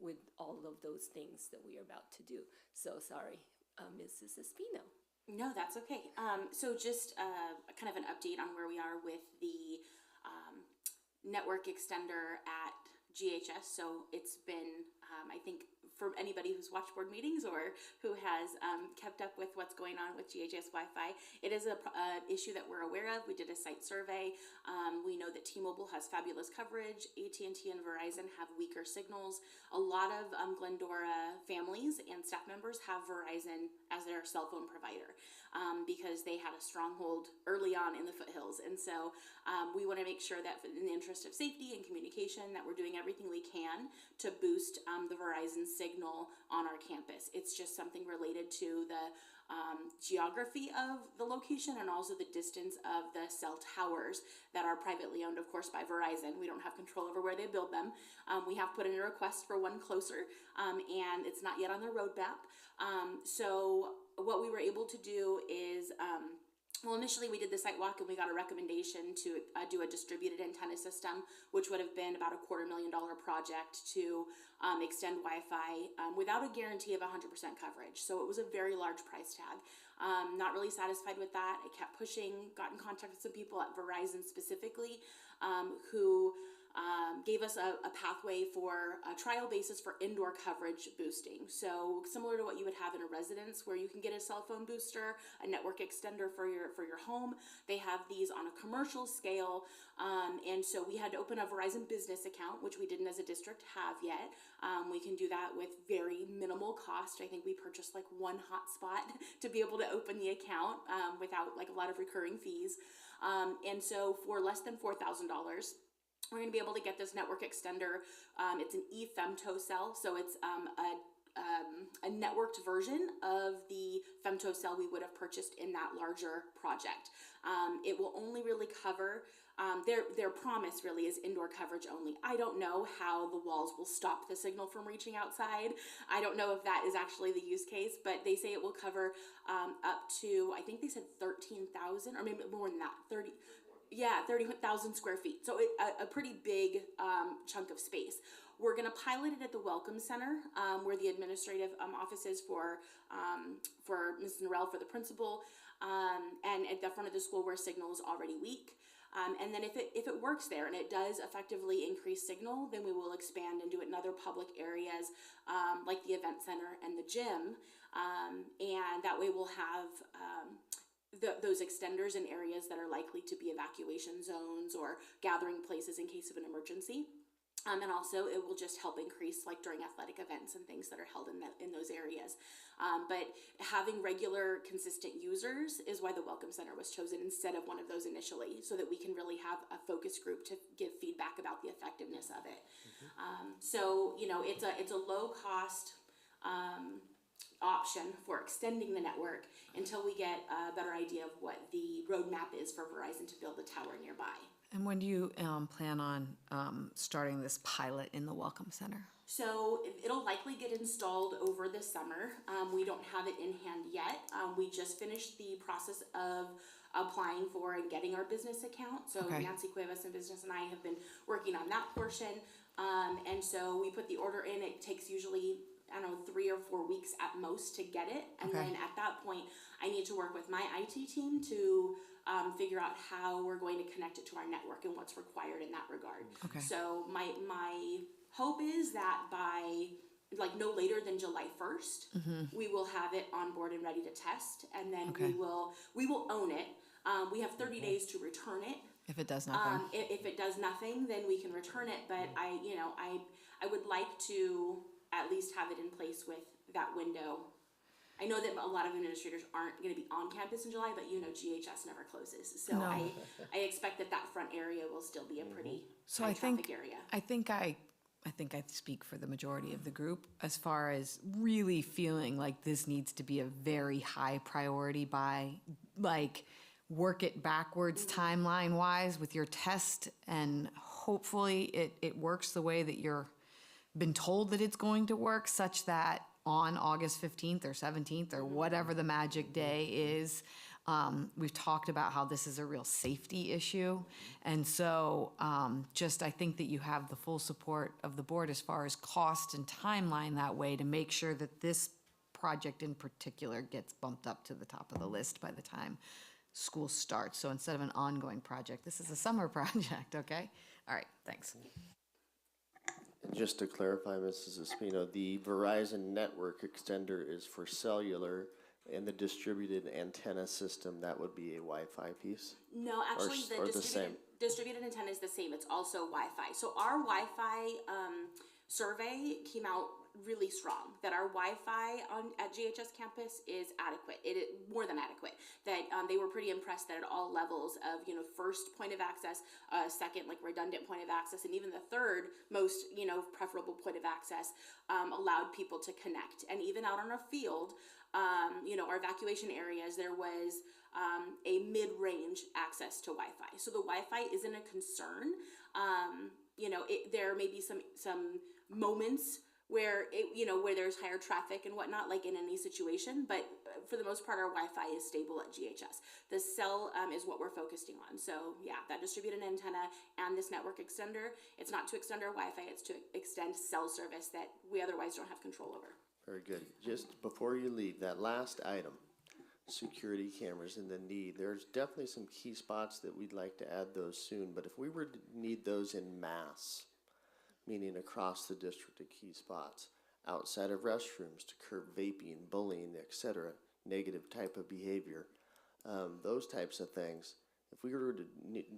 with all of those things that we are about to do. So sorry, Mrs. Espino. No, that's okay. So just kind of an update on where we are with the network extender at GHS. So it's been, I think, for anybody who's watched board meetings or who has kept up with what's going on with GHS Wi-Fi, it is a issue that we're aware of. We did a site survey. We know that T-Mobile has fabulous coverage. AT&T and Verizon have weaker signals. A lot of Glendora families and staff members have Verizon as their cell phone provider because they had a stronghold early on in the foothills. And so we want to make sure that in the interest of safety and communication that we're doing everything we can to boost the Verizon signal on our campus. It's just something related to the geography of the location and also the distance of the cell towers that are privately owned, of course, by Verizon. We don't have control over where they build them. We have put in a request for one closer, and it's not yet on their roadmap. So what we were able to do is, well, initially we did the site walk and we got a recommendation to do a distributed antenna system, which would have been about a $250,000 project to extend Wi-Fi without a guarantee of 100% coverage. So it was a very large price tag. Not really satisfied with that. I kept pushing, got in contact with some people at Verizon specifically who gave us a pathway for a trial basis for indoor coverage boosting. So similar to what you would have in a residence where you can get a cell phone booster, a network extender for your home. They have these on a commercial scale. And so we had to open a Verizon business account, which we didn't as a district have yet. We can do that with very minimal cost. I think we purchased like one hotspot to be able to open the account without like a lot of recurring fees. And so for less than $4,000, we're going to be able to get this network extender. It's an e-femtocell, so it's a networked version of the femtocell we would have purchased in that larger project. It will only really cover, their promise really is indoor coverage only. I don't know how the walls will stop the signal from reaching outside. I don't know if that is actually the use case, but they say it will cover up to, I think they said 13,000 or maybe more than that, 30,000 square feet. So a pretty big chunk of space. We're going to pilot it at the Welcome Center, where the administrative office is for Ms. Norrell, for the principal, and at the front of the school where signal is already weak. And then if it works there and it does effectively increase signal, then we will expand and do it in other public areas like the event center and the gym. And that way we'll have those extenders in areas that are likely to be evacuation zones or gathering places in case of an emergency. And also it will just help increase like during athletic events and things that are held in those areas. But having regular consistent users is why the Welcome Center was chosen instead of one of those initially, so that we can really have a focus group to give feedback about the effectiveness of it. So, you know, it's a low cost option for extending the network until we get a better idea of what the roadmap is for Verizon to build a tower nearby. And when do you plan on starting this pilot in the Welcome Center? So it'll likely get installed over the summer. We don't have it in hand yet. We just finished the process of applying for and getting our business account. So Okay. Nancy Cuevas in business and I have been working on that portion. And so we put the order in. It takes usually, I don't know, 3 or 4 weeks at most to get it. And Okay. then at that point, I need to work with my IT team to figure out how we're going to connect it to our network and what's required in that regard. Okay. So my hope is that by like no later than July 1st, we will have it on board and ready to test, and then Okay. we will own it. We have 30 days to return it. If it does nothing. If it does nothing, then we can return it. But I would like to at least have it in place with that window. I know that a lot of administrators aren't going to be on campus in July, but you know GHS never closes, so No. I expect that front area will still be a pretty So high I traffic think area. I think I speak for the majority of the group as far as really feeling like this needs to be a very high priority by like work it backwards timeline wise with your test, and hopefully it works the way that you're been told that it's going to work, such that on August 15th or 17th or whatever the magic day is, we've talked about how this is a real safety issue. And so just I think that you have the full support of the board as far as cost and timeline that way to make sure that this project in particular gets bumped up to the top of the list by the time school starts. So instead of an ongoing project, this is a summer project, okay? All right, thanks. And just to clarify, Mrs. Espino, the Verizon network extender is for cellular, and the distributed antenna system, that would be a Wi-Fi piece? No, actually, or the the same? distributed antenna is the same. It's also Wi-Fi. So our Wi-Fi survey came out really strong. That our Wi-Fi at GHS campus is adequate. It is more than adequate. That they were pretty impressed that at all levels of first point of access, second like redundant point of access, and even the third most preferable point of access allowed people to connect. And even out on our field. Our evacuation areas, there was a mid-range access to Wi-Fi. So the Wi-Fi isn't a concern. There may be some moments where where there's higher traffic and whatnot, like in any situation. But for the most part, our Wi-Fi is stable at GHS. The cell is what we're focusing on. So yeah, that distributed antenna and this network extender. It's not to extend our Wi-Fi; it's to extend cell service that we otherwise don't have control over. Very good. Just before you leave, that last item, security cameras and the need, there's definitely some key spots that we'd like to add those soon, but if we were to need those in mass, meaning across the district at key spots, outside of restrooms to curb vaping, bullying, etc., negative type of behavior, those types of things, if we were to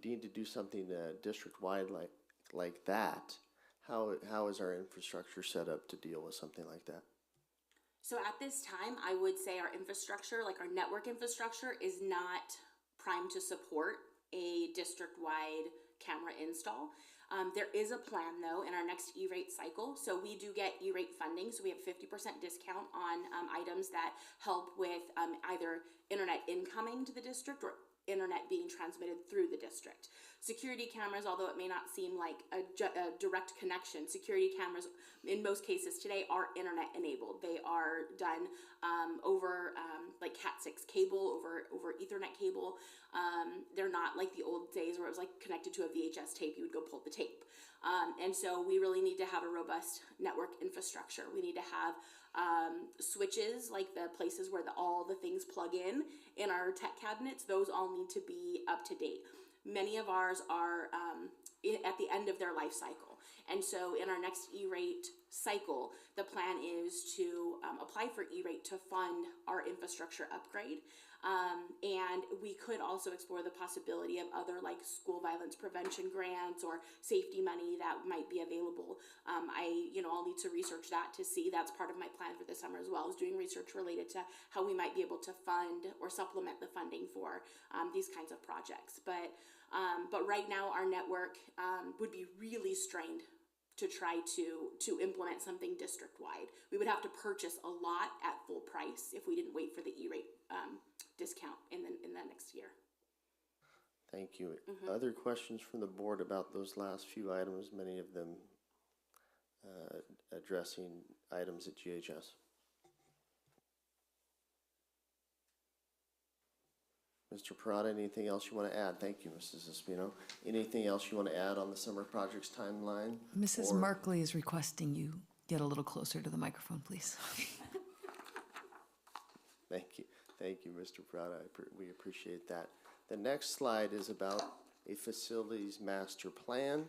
need to do something district-wide like that, how is our infrastructure set up to deal with something like that? So at this time, I would say our infrastructure, like our network infrastructure, is not primed to support a district-wide camera install. There is a plan though in our next E-rate cycle. So we do get E-rate funding. So we have 50% discount on items that help with either internet incoming to the district or internet being transmitted through the district. Security cameras, although it may not seem like a direct connection, security cameras in most cases today are internet enabled. They are done over like Cat6 cable, over Ethernet cable. They're not like the old days where it was like connected to a VHS tape, you would go pull the tape. And so we really need to have a robust network infrastructure. We need to have switches, like the places where all the things plug in our tech cabinets. Those all need to be up to date. Many of ours are at the end of their life cycle. And so in our next E-rate cycle, the plan is to apply for E-rate to fund our infrastructure upgrade. And we could also explore the possibility of other like school violence prevention grants or safety money that might be available. I'll need to research that to see. That's part of my plan for this summer as well, is doing research related to how we might be able to fund or supplement the funding for these kinds of projects. But right now our network would be really strained to try to implement something district-wide. We would have to purchase a lot at full price if we didn't wait for the E-rate discount in the next year. Thank you. Other questions from the board about those last few items, many of them addressing items at GHS? Mr. Parada, anything else you want to add? Thank you, Mrs. Espino. Anything else you want to add on the summer projects timeline? Mrs. Or- Merkley is requesting you get a little closer to the microphone, please. Thank you. Thank you, Mr. Parada. We appreciate that. The next slide is about a facilities master plan.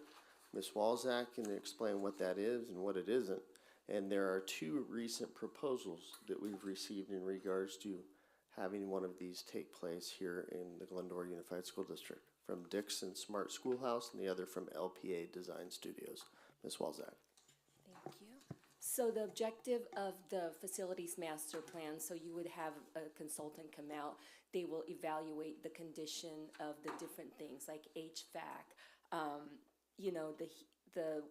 Ms. Walzak can explain what that is and what it isn't. And there are two recent proposals that we've received in regards to having one of these take place here in the Glendora Unified School District, from Dixon Smart Schoolhouse and the other from LPA Design Studios. Ms. Walzak. Thank you. So the objective of the facilities master plan, so you would have a consultant come out, they will evaluate the condition of the different things like HVAC, the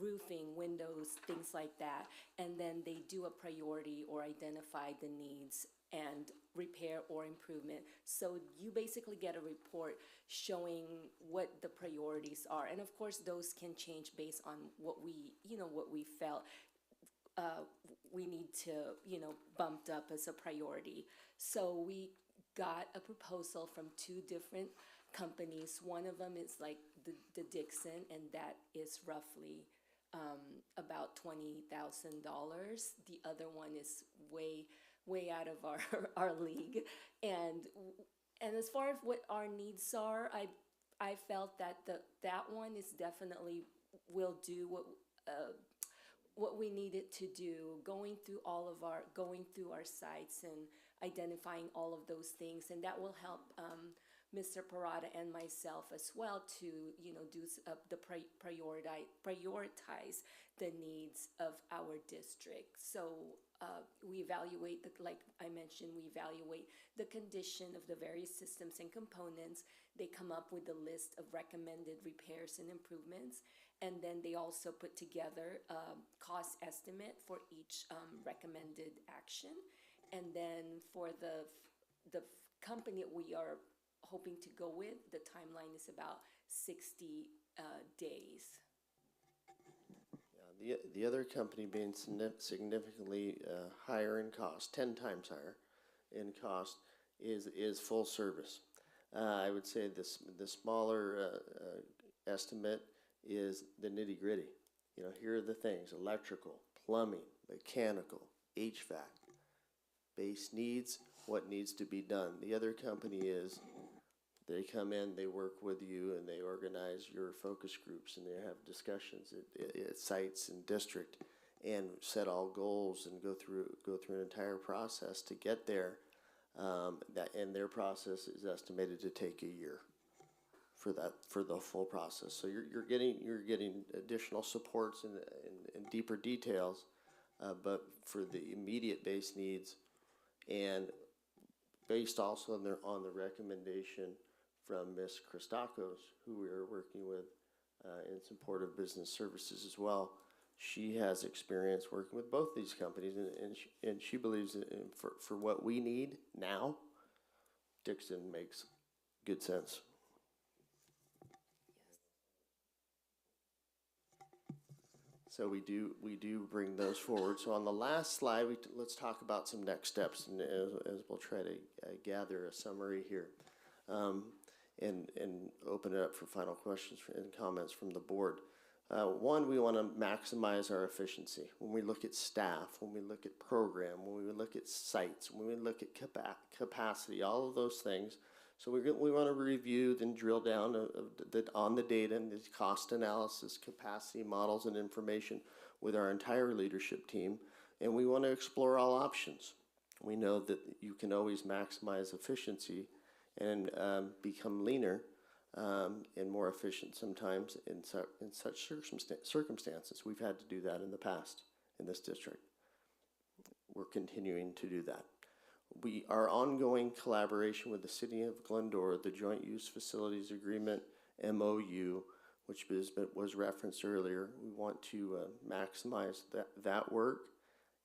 roofing, windows, things like that, and then they do a priority or identify the needs and repair or improvement. So you basically get a report showing what the priorities are. And of course, those can change based on what we felt we need to, bumped up as a priority. So we got a proposal from two different companies. One of them is like the Dixon, and that is roughly about $20,000. The other one is way out of our league. And as far as what our needs are, I felt that that one is definitely will do what we needed to do, going through our sites and identifying all of those things, and that will help Mr. Parada and myself as well to prioritize the needs of our district. So we evaluate like I mentioned, we evaluate the condition of the various systems and components. They come up with a list of recommended repairs and improvements, and then they also put together a cost estimate for each recommended action. And then for the company we are hoping to go with, the timeline is about 60 days. Yeah, the other company being significantly higher in cost, 10 times higher in cost, is full service. I would say the smaller estimate is the nitty gritty. Here are the things: electrical, plumbing, mechanical, HVAC, base needs, what needs to be done. The other company is, they come in, they work with you, and they organize your focus groups, and they have discussions at sites and district, and set all goals and go through an entire process to get there. And their process is estimated to take a year for the full process. So you're getting additional supports and deeper details, but for the immediate base needs, and based also on the recommendation from Ms. Christakos, who we are working with in support of business services as well. She has experience working with both these companies, and she believes that for what we need now, Dixon makes good sense. So we do bring those forward. So on the last slide, let's talk about some next steps, and as we'll try to gather a summary here. And open it up for final questions and comments from the board. One, we want to maximize our efficiency. When we look at staff, when we look at program, when we look at sites, when we look at capacity, all of those things, So we want to review and drill down on the data and the cost analysis, capacity models, and information with our entire leadership team. And we want to explore all options. We know that you can always maximize efficiency and become leaner and more efficient sometimes in such circumstances. We've had to do that in the past in this district. We're continuing to do that. Our ongoing collaboration with the City of Glendora, the Joint Use Facilities Agreement, MOU, which was referenced earlier, we want to maximize that work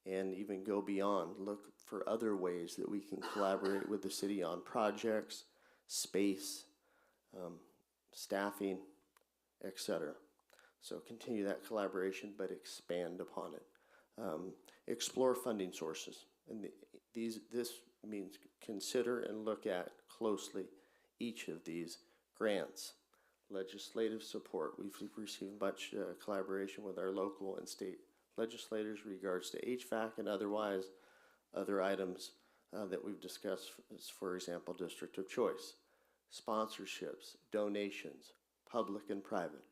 and even go beyond, look for other ways that we can collaborate with the city on projects, space, staffing, etc. So continue that collaboration, but expand upon it. Explore funding sources. And this means consider and look at closely each of these grants. Legislative support. We've received much collaboration with our local and state legislators in regards to HVAC and otherwise other items that we've discussed, for example, District of Choice. Sponsorships, donations, public and private.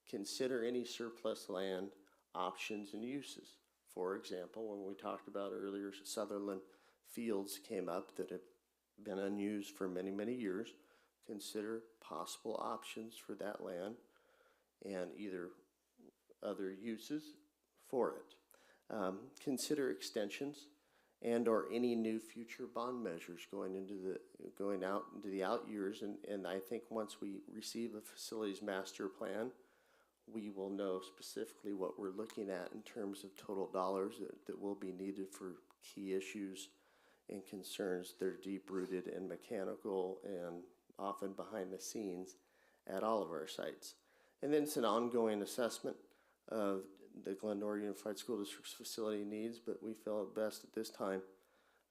Consider any surplus land options and uses. For example, when we talked about earlier, Sutherland Fields came up that have been unused for many, many years. Consider possible options for that land and either other uses for it. Consider extensions and or any new future bond measures going out into the out years. And I think once we receive a facilities master plan, we will know specifically what we're looking at in terms of total dollars that will be needed for key issues and concerns that are deep-rooted and mechanical and often behind the scenes at all of our sites. And then it's an ongoing assessment of the Glendora Unified School District's facility needs, but we feel it best at this time.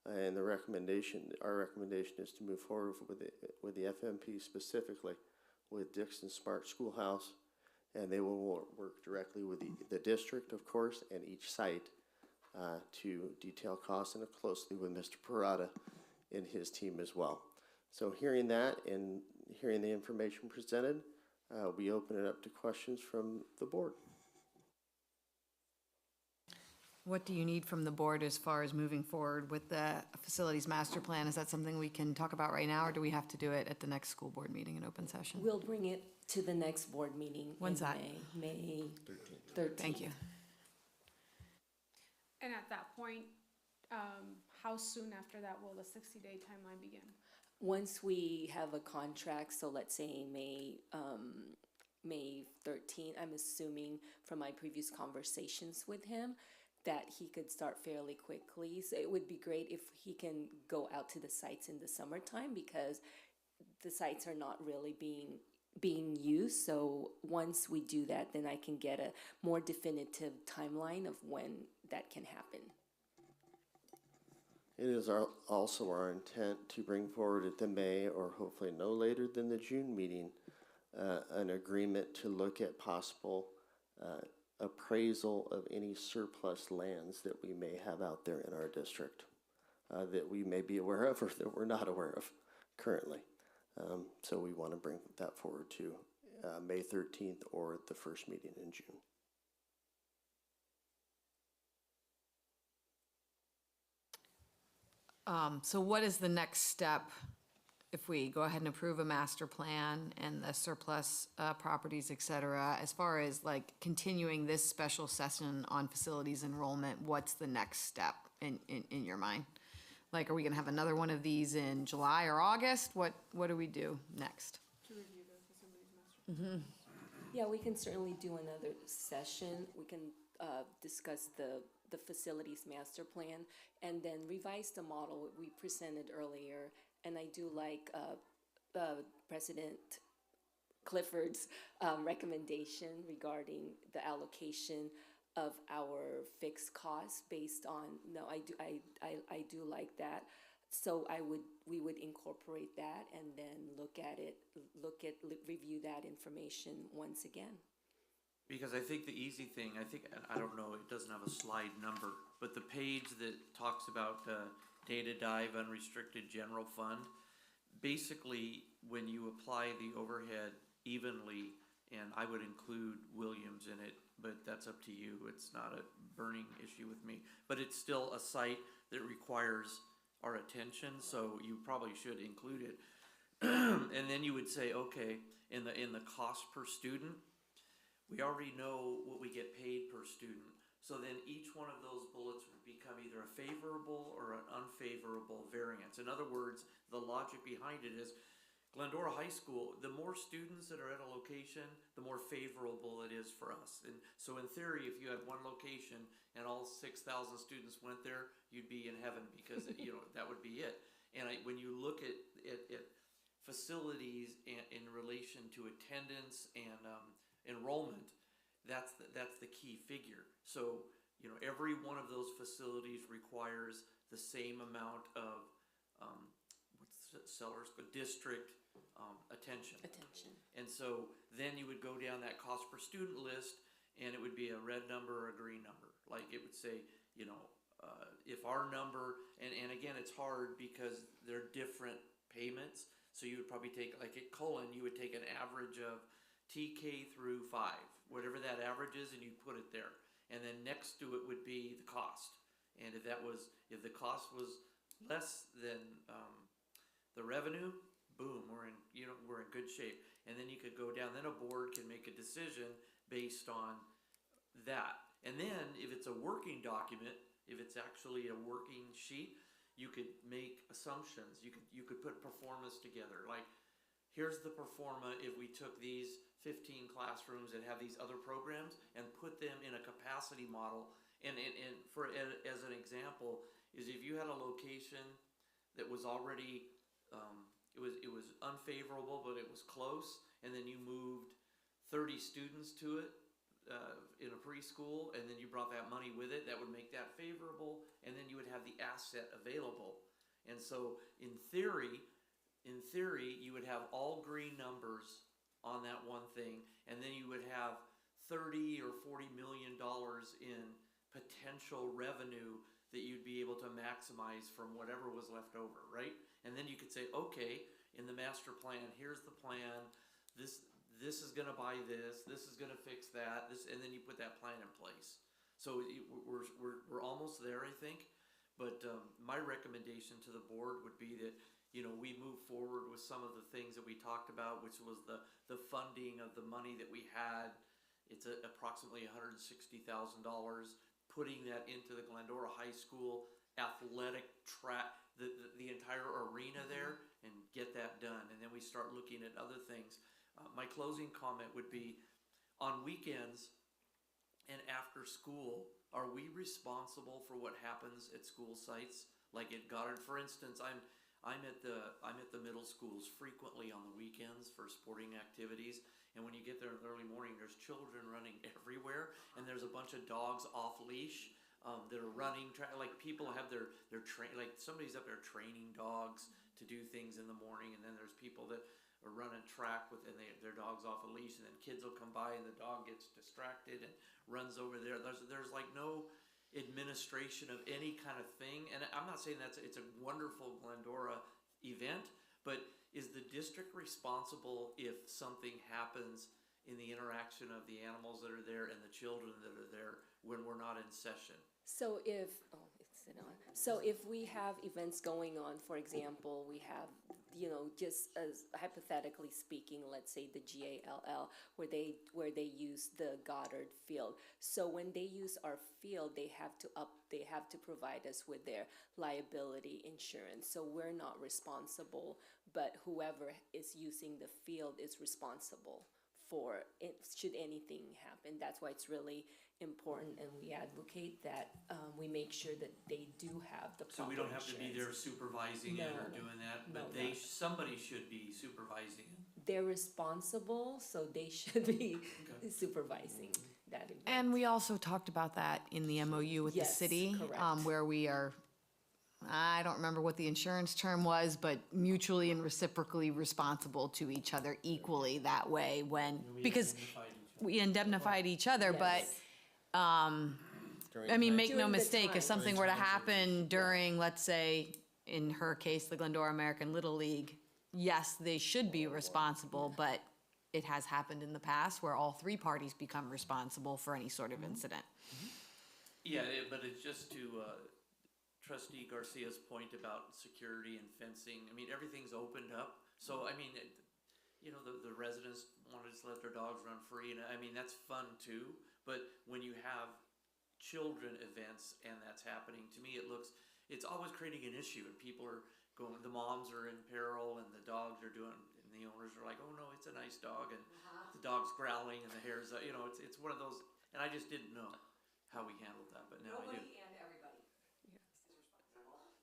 And our recommendation is to move forward with the FMP specifically with Dixon Smart Schoolhouse, and they will work directly with the district, of course, and each site to detail costs and closely with Mr. Parada and his team as well. So hearing that and hearing the information presented, we open it up to questions from the board. What do you need from the board as far as moving forward with the facilities master plan? Is that something we can talk about right now, or do we have to do it at the next school board meeting in open session? We'll bring it to the next board meeting. When's that? May 13th. Thank you. And at that point, how soon after that will the 60-day timeline begin? Once we have a contract, so let's say May 13th, I'm assuming from my previous conversations with him that he could start fairly quickly. So it would be great if he can go out to the sites in the summertime because the sites are not really being used. So once we do that, then I can get a more definitive timeline of when that can happen. It is also our intent to bring forward at the May or hopefully no later than the June meeting an agreement to look at possible appraisal of any surplus lands that we may have out there in our district that we may be aware of or that we're not aware of currently. So we want to bring that forward to May 13th or the first meeting in June. So what is the next step if we go ahead and approve a master plan and the surplus properties, et cetera, as far as like continuing this special session on facilities enrollment, what's the next step in your mind? Like, are we gonna have another one of these in July or August? What do we do next? To review the facilities master plan. Yeah, we can certainly do another session. We can discuss the facilities master plan and then revise the model we presented earlier. And I do like President Clifford's recommendation regarding the allocation of our fixed costs based on, I do like that. So we would incorporate that and then review that information once again. Because I think the easy thing, I don't know, it doesn't have a slide number, but the page that talks about data dive unrestricted general fund, basically, when you apply the overhead evenly, and I would include Williams in it, but that's up to you, it's not a burning issue with me. But it's still a site that requires our attention, so you probably should include it. And then you would say, okay, in the cost per student, we already know what we get paid per student. So then each one of those bullets would become either a favorable or an unfavorable variance. In other words, the logic behind it is Glendora High School, the more students that are at a location, the more favorable it is for us. And so in theory, if you had one location and all 6,000 students went there, you'd be in heaven because, that would be it. And when you look at facilities in relation to attendance and enrollment, that's the key figure. So, every one of those facilities requires the same amount of, district attention. And so then you would go down that cost per student list, and it would be a red number or a green number. Like it would say, if our number, and again, it's hard because they're different payments. So you would probably take, like at Cullen, you would take an average of TK through 5, whatever that average is, and you put it there. And then next to it would be the cost. And if the cost was less than the revenue, boom, we're in good shape. And then you could go down. Then a board can make a decision based on that. And then if it's a working document, if it's actually a working sheet, you could make assumptions. You could put performance together. Like, here's the performa if we took these 15 classrooms that have these other programs and put them in a capacity model. And as an example, is if you had a location that was already it was unfavorable, but it was close, and then you moved 30 students to it in a preschool, and then you brought that money with it, that would make that favorable, and then you would have the asset available. And so in theory, you would have all green numbers on that one thing, and then you would have $30 or $40 million in potential revenue that you'd be able to maximize from whatever was left over, right? And then you could say, okay, in the master plan, here's the plan, this is gonna buy this is gonna fix that, and then you put that plan in place. So we're almost there, I think, but my recommendation to the board would be that, we move forward with some of the things that we talked about, which was the funding of the money that we had. It's approximately $160,000, putting that into the Glendora High School athletic track, the entire arena there, and get that done. And then we start looking at other things. My closing comment would be, on weekends and after school, are we responsible for what happens at school sites? Like at Goddard, for instance, I'm at the middle schools frequently on the weekends for sporting activities. And when you get there in the early morning, there's children running everywhere, and there's a bunch of dogs off leash that are running. Like people have their like somebody's up there training dogs to do things in the morning, and then there's people that are running track and their dog's off a leash, and then kids will come by and the dog gets distracted and runs over there. There's like no administration of any kind of thing, and I'm not saying it's a wonderful Glendora event, but is the district responsible if something happens in the interaction of the animals that are there and the children that are there when we're not in session? So if we have events going on, for example, we have, just as hypothetically speaking, let's say the GALL, where they use the Goddard field. So when they use our field, they have to provide us with their liability insurance. So we're not responsible, but whoever is using the field is responsible for it should anything happen. That's why it's really important, and we advocate that we make sure that they do have the proper So we don't have to be there insurance. supervising it or doing that, but somebody should be supervising it. They're responsible, so they should be supervising that event. And we also talked about that in the MOU with the Yes, city, correct. where we are, I don't remember what the insurance term was, but mutually and reciprocally responsible to each other equally that way because we indemnified each other, but Yes. During I mean, time- make no During the mistake, time. if something were to happen during, let's say, in her case, the Glendora American Little League yes, they should be responsible, but it has happened in the past where all three parties become responsible for any sort of incident. Yeah, but it's just to, trustee Garcia's point about security and fencing, I mean, everything's opened up, so, I mean, you know, the residents wanna just let their dogs run free, and I mean, that's fun too, but when you have children events and that's happening, to me, it's always creating an issue, and people are going, the moms are in peril, and the dogs are doing, and the owners are like, oh no, it's a nice dog, and the dog's growling, and the hair's, you know, it's one of those, and I just didn't know how we handled that, but now I do. Nobody and everybody is responsible.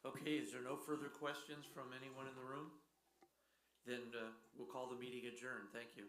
Okay, is there no further questions from anyone in the room? Then, we'll call the meeting adjourned, thank you.